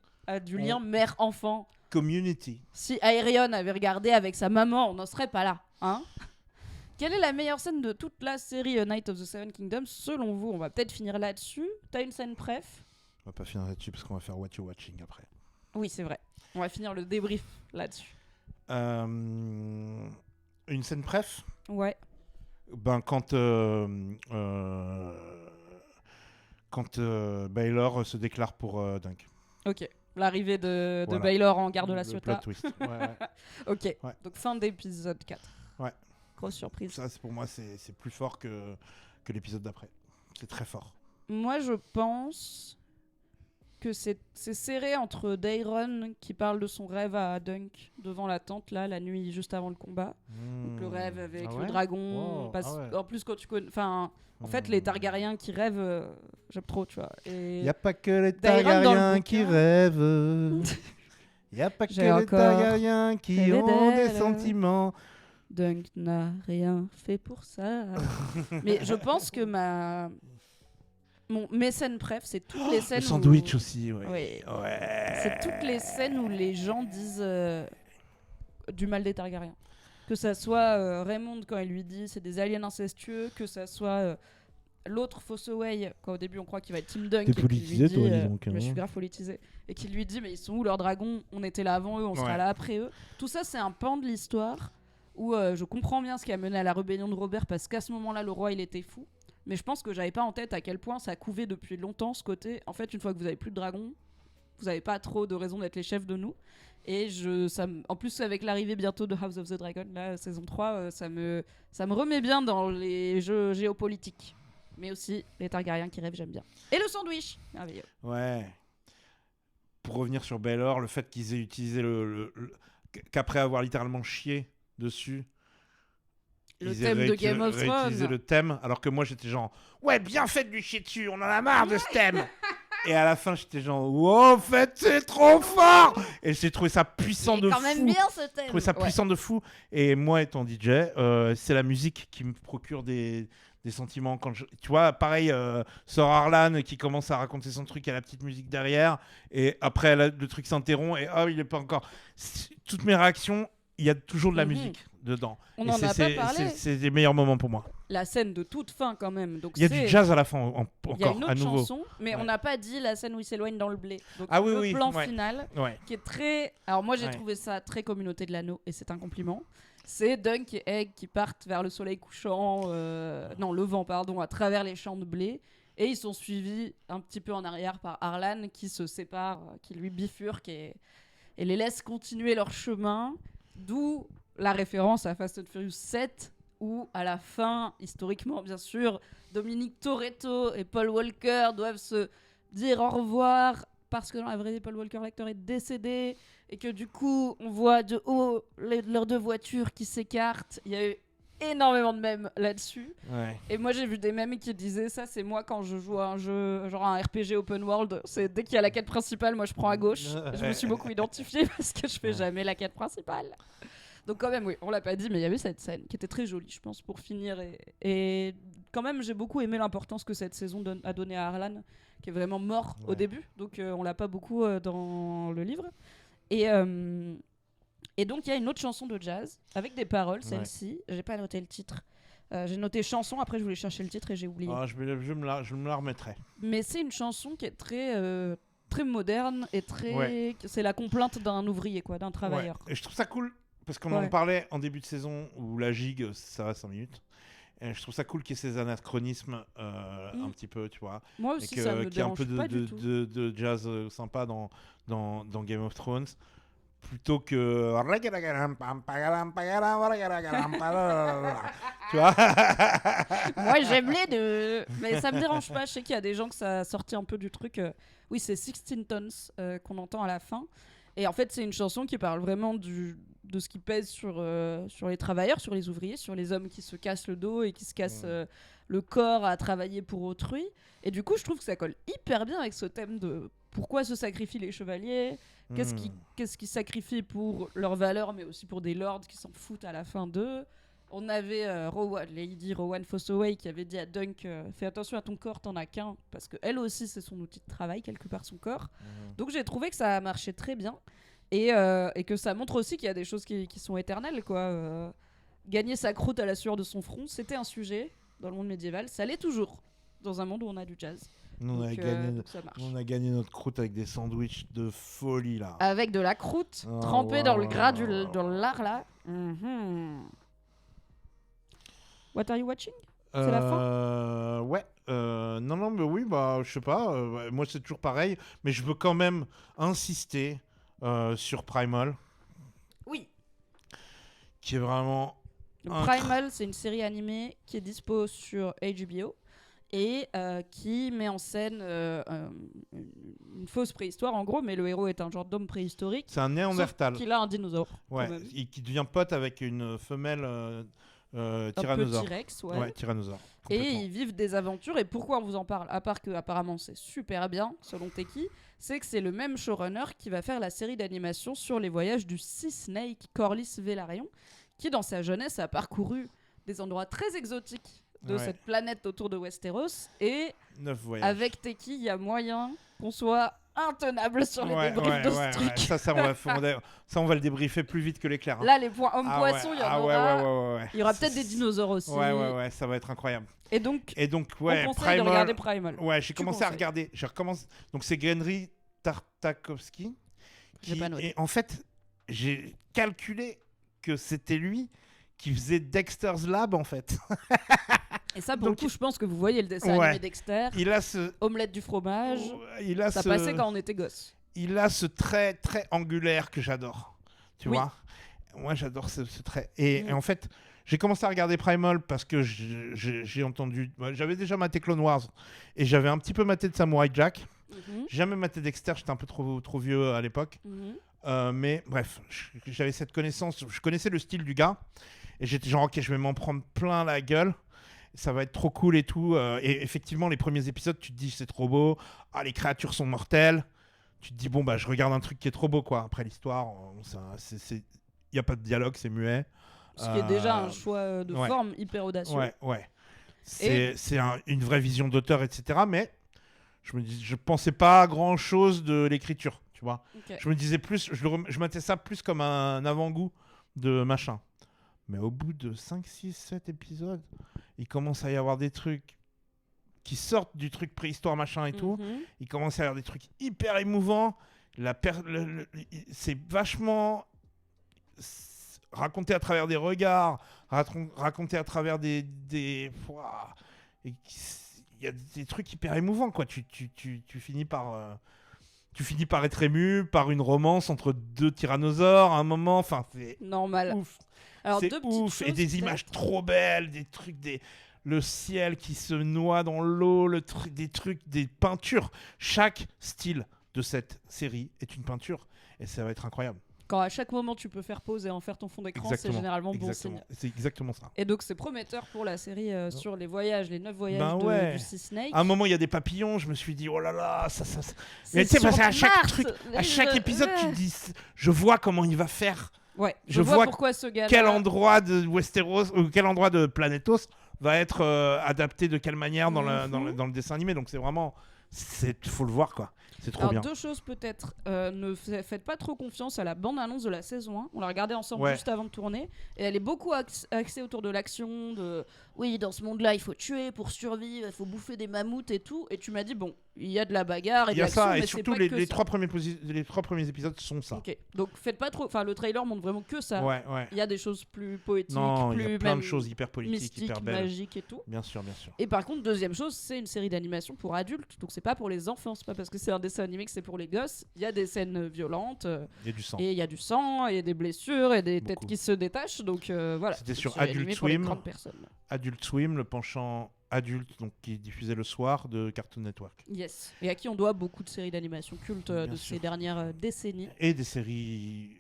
du lien mère-enfant. Community. Si Aerion avait regardé avec sa maman, on n'en serait pas là, hein. Quelle est la meilleure scène de toute la série Night of the Seven Kingdoms selon vous? On va peut-être finir là-dessus. T'as une scène préf? On va pas finir là-dessus parce qu'on va faire What You Watching après. Oui, c'est vrai. On va finir le débrief là-dessus. Une scène préf? Ouais. Ben quand Baelor se déclare pour Dunk. Ok. L'arrivée de Voilà. Baelor en garde de la Le Ciotat. plot twist. Ouais. Ok. Ouais. Donc fin d'épisode 4. Ouais. Grosse surprise. Ça, pour moi, c'est plus fort que l'épisode d'après. C'est très fort. Moi, je pense que c'est serré entre Daeron qui parle de son rêve à Dunk devant la tente, là, la nuit juste avant le combat. Donc le rêve avec le dragon. Wow. En plus, quand tu connais... Enfin, en fait, les Targaryens qui rêvent, j'aime trop, tu vois. Et... Y a pas que les Daeron dans le Targaryens qui bouquin. rêvent. Y a pas que J'ai les encore Targaryens qui rêvé ont des d'elle. sentiments. Dunk n'a rien fait pour ça. Mais je pense que mes scènes préf, c'est toutes les scènes Le sandwich où... aussi, ouais. Oui. Ouais. C'est toutes les scènes où les gens disent du mal des Targaryens. Que ça soit Raymond quand il lui dit c'est des aliens incestueux, que ça soit l'autre Fossoway quand au début on croit qu'il va être Team Dunk. T'es et qu'il politisé, lui dit, toi, dis donc, mais je hein. suis grave politisé. Et qu'il lui dit mais ils sont où leurs dragons? On était là avant eux, on sera Ouais. là après eux. Tout ça c'est un pan de l'histoire où je comprends bien ce qui a mené à la rébellion de Robert parce qu'à ce moment-là le roi il était fou. Mais je pense que j'avais pas en tête à quel point ça couvait depuis longtemps ce côté. En fait, une fois que vous avez plus de dragons, vous avez pas trop de raison d'être les chefs de nous. Et en plus, avec l'arrivée bientôt de House of the Dragon, là, saison 3, ça me remet bien dans les jeux géopolitiques. Mais aussi les Targaryens qui rêvent, j'aime bien. Et le sandwich, merveilleux. Ouais. Pour revenir sur Baelor, le fait qu'ils aient utilisé qu'après avoir littéralement chié dessus, Le ils aient thème de Game of réutilisé Thrones. le thème, alors que moi j'étais genre ouais, bien fait de lui chier dessus, on en a marre de ce thème. Et à la fin j'étais genre wow, en fait c'est trop fort. Et j'ai trouvé ça puissant de quand fou. même bien ce thème. J'ai trouvé ça Ouais. puissant de fou. Et moi étant DJ, c'est la musique qui me procure des sentiments. Tu vois, pareil, Sir Arlan qui commence à raconter son truc, il y a la petite musique derrière, et après le truc s'interrompt, et il est pas encore. Toutes mes réactions, il y a toujours de la musique dedans. On Et en a pas parlé. c'est les meilleurs moments pour moi. La scène de toute fin quand même. Donc Il y a du jazz à la fin Il y a encore, une à autre nouveau. chanson, mais Ouais. on n'a pas dit la scène où il s'éloigne dans le blé. Donc Ah oui, le oui, plan ouais. final, Ouais. qui est très... Alors moi j'ai Ouais. trouvé ça très communauté de l'anneau, et c'est un compliment. C'est Dunk et Egg qui partent vers le soleil couchant, levant pardon, à travers les champs de blé. Et ils sont suivis un petit peu en arrière par Arlan qui se sépare, qui lui bifurque et les laisse continuer leur chemin. D'où la référence à Fast and Furious 7, où à la fin, historiquement bien sûr, Dominique Toretto et Paul Walker doivent se dire au revoir parce que dans la vraie vie, Paul Walker, l'acteur, est décédé et que du coup, on voit de haut leurs deux voitures qui s'écartent. Il y a eu énormément de mèmes là-dessus. Ouais. Et moi, j'ai vu des mèmes qui disaient ça, c'est moi quand je joue à un jeu, genre un RPG open world. C'est dès qu'il y a la quête principale, moi je prends à gauche. Je me suis beaucoup identifiée parce que je fais jamais la quête principale. Donc quand même, oui, on l'a pas dit, mais il y avait cette scène qui était très jolie, je pense, pour finir. Et quand même, j'ai beaucoup aimé l'importance que cette saison a donné à Harlan, qui est vraiment mort au début. Donc, on l'a pas beaucoup dans le livre. Et donc, il y a une autre chanson de jazz avec des paroles, celle-ci. J'ai pas noté le titre. J'ai noté chanson, après je voulais chercher le titre et j'ai oublié. Je me la remettrai. Mais c'est une chanson qui est très moderne et très. C'est la complainte d'un ouvrier, quoi, d'un travailleur. Et je trouve ça cool parce qu'on en parlait en début de saison où la gigue ça va 5 minutes. Et je trouve ça cool qu'il y ait ces anachronismes un petit peu, tu vois. Moi aussi, ça me dérange pas du tout. De jazz sympa dans Game of Thrones. Plutôt que tu vois. Moi j'aime les deux, mais ça me dérange pas. Je sais qu'il y a des gens que ça a sorti un peu du truc. Oui, c'est 16 Tons qu'on entend à la fin, et en fait c'est une chanson qui parle vraiment de ce qui pèse sur les travailleurs, sur les ouvriers, sur les hommes qui se cassent le dos et qui se cassent le corps à travailler pour autrui. Et du coup je trouve que ça colle hyper bien avec ce thème de pourquoi se sacrifient les chevaliers. Qu'est-ce qu'ils sacrifient pour leurs valeurs, mais aussi pour des lords qui s'en foutent à la fin d'eux. On avait Lady Rowan Fossoway qui avait dit à Dunk fais attention à ton corps, t'en as qu'un, parce qu'elle aussi c'est son outil de travail quelque part, son corps. Donc j'ai trouvé que ça a marché très bien et que ça montre aussi qu'il y a des choses qui sont éternelles, quoi. Gagner sa croûte à la sueur de son front, c'était un sujet dans le monde médiéval, ça l'est toujours dans un monde où on a du jazz. On a gagné notre croûte avec des sandwichs de folie là. Avec de la croûte trempée dans le gras dans l'art là. What are you watching? C'est la fin? Ouais. Non, mais oui, je sais pas. Moi, c'est toujours pareil. Mais je veux quand même insister sur Primal. Oui. Qui est vraiment. Primal, c'est une série animée qui est dispo sur HBO. Et qui met en scène une fausse préhistoire en gros, mais le héros est un genre d'homme préhistorique. C'est un néandertal. Sauf qu'il a un dinosaure. Ouais, et qui devient pote avec une femelle tyrannosaure. Un peu T-Rex, ouais, tyrannosaure. Et ils vivent des aventures. Et pourquoi on vous en parle? À part que apparemment c'est super bien, selon Teki, c'est que c'est le même showrunner qui va faire la série d'animation sur les voyages du Sea Snake Corlys Velaryon, qui dans sa jeunesse a parcouru des endroits très exotiques de cette planète autour de Westeros, et avec Teki il y a moyen qu'on soit intenable sur les débriefs de ce truc. Ça on va le débriefer plus vite que l'éclair. Là les points hommes-poissons, il y en aura. Il y aura peut-être des dinosaures aussi. Ouais, ça va être incroyable. Et donc ouais, on conseille de regarder Primal. Ouais, j'ai commencé à regarder. Donc c'est Genndy Tartakovsky. Et en fait, j'ai calculé que c'était lui qui faisait Dexter's Lab en fait. Et ça, pour le coup, je pense que vous voyez le dessin animé Dexter. Il a Omelette du fromage. Ça passait quand on était gosse. Il a ce trait très angulaire que j'adore. Tu vois? Moi, j'adore ce trait. Et en fait, j'ai commencé à regarder Primal parce que j'ai entendu. J'avais déjà maté Clone Wars et j'avais un petit peu maté de Samurai Jack. J'ai jamais maté Dexter, j'étais un peu trop vieux à l'époque. Mais bref, j'avais cette connaissance. Je connaissais le style du gars et j'étais genre, ok, je vais m'en prendre plein la gueule. Ça va être trop cool et tout. Et effectivement, les premiers épisodes, tu te dis c'est trop beau. Ah, les créatures sont mortelles. Tu te dis bon je regarde un truc qui est trop beau quoi. Après l'histoire, il y a pas de dialogue, c'est muet. Ce qui est déjà un choix de forme hyper audacieux. Ouais. C'est une vraie vision d'auteur, etc. Mais je pensais pas à grand chose de l'écriture, tu vois. Okay. Je me disais plus, je mettais ça plus comme un avant-goût de machin. Mais au bout de 5, 6, 7 épisodes, il commence à y avoir des trucs qui sortent du truc préhistoire machin et tout. Il commence à y avoir des trucs hyper émouvants. C'est vachement raconté à travers des regards, raconté à travers il y a des trucs hyper émouvants quoi. Tu finis par être ému par une romance entre deux tyrannosaures à un moment. Enfin, c'est normal. Ouf. Alors, c'est ouf. Et des images trop belles, des trucs, le ciel qui se noie dans l'eau, des peintures. Chaque style de cette série est une peinture et ça va être incroyable. Quand à chaque moment tu peux faire pause et en faire ton fond d'écran, c'est généralement bon signe. C'est exactement ça. Et donc c'est prometteur pour la série sur les 9 voyages du Sea Snake. À un moment il y a des papillons, je me suis dit oh là là, ça. Mais tu sais, parce qu'à chaque épisode tu te dis, je vois comment il va faire. Ouais, je vois pourquoi ce gars. Quel endroit de Westeros ou quel endroit de Planetos va être adapté de quelle manière dans le dessin animé. Donc c'est vraiment, faut le voir quoi. C'est trop Alors, bien. 2 choses peut-être. Faites pas trop confiance à la bande-annonce de la saison 1. On l'a regardée ensemble juste avant de tourner. Et elle est beaucoup axée autour de l'action. Oui, dans ce monde-là, il faut tuer pour survivre, il faut bouffer des mammouths et tout. Et tu m'as dit, bon, il y a de la bagarre et de l'action, ça, et mais surtout c'est pas que les ça. 3 premiers épisodes sont ça. Ok, donc faites pas trop. Enfin, le trailer montre vraiment que ça. Ouais. Il y a des choses plus poétiques, Non, il plus y a plein même de choses hyper politiques, mystiques, hyper belles. magiques et tout. Bien sûr. Et par contre, deuxième chose, c'est une série d'animation pour adultes. Donc c'est pas pour les enfants, c'est pas parce que c'est un dessin animé que c'est pour les gosses. Il y a des scènes violentes. Il y a du sang. Et il y a du sang, et des blessures, et des Beaucoup. têtes qui se détachent. Donc voilà. C'était C'est sur une série Adult animée pour les Swim. grandes personnes. Adult Swim, le penchant adulte, donc qui diffusait le soir de Cartoon Network. Yes. Et à qui on doit beaucoup de séries d'animation cultes Bien de sûr. ces dernières décennies. Et des séries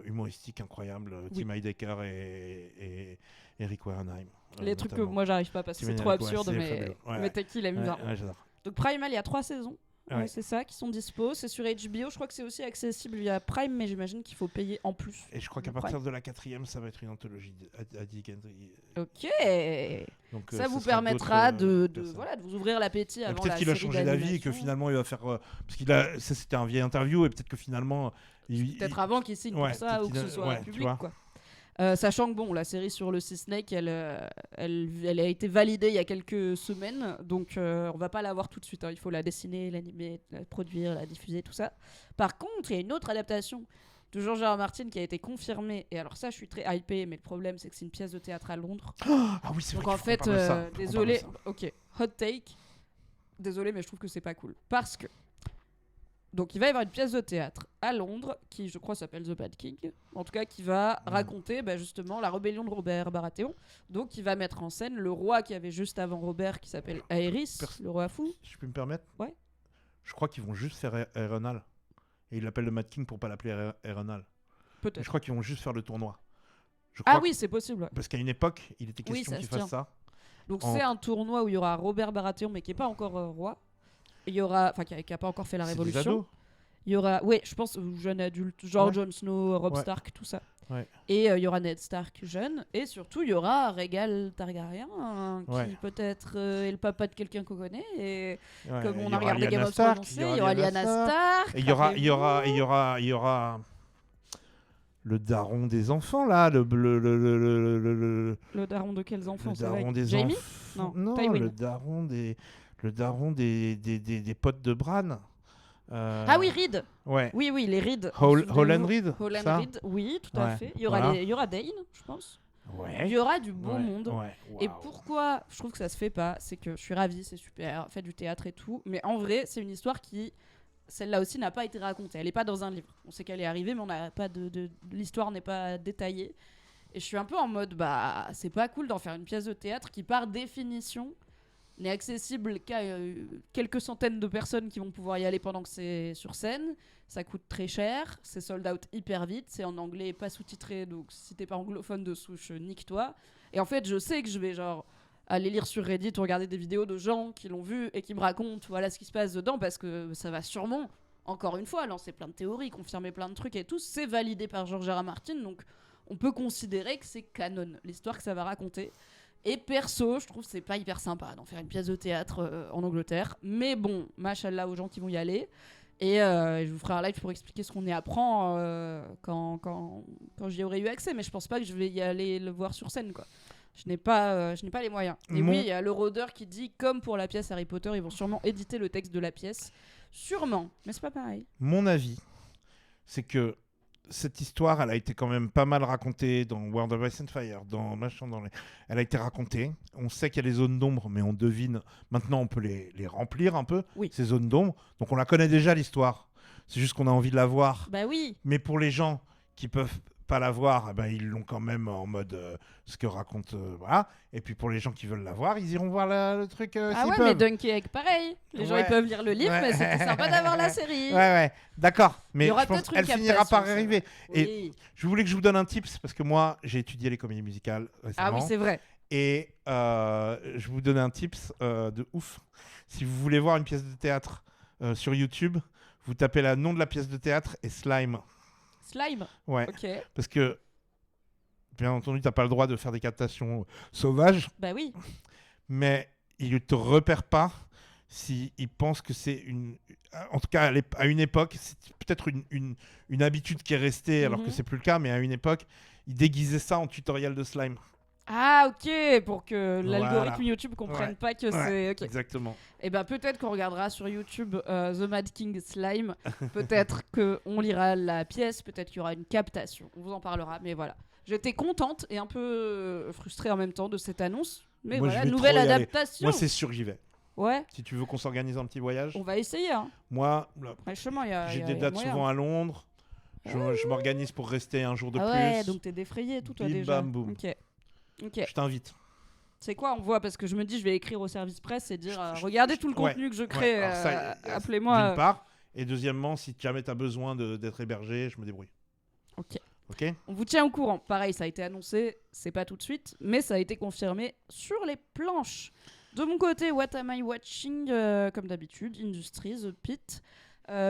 humoristiques incroyables, Oui. Tim Heidecker et Eric Warenheim. Les trucs que notamment. moi j'arrive pas parce que c'est Tim trop Heidecker, absurde, c'est mais, fabuleux. Ouais. mais Taki il aime bien. Ouais, j'adore. Donc Primal, il y a 3 saisons. Ouais. C'est ça, qui sont dispo. C'est sur HBO. Je crois que c'est aussi accessible via Prime, mais j'imagine qu'il faut payer en plus. Et je crois qu'à Prime. partir de la 4e, ça va être une anthologie d'Adi Gendry. Ok. Donc, Ça vous sera permettra d'autres, de personnes. vous ouvrir l'appétit Mais avant peut-être la qu'il a série changé d'avis et que d'animation. finalement il va faire. Parce ça c'était un vieil interview et peut-être que finalement. Peut-être avant qu'il signe pour ça peut-être ou que ce qu'il soit tu public, vois. quoi. Sachant que bon, la série sur le Sea Snake, elle a été validée il y a quelques semaines, donc on va pas la voir tout de suite. Hein. Il faut la dessiner, l'animer, la produire, la diffuser, tout ça. Par contre, il y a une autre adaptation de George R. R. Martin qui a été confirmée. Et alors ça, je suis très hypée, mais le problème, c'est que c'est une pièce de théâtre à Londres. Ah oui, c'est Donc vrai. en fait, désolé. Ok, hot take. Désolé, mais je trouve que c'est pas cool. Parce que. Donc il va y avoir une pièce de théâtre à Londres qui, je crois, s'appelle The Bad King. En tout cas, qui va raconter justement la rébellion de Robert Baratheon. Donc il va mettre en scène le roi qui avait juste avant Robert, qui s'appelle Aerys, le roi fou. Si je peux me permettre. Ouais. Je crois qu'ils vont juste faire Aeronal. Et ils l'appellent le Mad King pour pas l'appeler Aeronal. Peut-être. Je crois qu'ils vont juste faire le tournoi. Ah oui, c'est possible. Ouais. Parce qu'à une époque, il était question ça qu'ils se tient. fassent ça. Donc c'est un tournoi où il y aura Robert Baratheon, mais qui n'est pas encore roi. Il y aura, enfin qui a pas encore fait la C'est des révolution. ados. Il y aura, ouais, je pense, jeune adulte, genre Ouais. Jon Snow, Robb Ouais. Stark, tout ça. Ouais. Et il y aura Ned Stark jeune. Et surtout, il y aura Rhaegal Targaryen, qui Ouais. peut-être est le papa de quelqu'un qu'on connaît. Et Ouais, comme il on y a aura regardé Game Lyanna of Thrones, Stark, il y aura Lyanna Stark. Et il y aura le daron des enfants là, le Le daron de quels enfants le c'est daron vrai des Jaime enfants. Non, Tywin. le daron des potes de Bran. Ah oui, Reed. Ouais. Oui, les Reed. Holland Reed. Holland ça Reed, oui, tout à Ouais, fait. Il y aura, voilà. il y aura Dane, je pense. Ouais. Il y aura du beau Ouais, monde. ouais, Et waouh. pourquoi je trouve que ça se fait pas, c'est que je suis ravie, c'est super, fait du théâtre et tout, mais en vrai, c'est une histoire qui, celle-là aussi, n'a pas été racontée. Elle est pas dans un livre. On sait qu'elle est arrivée, mais on n'a pas l'histoire n'est pas détaillée. Et je suis un peu en mode, c'est pas cool d'en faire une pièce de théâtre qui, par définition, n'est accessible qu'à quelques centaines de personnes qui vont pouvoir y aller pendant que c'est sur scène. Ça coûte très cher, c'est sold out hyper vite, c'est en anglais et pas sous-titré, donc si t'es pas anglophone de souche, nique-toi. Et en fait, je sais que je vais genre aller lire sur Reddit ou regarder des vidéos de gens qui l'ont vu et qui me racontent voilà ce qui se passe dedans, parce que ça va sûrement, encore une fois, lancer plein de théories, confirmer plein de trucs et tout. C'est validé par George R. R. Martin, donc on peut considérer que c'est canon, l'histoire que ça va raconter. Et perso, je trouve que c'est pas hyper sympa d'en faire une pièce de théâtre en Angleterre. Mais bon, machallah aux gens qui vont y aller. Et je vous ferai un live pour expliquer ce qu'on y apprend quand j'y aurai eu accès. Mais je pense pas que je vais y aller le voir sur scène, quoi. Je n'ai pas les moyens. Et oui, il y a le rôdeur qui dit, comme pour la pièce Harry Potter, ils vont sûrement éditer le texte de la pièce. Sûrement, mais c'est pas pareil. Mon avis, c'est que cette histoire, elle a été quand même pas mal racontée dans World of Ice and Fire, elle a été racontée. On sait qu'il y a les zones d'ombre, mais on devine. Maintenant, on peut les remplir un peu, Oui. ces zones d'ombre. Donc, on la connaît déjà, l'histoire. C'est juste qu'on a envie de la voir. Bah oui. Mais pour les gens qui peuvent pas la voir, eh ben, ils l'ont quand même en mode ce que raconte. Voilà. Et puis, pour les gens qui veulent la voir, ils iront voir le truc. Ah s'ils ouais, peuvent. mais Donkey Egg, pareil. Les gens, Ouais. ils peuvent lire le livre, Ouais. mais c'était sympa d'avoir la série. Ouais, d'accord. Mais Il y aura je pense peut-être une qu'elle finira par captation, arriver. Oui. Et je voulais que je vous donne un tips parce que moi, j'ai étudié les comédies musicales récemment. Ah oui, c'est vrai. Et je vous donne un tips de ouf. Si vous voulez voir une pièce de théâtre sur YouTube, vous tapez le nom de la pièce de théâtre et Slime. Slime. Ouais. Ok. Parce que bien entendu, t'as pas le droit de faire des captations sauvages, Bah oui. mais il ne te repère pas s'il pense que c'est une... En tout cas, à une époque, c'est peut-être une habitude qui est restée, alors que c'est plus le cas, mais à une époque, il déguisait ça en tutoriel de slime. Ah ok, pour que Voilà. l'algorithme YouTube comprenne Ouais. pas que c'est... Ok. Exactement. Et ben peut-être qu'on regardera sur YouTube The Mad King Slime, peut-être qu'on lira la pièce, peut-être qu'il y aura une captation, on vous en parlera, mais voilà. J'étais contente et un peu frustrée en même temps de cette annonce, mais Moi, je voilà, vais nouvelle trop y aller. adaptation. Moi, c'est sûr que j'y vais. Ouais, Si tu veux qu'on s'organise un petit voyage. on va essayer. Hein. Moi, Franchement, il y a j'ai y a- des y a dates moyen. souvent à Londres. Je m'organise pour rester un jour de Ah ouais, plus. donc t'es défrayé tout toi Bim, déjà. bam, boum. Ok. Ok. Je t'invite. C'est quoi, on voit, parce que je me dis, je vais écrire au service presse et dire, regardez tout le contenu que je crée, Ouais, alors ça, appelez-moi. D'une part. Et deuxièmement, si jamais tu as besoin d'être hébergé, je me débrouille. Ok. Ok. On vous tient au courant. Pareil, ça a été annoncé, c'est pas tout de suite, mais ça a été confirmé sur les planches. De mon côté, What Am I Watching comme d'habitude, Industries, The Pit.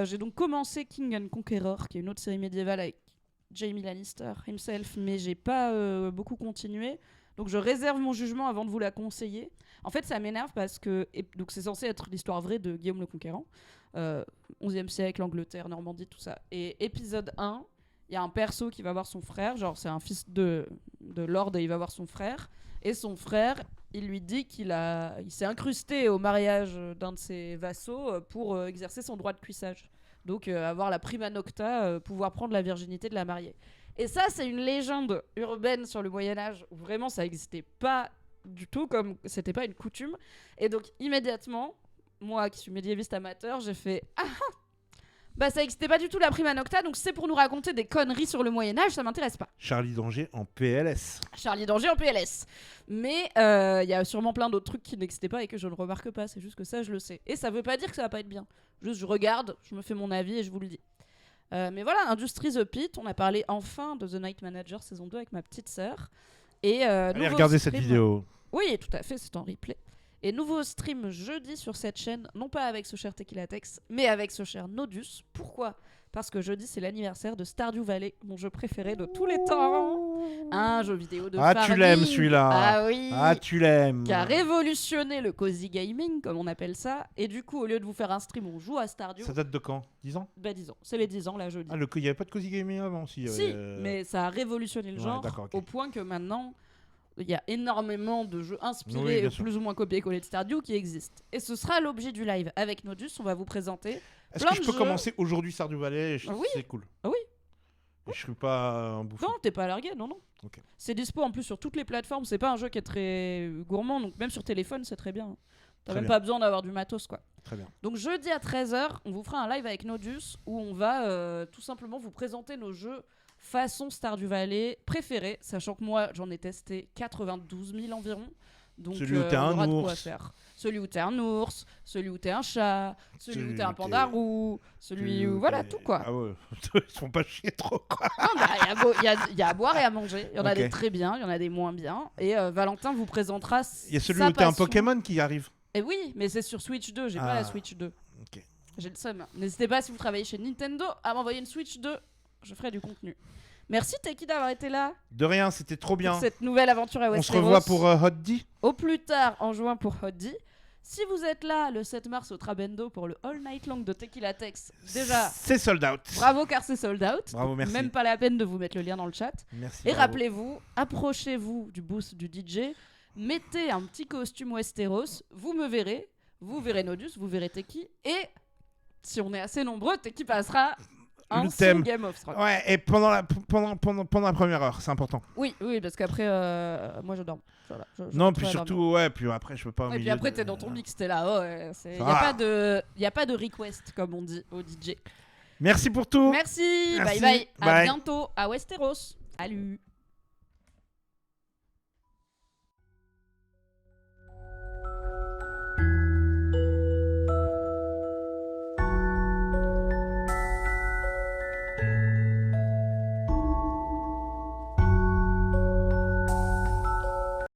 J'ai donc commencé King and Conqueror, qui est une autre série médiévale avec Jaime Lannister himself, mais j'ai pas beaucoup continué. Donc je réserve mon jugement avant de vous la conseiller. En fait, ça m'énerve parce que donc c'est censé être l'histoire vraie de Guillaume le Conquérant, 11e siècle, Angleterre, Normandie, tout ça. Et épisode 1, il y a un perso qui va voir son frère, genre c'est un fils de Lord et il va voir son frère. Et son frère, il lui dit il s'est incrusté au mariage d'un de ses vassaux pour exercer son droit de cuissage. Donc avoir la prima nocta, pouvoir prendre la virginité de la mariée. Et ça, c'est une légende urbaine sur le Moyen-Âge où vraiment ça n'existait pas du tout, comme c'était pas une coutume. Et donc immédiatement, moi qui suis médiéviste amateur, j'ai fait bah ça n'existait pas du tout la prima nocta, donc c'est pour nous raconter des conneries sur le Moyen-Âge, ça m'intéresse pas. Charlie Danger en PLS. Charlie Danger en PLS. Mais il y a sûrement plein d'autres trucs qui n'existaient pas et que je ne remarque pas, c'est juste que ça je le sais. Et ça veut pas dire que ça va pas être bien. Juste je regarde, je me fais mon avis et je vous le dis. Mais voilà, Industries The Pit, on a parlé enfin de The Night Manager saison 2 avec ma petite sœur. Et Allez regarder cette vidéo. Oui, tout à fait, c'est en replay. Et nouveau stream jeudi sur cette chaîne, non pas avec ce cher Tequilatex, mais avec ce cher Nodus. Pourquoi ? Parce que jeudi, c'est l'anniversaire de Stardew Valley, mon jeu préféré de tous les temps. Un jeu vidéo de farming. Tu l'aimes celui-là. Ah oui. Ah, tu l'aimes. Qui a révolutionné le cozy gaming, comme on appelle ça. Et du coup, au lieu de vous faire un stream, on joue à Stardew. Ça date de quand ? 10 ans ? Bah 10 ans. C'est les 10 ans, là, jeudi. Ah, il n'y avait pas de cozy gaming avant si. Mais ça a révolutionné le genre, d'accord, ok. au point que maintenant, il y a énormément de jeux Oui, inspirés, bien sûr. plus ou moins copiés-collés de Stardew qui existent. Et ce sera l'objet du live. Avec Nodus, on va vous présenter Est-ce plein que je de peux jeux. commencer aujourd'hui Stardew Valley ? Ah oui. C'est cool. Ah oui. Et je suis pas un bouffon. Non, t'es pas largué, non. Ok. C'est dispo en plus sur toutes les plateformes. C'est pas un jeu qui est très gourmand, donc même sur téléphone, c'est très bien. T'as Très même bien. pas besoin d'avoir du matos, quoi. Très bien. Donc jeudi à 13h, on vous fera un live avec Nodus où on va tout simplement vous présenter nos jeux façon Stardew Valley préférés, sachant que moi j'en ai testé 92 000 environ. Donc Celui où t'es on un aura de quoi ours. faire. Celui où t'es un ours, celui où t'es un chat, celui où t'es un panda roux, celui où... Voilà, tout quoi. Ah ouais, ils se font pas chier trop quoi. Il y a à boire et à manger. Il y en a Ok. des très bien, il y en a des moins bien. Et Valentin vous présentera Il y a celui sa où t'es un passion. Pokémon qui arrive. Et oui, mais c'est sur Switch 2, j'ai pas la Switch 2. Ok. J'ai le seum. N'hésitez pas, si vous travaillez chez Nintendo, à m'envoyer une Switch 2. Je ferai du contenu. Merci Teki d'avoir été là De rien, c'était trop bien. pour cette nouvelle aventure à On se Westeros. revoit pour Hot D. Au plus tard, en juin pour Hot D. Si vous êtes là le 7 mars au Trabendo pour le All Night Long de Tequila Tex, déjà, C'est sold out. bravo car c'est sold out. Bravo, Donc, merci. Même pas la peine de vous mettre le lien dans le chat. Merci. Et bravo. rappelez-vous, approchez-vous du booth du DJ, mettez un petit costume Westeros, vous me verrez, vous verrez Nodus, vous verrez Teki, et si on est assez nombreux, Teki passera un Le son thème. Game of Thrones. Ouais, et pendant la première heure, c'est important. Oui, parce qu'après, moi je dors. Voilà, je Non, continue puis à surtout, dormir. ouais, puis après, je peux pas. au Et puis milieu après, de- t'es dans ton mix, t'es là. Il Ah. n'y a pas de request, comme on dit au DJ. Merci pour tout. Merci, Merci, bye bye. À bye. bientôt à Westeros. Salut.